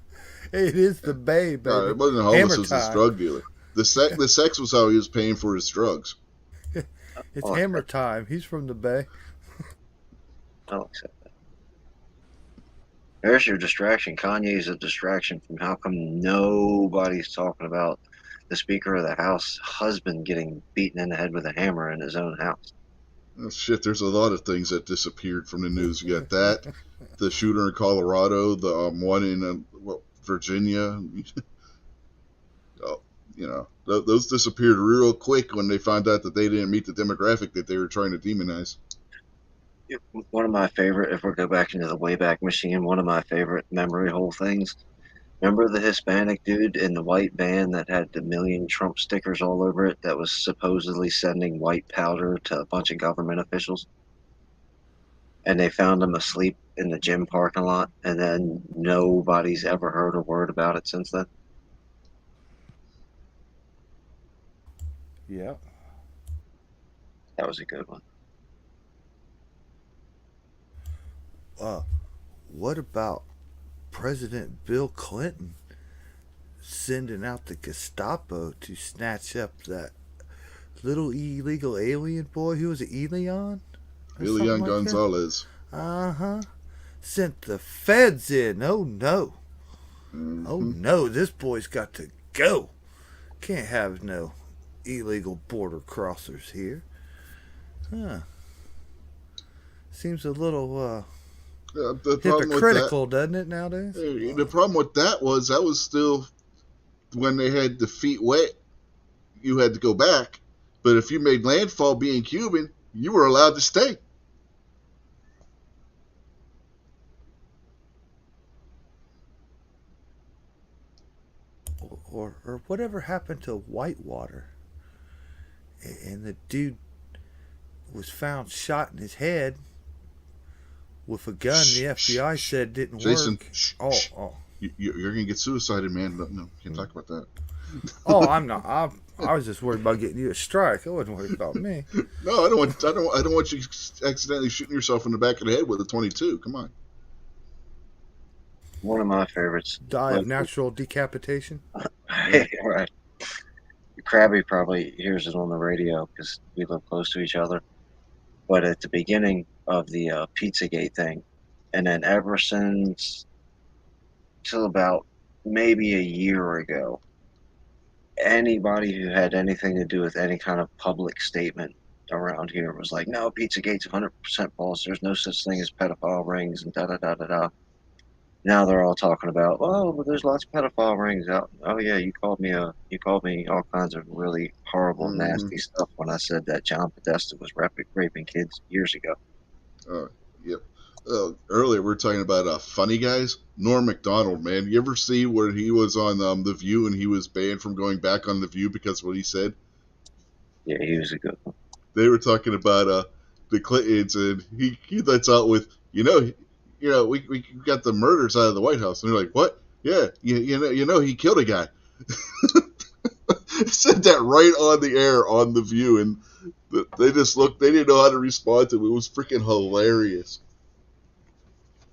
It is the Bay, it baby. wasn't homeless; Hammer it was this time. drug dealer. The sex was how he was paying for his drugs. It's I'll hammer accept. time. He's from the Bay. I'll accept that. There's your distraction. Kanye's a distraction from how come nobody's talking about the Speaker of the House husband getting beaten in the head with a hammer in his own house. Oh, shit, there's a lot of things that disappeared from the news. You got that, the shooter in Colorado, the one in Virginia. Oh, those disappeared real quick when they found out that they didn't meet the demographic that they were trying to demonize. One of my favorite, if we go back into the Wayback Machine, one of my favorite memory hole things. Remember the Hispanic dude in the white van that had the million Trump stickers all over it that was supposedly sending white powder to a bunch of government officials? And they found him asleep in the gym parking lot, and then nobody's ever heard a word about it since then. Yep. That was a good one. Uh, what about President Bill Clinton sending out the Gestapo to snatch up that little illegal alien boy who was an Elion or something Elian like that? Gonzalez. Uh huh. Sent the feds in. Oh no. Oh Mm-hmm. no, this boy's got to go. Can't have no illegal border crossers here. Huh. Seems a little The problem with that, hypocritical, doesn't it, nowadays? the problem with that was still when they had the feet wet, you had to go back. But if you made landfall being Cuban, you were allowed to stay. Or whatever happened to Whitewater? And the dude was found shot in his head with a gun the Shh, shh, FBI shh. said didn't Jason, work. shh, Oh, shh. oh. You're gonna get suicided, man. No, can't talk about that. Oh, I'm not. I was just worried about getting you a strike. I wasn't worried about me. No, I don't want you accidentally shooting yourself in the back of the head with a 22. Come on. One of my favorites. Die of Local. natural decapitation. Yeah. Right. Krabby probably hears it on the radio because we live close to each other. But at the beginning of the Pizzagate thing, and then ever since till about maybe a year ago, anybody who had anything to do with any kind of public statement around here was like, no, Pizzagate's 100% false. There's no such thing as pedophile rings and da da da da da. Now they're all talking about, oh, but there's lots of pedophile rings out. Oh yeah, you called me all kinds of really horrible, Mm-hmm. nasty stuff when I said that John Podesta was raping kids years ago. Uh, yep. Earlier we were talking about funny guys. Norm Macdonald, man. You ever see where he was on The View and he was banned from going back on The View because of what he said? Yeah, he was a good one. They were talking about the Clintons, and he lets out with we got the murders out of the White House, and they're like, what? Yeah, you know he killed a guy. Said that right on the air on The View, and they just looked. They didn't know how to respond to it. It was freaking hilarious.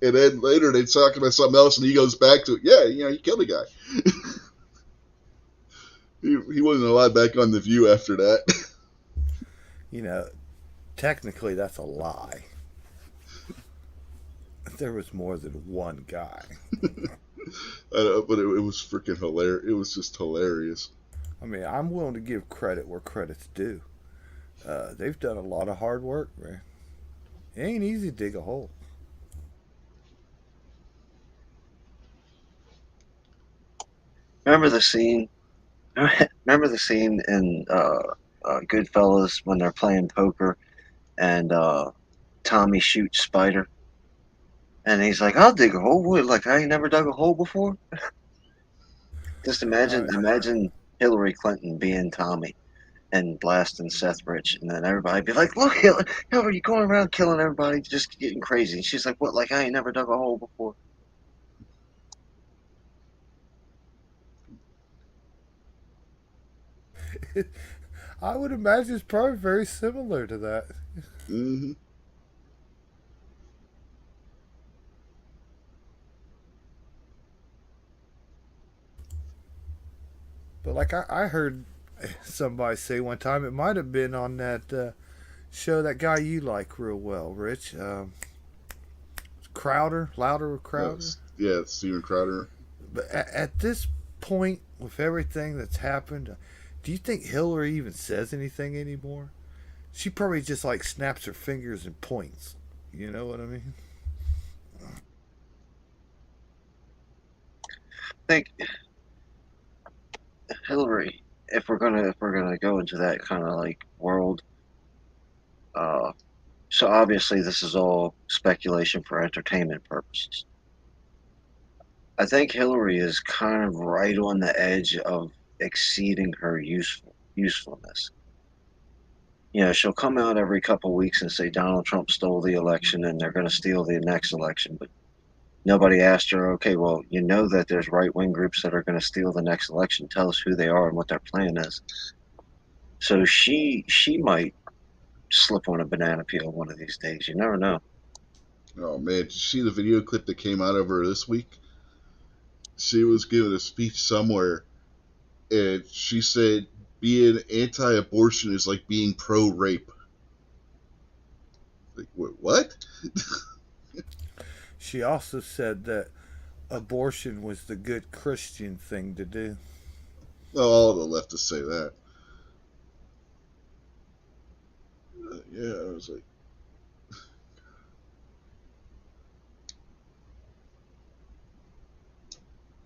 And then later they talk about something else, and he goes back to it. Yeah, he killed a guy. he wasn't allowed back on The View after that. You know, technically that's a lie. There was more than one guy. But it was freaking hilarious. It was just hilarious. I mean, I'm willing to give credit where credit's due. They've done a lot of hard work, man. It ain't easy to dig a hole. Remember the scene? Remember the scene in Goodfellas when they're playing poker and Tommy shoots Spider, and he's like, "I'll dig a hole." What, like I ain't never dug a hole before. Just Uh, imagine Hillary Clinton being Tommy and blasting Seth Rich, and then everybody be like, "Look, Hillary, you going around killing everybody, just getting crazy." And she's like, "What? Like I ain't never dug a hole before." I would imagine it's probably very similar to that. Mm-hmm. But like I heard somebody say one time, it might have been on that show that guy you like real well, Rich. Crowder, Louder with Crowder. Yeah, Steven Crowder. But at this point, with everything that's happened, do you think Hillary even says anything anymore? She probably just like snaps her fingers and points. You know what I mean? I think Hillary, if we're gonna go into that kind of like world, uh, so obviously this is all speculation for entertainment purposes. I think Hillary is kind of right on the edge of exceeding her usefulness. You know, she'll come out every couple of weeks and say Donald Trump stole the election and they're going to steal the next election, but nobody asked her, okay, well, you know that there's right wing groups that are going to steal the next election. Tell us who they are and what their plan is. So she might slip on a banana peel one of these days. You never know. Oh man, did you see the video clip that came out of her this week? She was giving a speech somewhere, and she said being anti-abortion is like being pro-rape. Like, what? She also said that abortion was the good Christian thing to do. Oh, all the leftists say that. Yeah, I was like,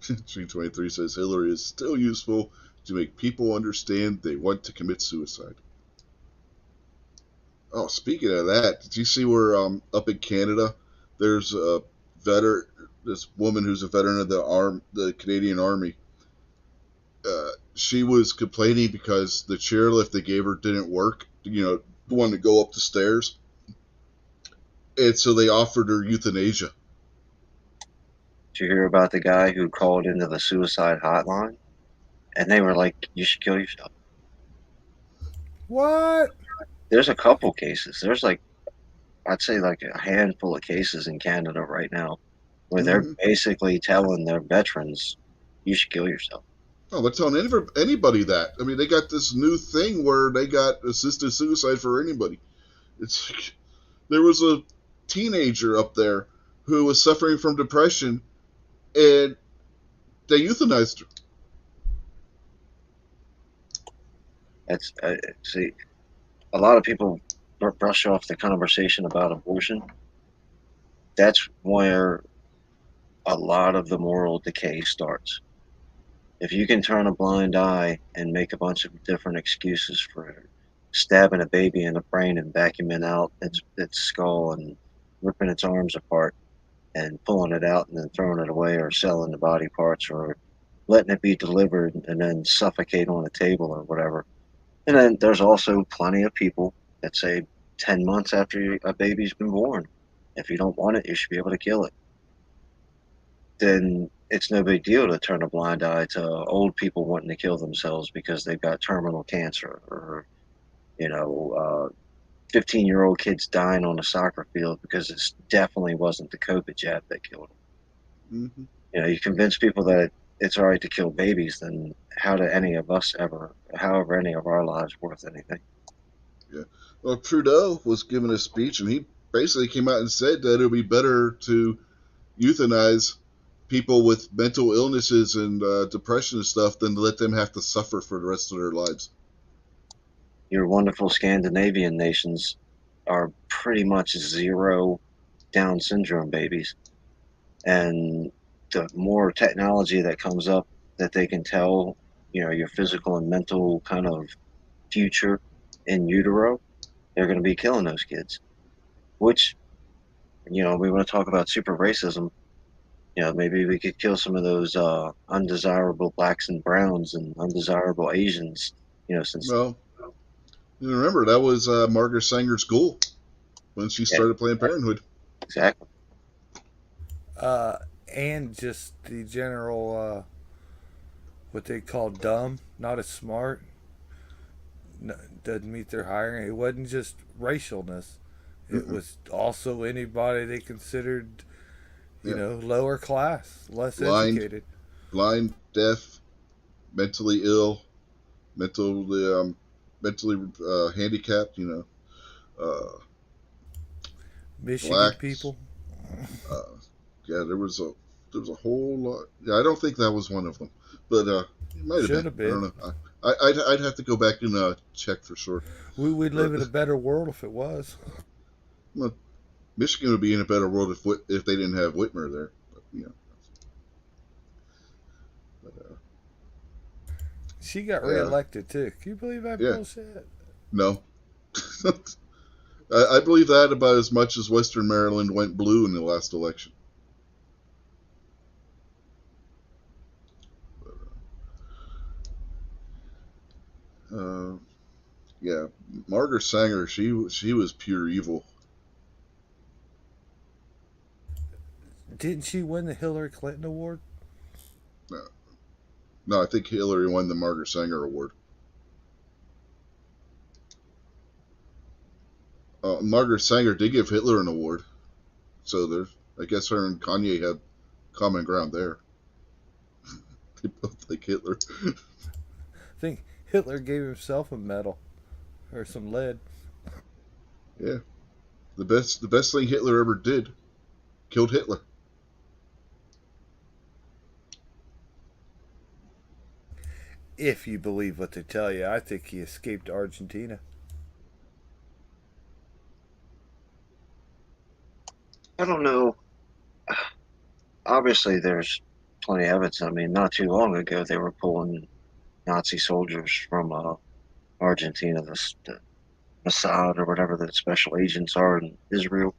323 says Hillary is still useful to make people understand they want to commit suicide. Oh, speaking of that, did you see where up in Canada, there's a veteran, this woman who's a veteran of the Canadian Army. She was complaining because the chairlift they gave her didn't work. You know, the one to go up the stairs, and so they offered her euthanasia. Did you hear about the guy who called into the suicide hotline? And they were like, you should kill yourself. What? There's a couple cases. There's like, I'd say like a handful of cases in Canada right now where they're Mm-hmm. basically telling their veterans, you should kill yourself. Oh, they're telling anybody that. I mean, they got this new thing where they got assisted suicide for anybody. It's there was a teenager up there who was suffering from depression, and they euthanized her. That's see, a lot of people brush off the conversation about abortion. That's where a lot of the moral decay starts. If you can turn a blind eye and make a bunch of different excuses for stabbing a baby in the brain and vacuuming out its skull and ripping its arms apart and pulling it out and then throwing it away or selling the body parts or letting it be delivered and then suffocate on a table or whatever. And then there's also plenty of people that say 10 months after a baby's been born, if you don't want it, you should be able to kill it. Then it's no big deal to turn a blind eye to old people wanting to kill themselves because they've got terminal cancer or, you know, 15-year-old kids dying on a soccer field because it definitely wasn't the COVID jab that killed them. Mm-hmm. You know, you convince people that it's all right to kill babies, then how do any of us ever, however, any of our lives worth anything? Yeah. Well, Trudeau was giving a speech, and he basically came out and said that it would be better to euthanize people with mental illnesses and depression and stuff than to let them have to suffer for the rest of their lives. Your wonderful Scandinavian nations are pretty much zero Down syndrome babies. And the more technology that comes up that they can tell, your physical and mental kind of future in utero, they're going to be killing those kids. Which, we want to talk about super racism. Maybe we could kill some of those undesirable blacks and browns and undesirable Asians. Since Well, you remember that was Margaret Sanger's goal when she yeah, started Planned Parenthood. exactly. Uh, and just the general, what they call dumb, not as smart, doesn't meet their hiring. It wasn't just racialness. It Mm-mm. was also anybody they considered, Yeah, lower class, less blind, educated. blind, deaf, mentally ill, mentally mentally handicapped. Uh, Michigan blacks. people. Uh, yeah, there was a whole lot. Yeah, I don't think that was one of them, but it might have Should been. have I don't been. know. I'd have to go back and check for sure. We'd But live in a better world if it was. well, Michigan would be in a better world if they didn't have Whitmer there. But, but, She got yeah, reelected too. Can you believe that yeah, bullshit? no. I believe that about as much as Western Maryland went blue in the last election. Uh, yeah, Margaret Sanger, she was pure evil. Didn't she win the Hillary Clinton award? No, no, I think Hillary won the Margaret Sanger Award. Margaret Sanger did give Hitler an award, so I guess her and Kanye had common ground there. They both like Hitler. I think Hitler gave himself a medal or some lead. Yeah, the best thing Hitler ever did killed Hitler. If you believe what they tell you, I think he escaped Argentina. I don't know. Obviously, there's plenty of evidence. I mean, not too long ago, they were pulling Nazi soldiers from Argentina, the Mossad or whatever the special agents are in Israel.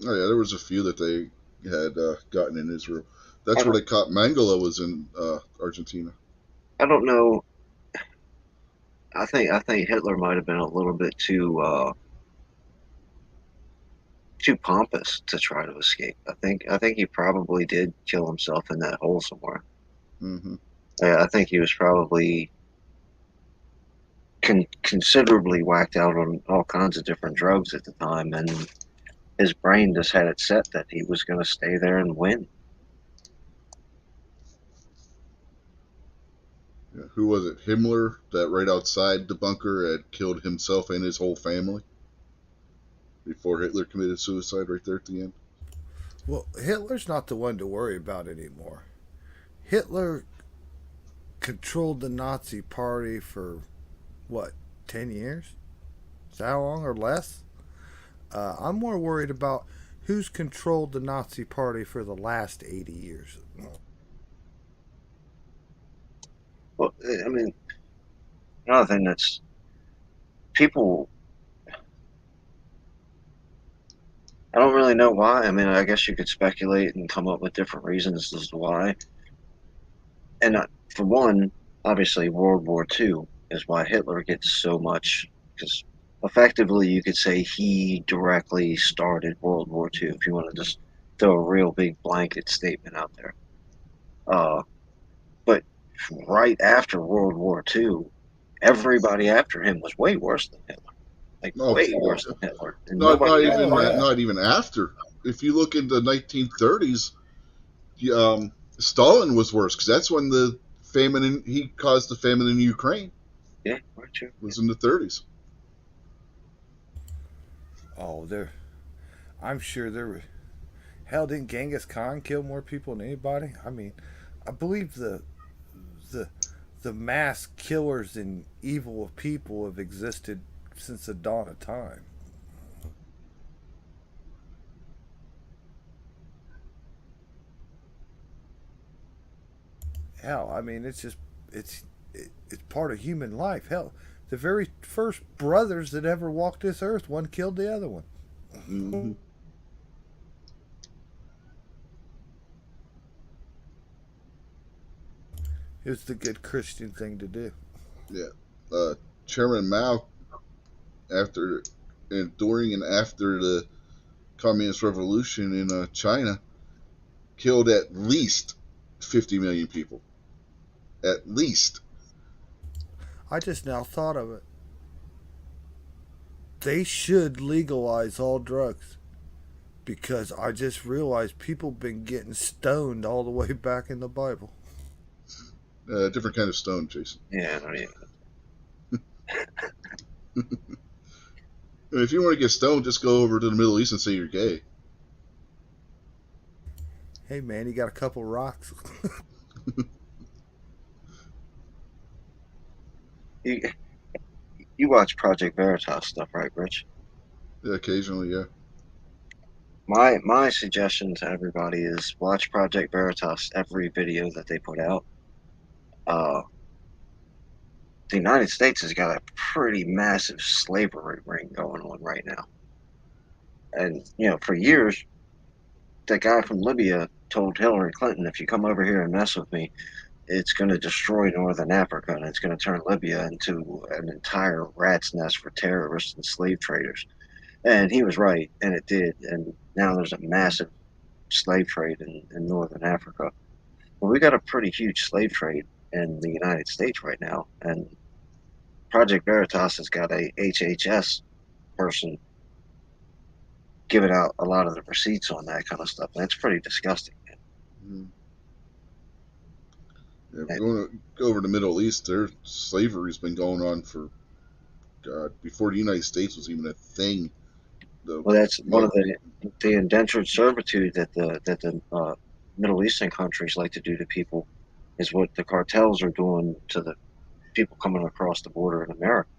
Oh yeah, there was a few that they had gotten in Israel. I That's where don't, they caught Mangala was in Argentina. I don't know. I think Hitler might have been a little bit too pompous to try to escape. I think he probably did kill himself in that hole somewhere. Hmm. I think he was probably considerably whacked out on all kinds of different drugs at the time, and his brain just had it set that he was going to stay there and win. Yeah, who was it? Himmler, that right outside the bunker had killed himself and his whole family before Hitler committed suicide right there at the end. Well, Hitler's not the one to worry about anymore. Hitler controlled the Nazi Party for what, 10 years? Is that how long or less? I'm more worried about who's controlled the Nazi Party for the last 80 years. Well, I mean, another thing that's people. I don't really know why. I mean, I guess you could speculate and come up with different reasons as to why. And for one, obviously, World War II is why Hitler gets so much, because effectively you could say he directly started World War II, if you want to just throw a real big blanket statement out there. Uh, but right after World War II, everybody after him was way worse than Hitler. Like, No, way worse than Hitler. And not nobody not got Oh, even fired. yeah. not even after. If you look in the 1930s, Stalin was worse because that's when he caused the famine in Ukraine. Yeah, weren't you? Was in the 30s. Oh, there. I'm sure there. Hell, didn't Genghis Khan kill more people than anybody? I mean, I believe the the mass killers and evil of people have existed since the dawn of time. Hell, I mean, it's part of human life. Hell, the very first brothers that ever walked this earth, one killed the other one. Hmm. It was the good Christian thing to do. Yeah. Uh, Chairman Mao, after and during and after the Communist Revolution in China, killed at least 50 million people. At least. I just now thought of it. They should legalize all drugs because I just realized people been getting stoned all the way back in the Bible. Different kind of stone, Jason. Yeah, I don't even. If you want to get stoned, just go over to the Middle East and say you're gay. Hey man, you got a couple rocks. You, you watch Project Veritas stuff, right, Rich? Yeah, occasionally, yeah. My suggestion to everybody is watch Project Veritas every video that they put out. Uh, the United States has got a pretty massive slavery ring going on right now, and for years, that guy from Libya told Hillary Clinton, "If you come over here and mess with me, it's going to destroy northern Africa and it's going to turn Libya into an entire rat's nest for terrorists and slave traders." And he was right, and it did. And now there's a massive slave trade in northern Africa. Well, we got a pretty huge slave trade in the United States right now, and Project Veritas has got a HHS person giving out a lot of the receipts on that kind of stuff, and it's pretty disgusting. Mhm. Yeah, if And, we're going to go over to the Middle East, their slavery's been going on for, God, before the United States was even a thing. The well, that's one mo- of the indentured servitude that the Middle Eastern countries like to do to people is what the cartels are doing to the people coming across the border in America.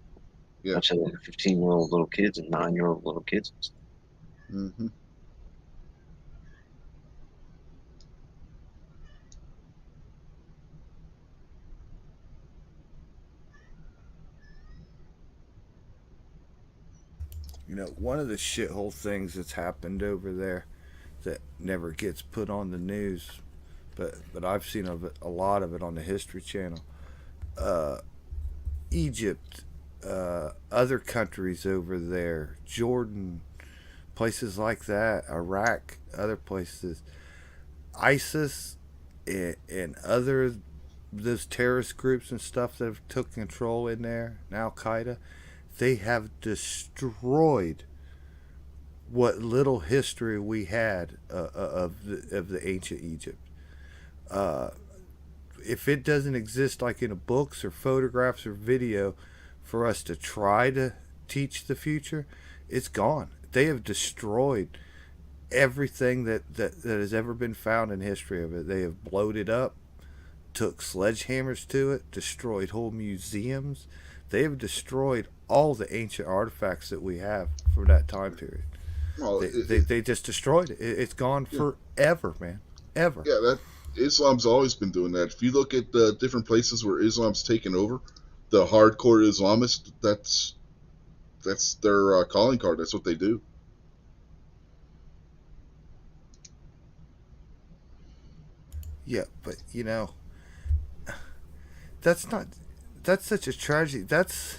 yeah. Bunch of 15-year-old little kids and 9-year-old little kids. Hmm. One of the shithole things that's happened over there that never gets put on the news, but I've seen a lot of it on the History Channel. Uh, Egypt, other countries over there, Jordan, places like that, Iraq, other places, ISIS, and other those terrorist groups and stuff that have took control in there, and Al Qaeda, they have destroyed what little history we had of the ancient Egypt. Uh, if it doesn't exist like in books or photographs or video for us to try to teach the future, it's gone. They have destroyed everything that has ever been found in history of it. They have blown it up, took sledgehammers to it, destroyed whole museums. They have destroyed all the ancient artifacts that we have from that time period. Well, They just destroyed it. It's gone yeah, forever, man. Ever. yeah, that Islam's always been doing that. If you look at the different places where Islam's taken over, the hardcore Islamist, that's their calling card. That's what they do. Yeah, but that's not. That's such a tragedy. That's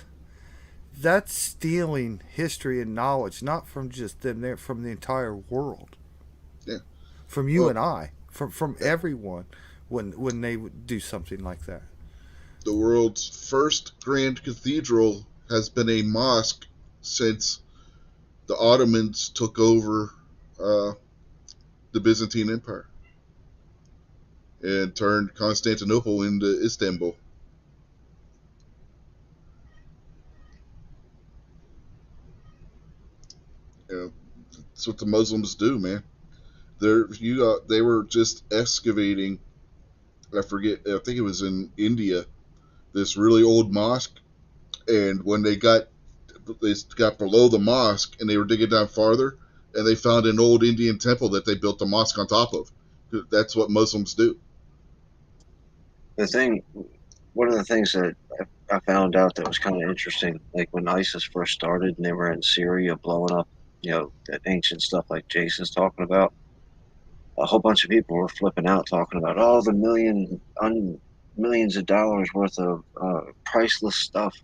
stealing history and knowledge, not from just them, there from the entire world, Yeah. from you Well, and I, from yeah, everyone, when they would do something like that. the world's first grand cathedral has been a mosque since the Ottomans took over uh, the Byzantine Empire and turned Constantinople into Istanbul. You know, that's what the Muslims do, man. They were just excavating. I forget. I think it was in India. This really old mosque, and when they got below the mosque and they were digging down farther, and they found an old Indian temple that they built the mosque on top of. That's what Muslims do. The thing, one of the things that I found out that was kind of interesting, like when ISIS first started and they were in Syria blowing up, that ancient stuff like Jason's talking about. A whole bunch of people were flipping out talking about all the millions of dollars worth of priceless stuff.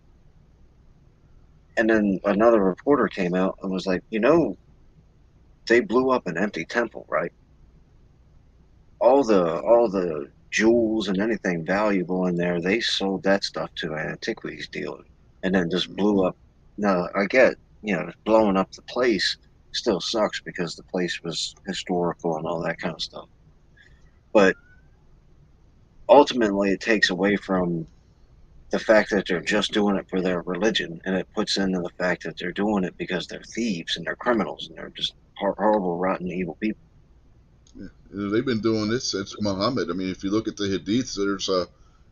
And then another reporter came out and was like, they blew up an empty temple, right? All the jewels and anything valuable in there, they sold that stuff to an antiquities dealer, and then just blew up. Now I get, blowing up the place still sucks because the place was historical and all that kind of stuff. But ultimately, it takes away from the fact that they're just doing it for their religion, and it puts into the fact that they're doing it because they're thieves and they're criminals and they're just horrible, rotten, evil people. Yeah. They've been doing this since Muhammad. I mean, if you look at the Hadiths, there's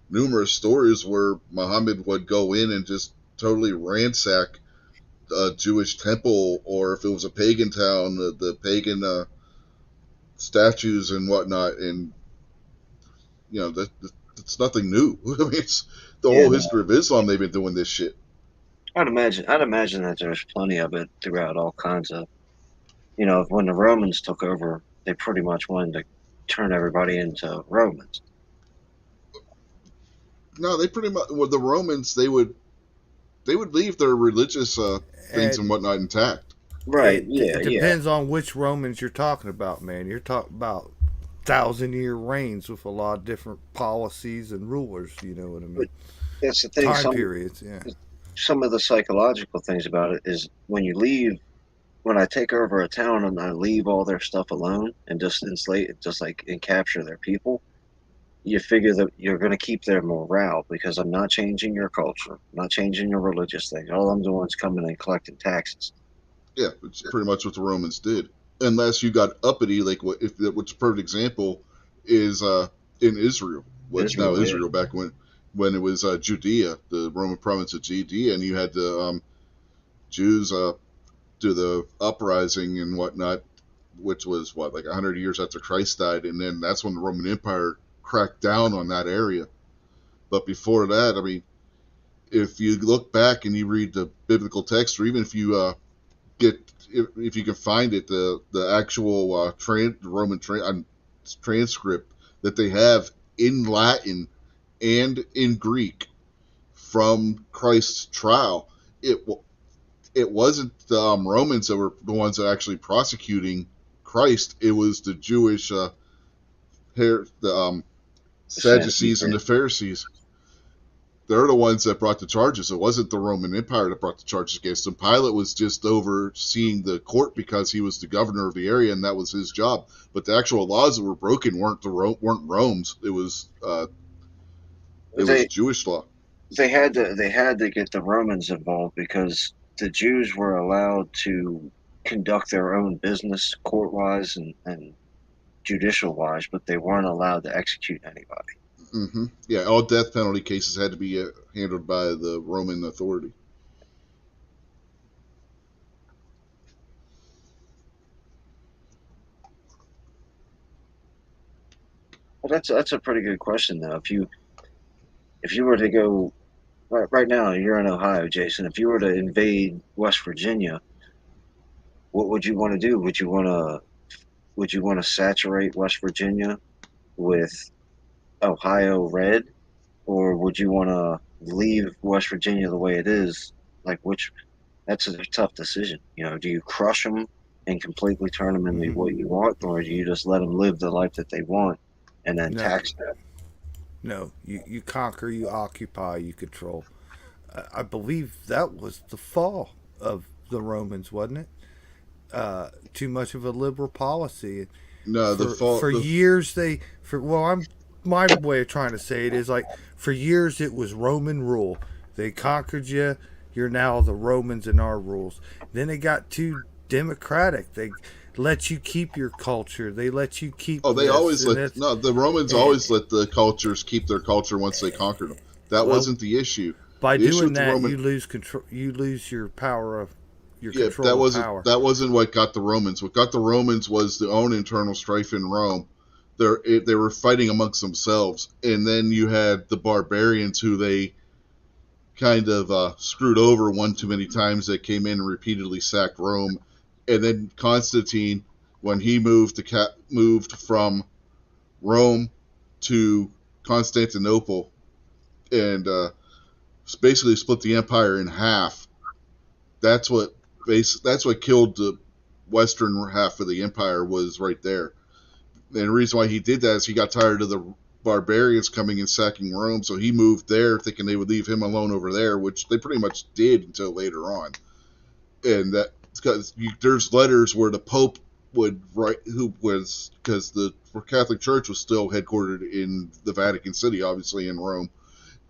numerous stories where Muhammad would go in and just totally ransack a Jewish temple, or if it was a pagan town, the pagan statues and whatnot, and that's nothing new. I mean, it's the Yeah, whole no, history of Islam. They've been doing this shit. I'd imagine that there's plenty of it throughout all kinds of, when the Romans took over, they pretty much wanted to turn everybody into Romans. No, they pretty much. Well, the Romans, they would leave their religious things and And whatnot intact. Right, yeah, it yeah. depends on which Romans you're talking about, man. You're talking about 1,000-year reigns with a lot of different policies and rulers. You know what I But mean? that's the thing. Time Some periods, yeah. some of the psychological things about it is when I take over a town and I leave all their stuff alone and just enslave, just like and capture their people, you figure that you're going to keep their morale because I'm not changing your culture, I'm not changing your religious things. All I'm doing is coming and collecting taxes. Yeah, it's pretty much what the Romans did. Unless you got uppity, like which a perfect example is in Israel, what's now Israel, yeah. Israel, back when it was Judea, the Roman province of Judea, and you had the Jews do the uprising and whatnot, which was like 100 years after Christ died, and then that's when the Roman Empire cracked down on that area. But before that, I mean, if you look back and you read the biblical text, or even if you get if you can find it, the actual Roman transcript that they have in Latin and in Greek from Christ's trial, it it wasn't the Romans that were the ones that actually prosecuting Christ. It was the Jewish the Sadducees and the Pharisees. They're the ones that brought the charges. It wasn't the Roman Empire that brought the charges against him. Pilate was just overseeing the court because he was the governor of the area, and that was his job. But the actual laws that were broken weren't Rome's. It was They Jewish law. they had to get the Romans involved because the Jews were allowed to conduct their own business court wise and judicial wise, but they weren't allowed to execute anybody. Yeah, all death penalty cases had to be handled by the Roman authority. Well, that's a pretty good question though. If you were to go right now, you're in Ohio, Jason. If you were to invade West Virginia, what would you want to do? Would you want to saturate West Virginia with Ohio red, or would you want to leave West Virginia the way it is? Like which? That's a tough decision. Do you crush them and completely turn them into Hmm. what you want, or do you just let them live the life that they want and then No, tax them? no. You conquer, you occupy, you control. I believe that was the fall of the Romans, wasn't it? Too much of a liberal policy. No, the For fault. years I'm my way of trying to say it is like for years it was Roman rule. They conquered you. You're now the Romans in our rules. Then it got too democratic. let you keep your culture. They let you keep Oh, they this, always and let it's no. The Romans and always let the cultures keep their culture once they conquered them. That well, wasn't the issue. by The issue doing with the that, Roman, you lose control. You lose your power of your yeah, control of power. that wasn't what got the Romans. What got the Romans was their own internal strife in Rome. They were fighting amongst themselves, and then you had the barbarians who they kind of screwed over one too many times. That came in and repeatedly sacked Rome, and then Constantine, when he moved from Rome to Constantinople, and basically split the empire in half. That's what that's what killed the western half of the empire was right there. And the reason why he did that is he got tired of the barbarians coming and sacking Rome, so he moved there thinking they would leave him alone over there, which they pretty much did until later on. And that because there's letters where the Pope would write, who was because the Catholic Church was still headquartered in the Vatican City, obviously in Rome,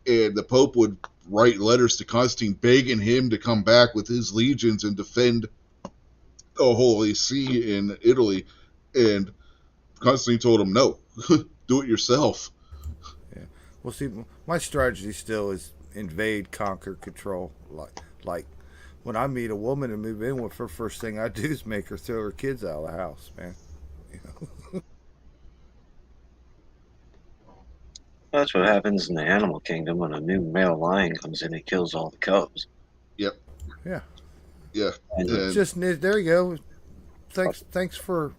and the Pope would write letters to Constantine begging him to come back with his legions and defend the Holy See in Italy. And Constantine told him, no, do it yourself. Yeah. Well, see, my strategy still is invade, conquer, control. Like when I meet a woman and move in with her, first thing I do is make her throw her kids out of the house, man. You know? That's what happens in the animal kingdom when a new male lion comes in and kills all the cubs. Yep, Yeah. yeah. And And There you go. Thanks for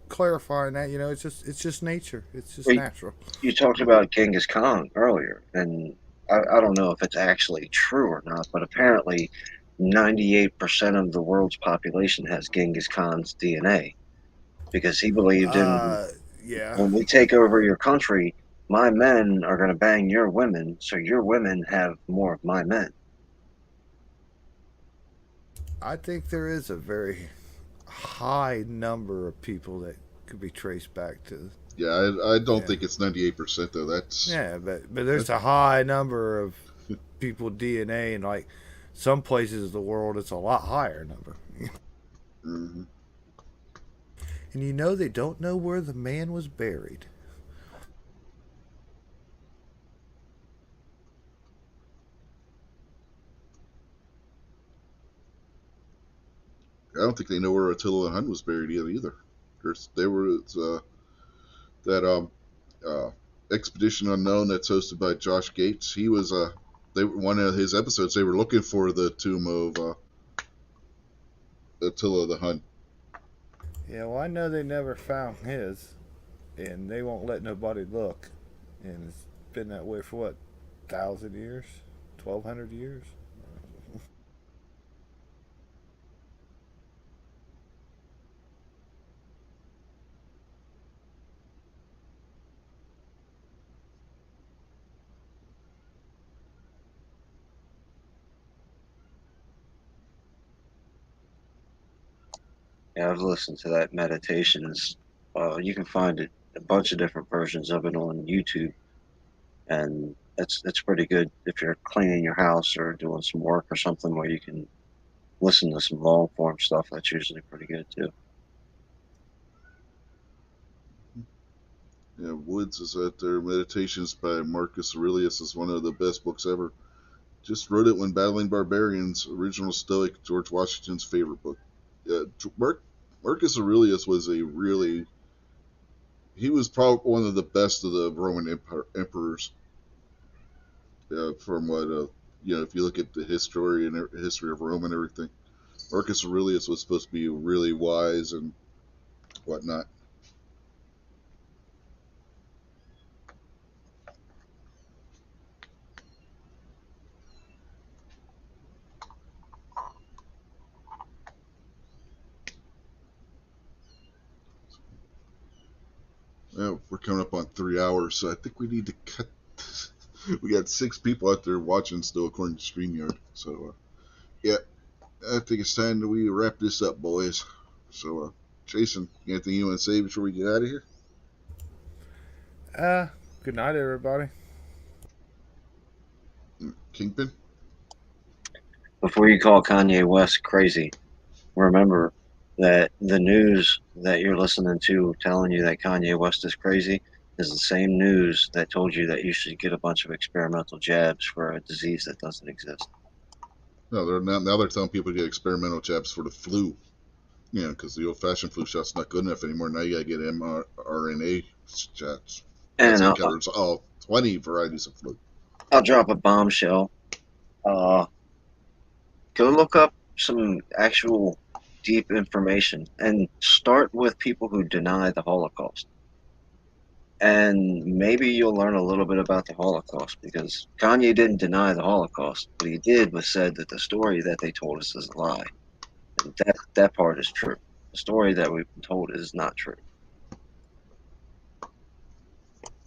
clarifying that. You know, it's just nature. It's just we, natural. you talked about Genghis Khan earlier, and I don't know if it's actually true or not, but apparently 98% of the world's population has Genghis Khan's DNA because he believed in Uh, yeah. when we take over your country, my men are going to bang your women, so your women have more of my men. I think there is a very high number of people that could be traced back to. yeah, I don't Yeah. think it's 98% though. Yeah, but there's That's a high number of people DNA, and like some places of the world, it's a lot higher number. mm-hmm. And you know they don't know where the man was buried. I don't think they know where Attila the Hun was buried either. There was that uh, expedition unknown that's hosted by Josh Gates. He was they one of his episodes. They were looking for the tomb of Attila the Hun. Yeah, well, I know they never found his, and they won't let nobody look. And it's been that way for what, 1,000 years, 1,200 years. Yeah, I've listened to that meditations. You can find it, a bunch of different versions of it on YouTube, and it's pretty good if you're cleaning your house or doing some work or something where you can listen to some long form stuff. That's usually pretty good too. Yeah, Woods is out there. Meditations by Marcus Aurelius is one of the best books ever. Just wrote it when battling barbarians. Original Stoic, George Washington's favorite book. Yeah, Marcus Aurelius was a really he was probably one of the best of the Roman emperors. From what if you look at the history and history of Rome and everything, Marcus Aurelius was supposed to be really wise and whatnot. We're coming up on 3 hours, so I think we need to cut. We got 6 people out there watching still, according to StreamYard. So, yeah, I think it's time that we wrap this up, boys. So, Jason, anything you want to say before we get out of here? Uh, Good night, everybody. Kingpin? Before you call Kanye West crazy, remember that the news that you're listening to telling you that Kanye West is crazy is the same news that told you that you should get a bunch of experimental jabs for a disease that doesn't exist. No, now they're telling people to get experimental jabs for the flu. You know, because the old-fashioned flu shot's not good enough anymore. Now you gotta get mRNA shots. That's And gonna cover all 20 varieties of flu. I'll drop a bombshell. Go look up some actual deep information and start with people who deny the Holocaust. And maybe you'll learn a little bit about the Holocaust, because Kanye didn't deny the Holocaust. What he did was said that the story that they told us is a lie. And that part is true. The story that we've been told is not true.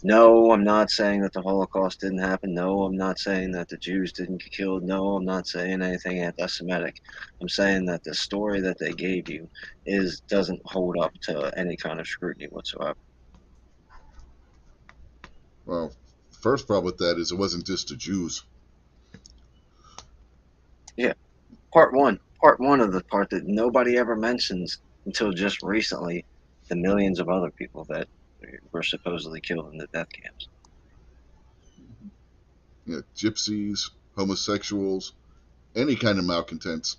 No, I'm not saying that the Holocaust didn't happen. No, I'm not saying that the Jews didn't get killed. No, I'm not saying anything anti-Semitic. I'm saying that the story that they gave you doesn't hold up to any kind of scrutiny whatsoever. Well, first problem with that is it wasn't just the Jews. Yeah, part one of the part that nobody ever mentions until just recently, the millions of other people that were supposedly killed in the death camps. You know, gypsies, homosexuals, any kind of malcontents.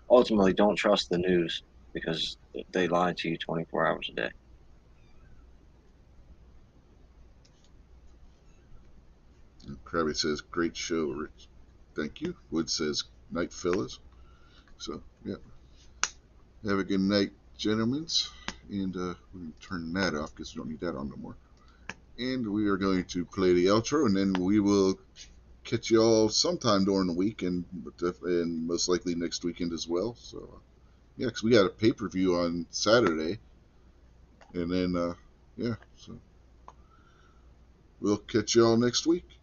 Ultimately, don't trust the news, because they lie to you 24 hours a day. Krabby says, great show, Rich. Thank you. Wood says, night, fellas. So, yeah. Have a good night, gentlemen. And we're going to turn that off because we don't need that on no more. And we are going to play the outro, and then we will catch you all sometime during the week, and most likely next weekend as well. So, yeah, because we got a pay-per-view on Saturday. And then, yeah, so we'll catch you all next week.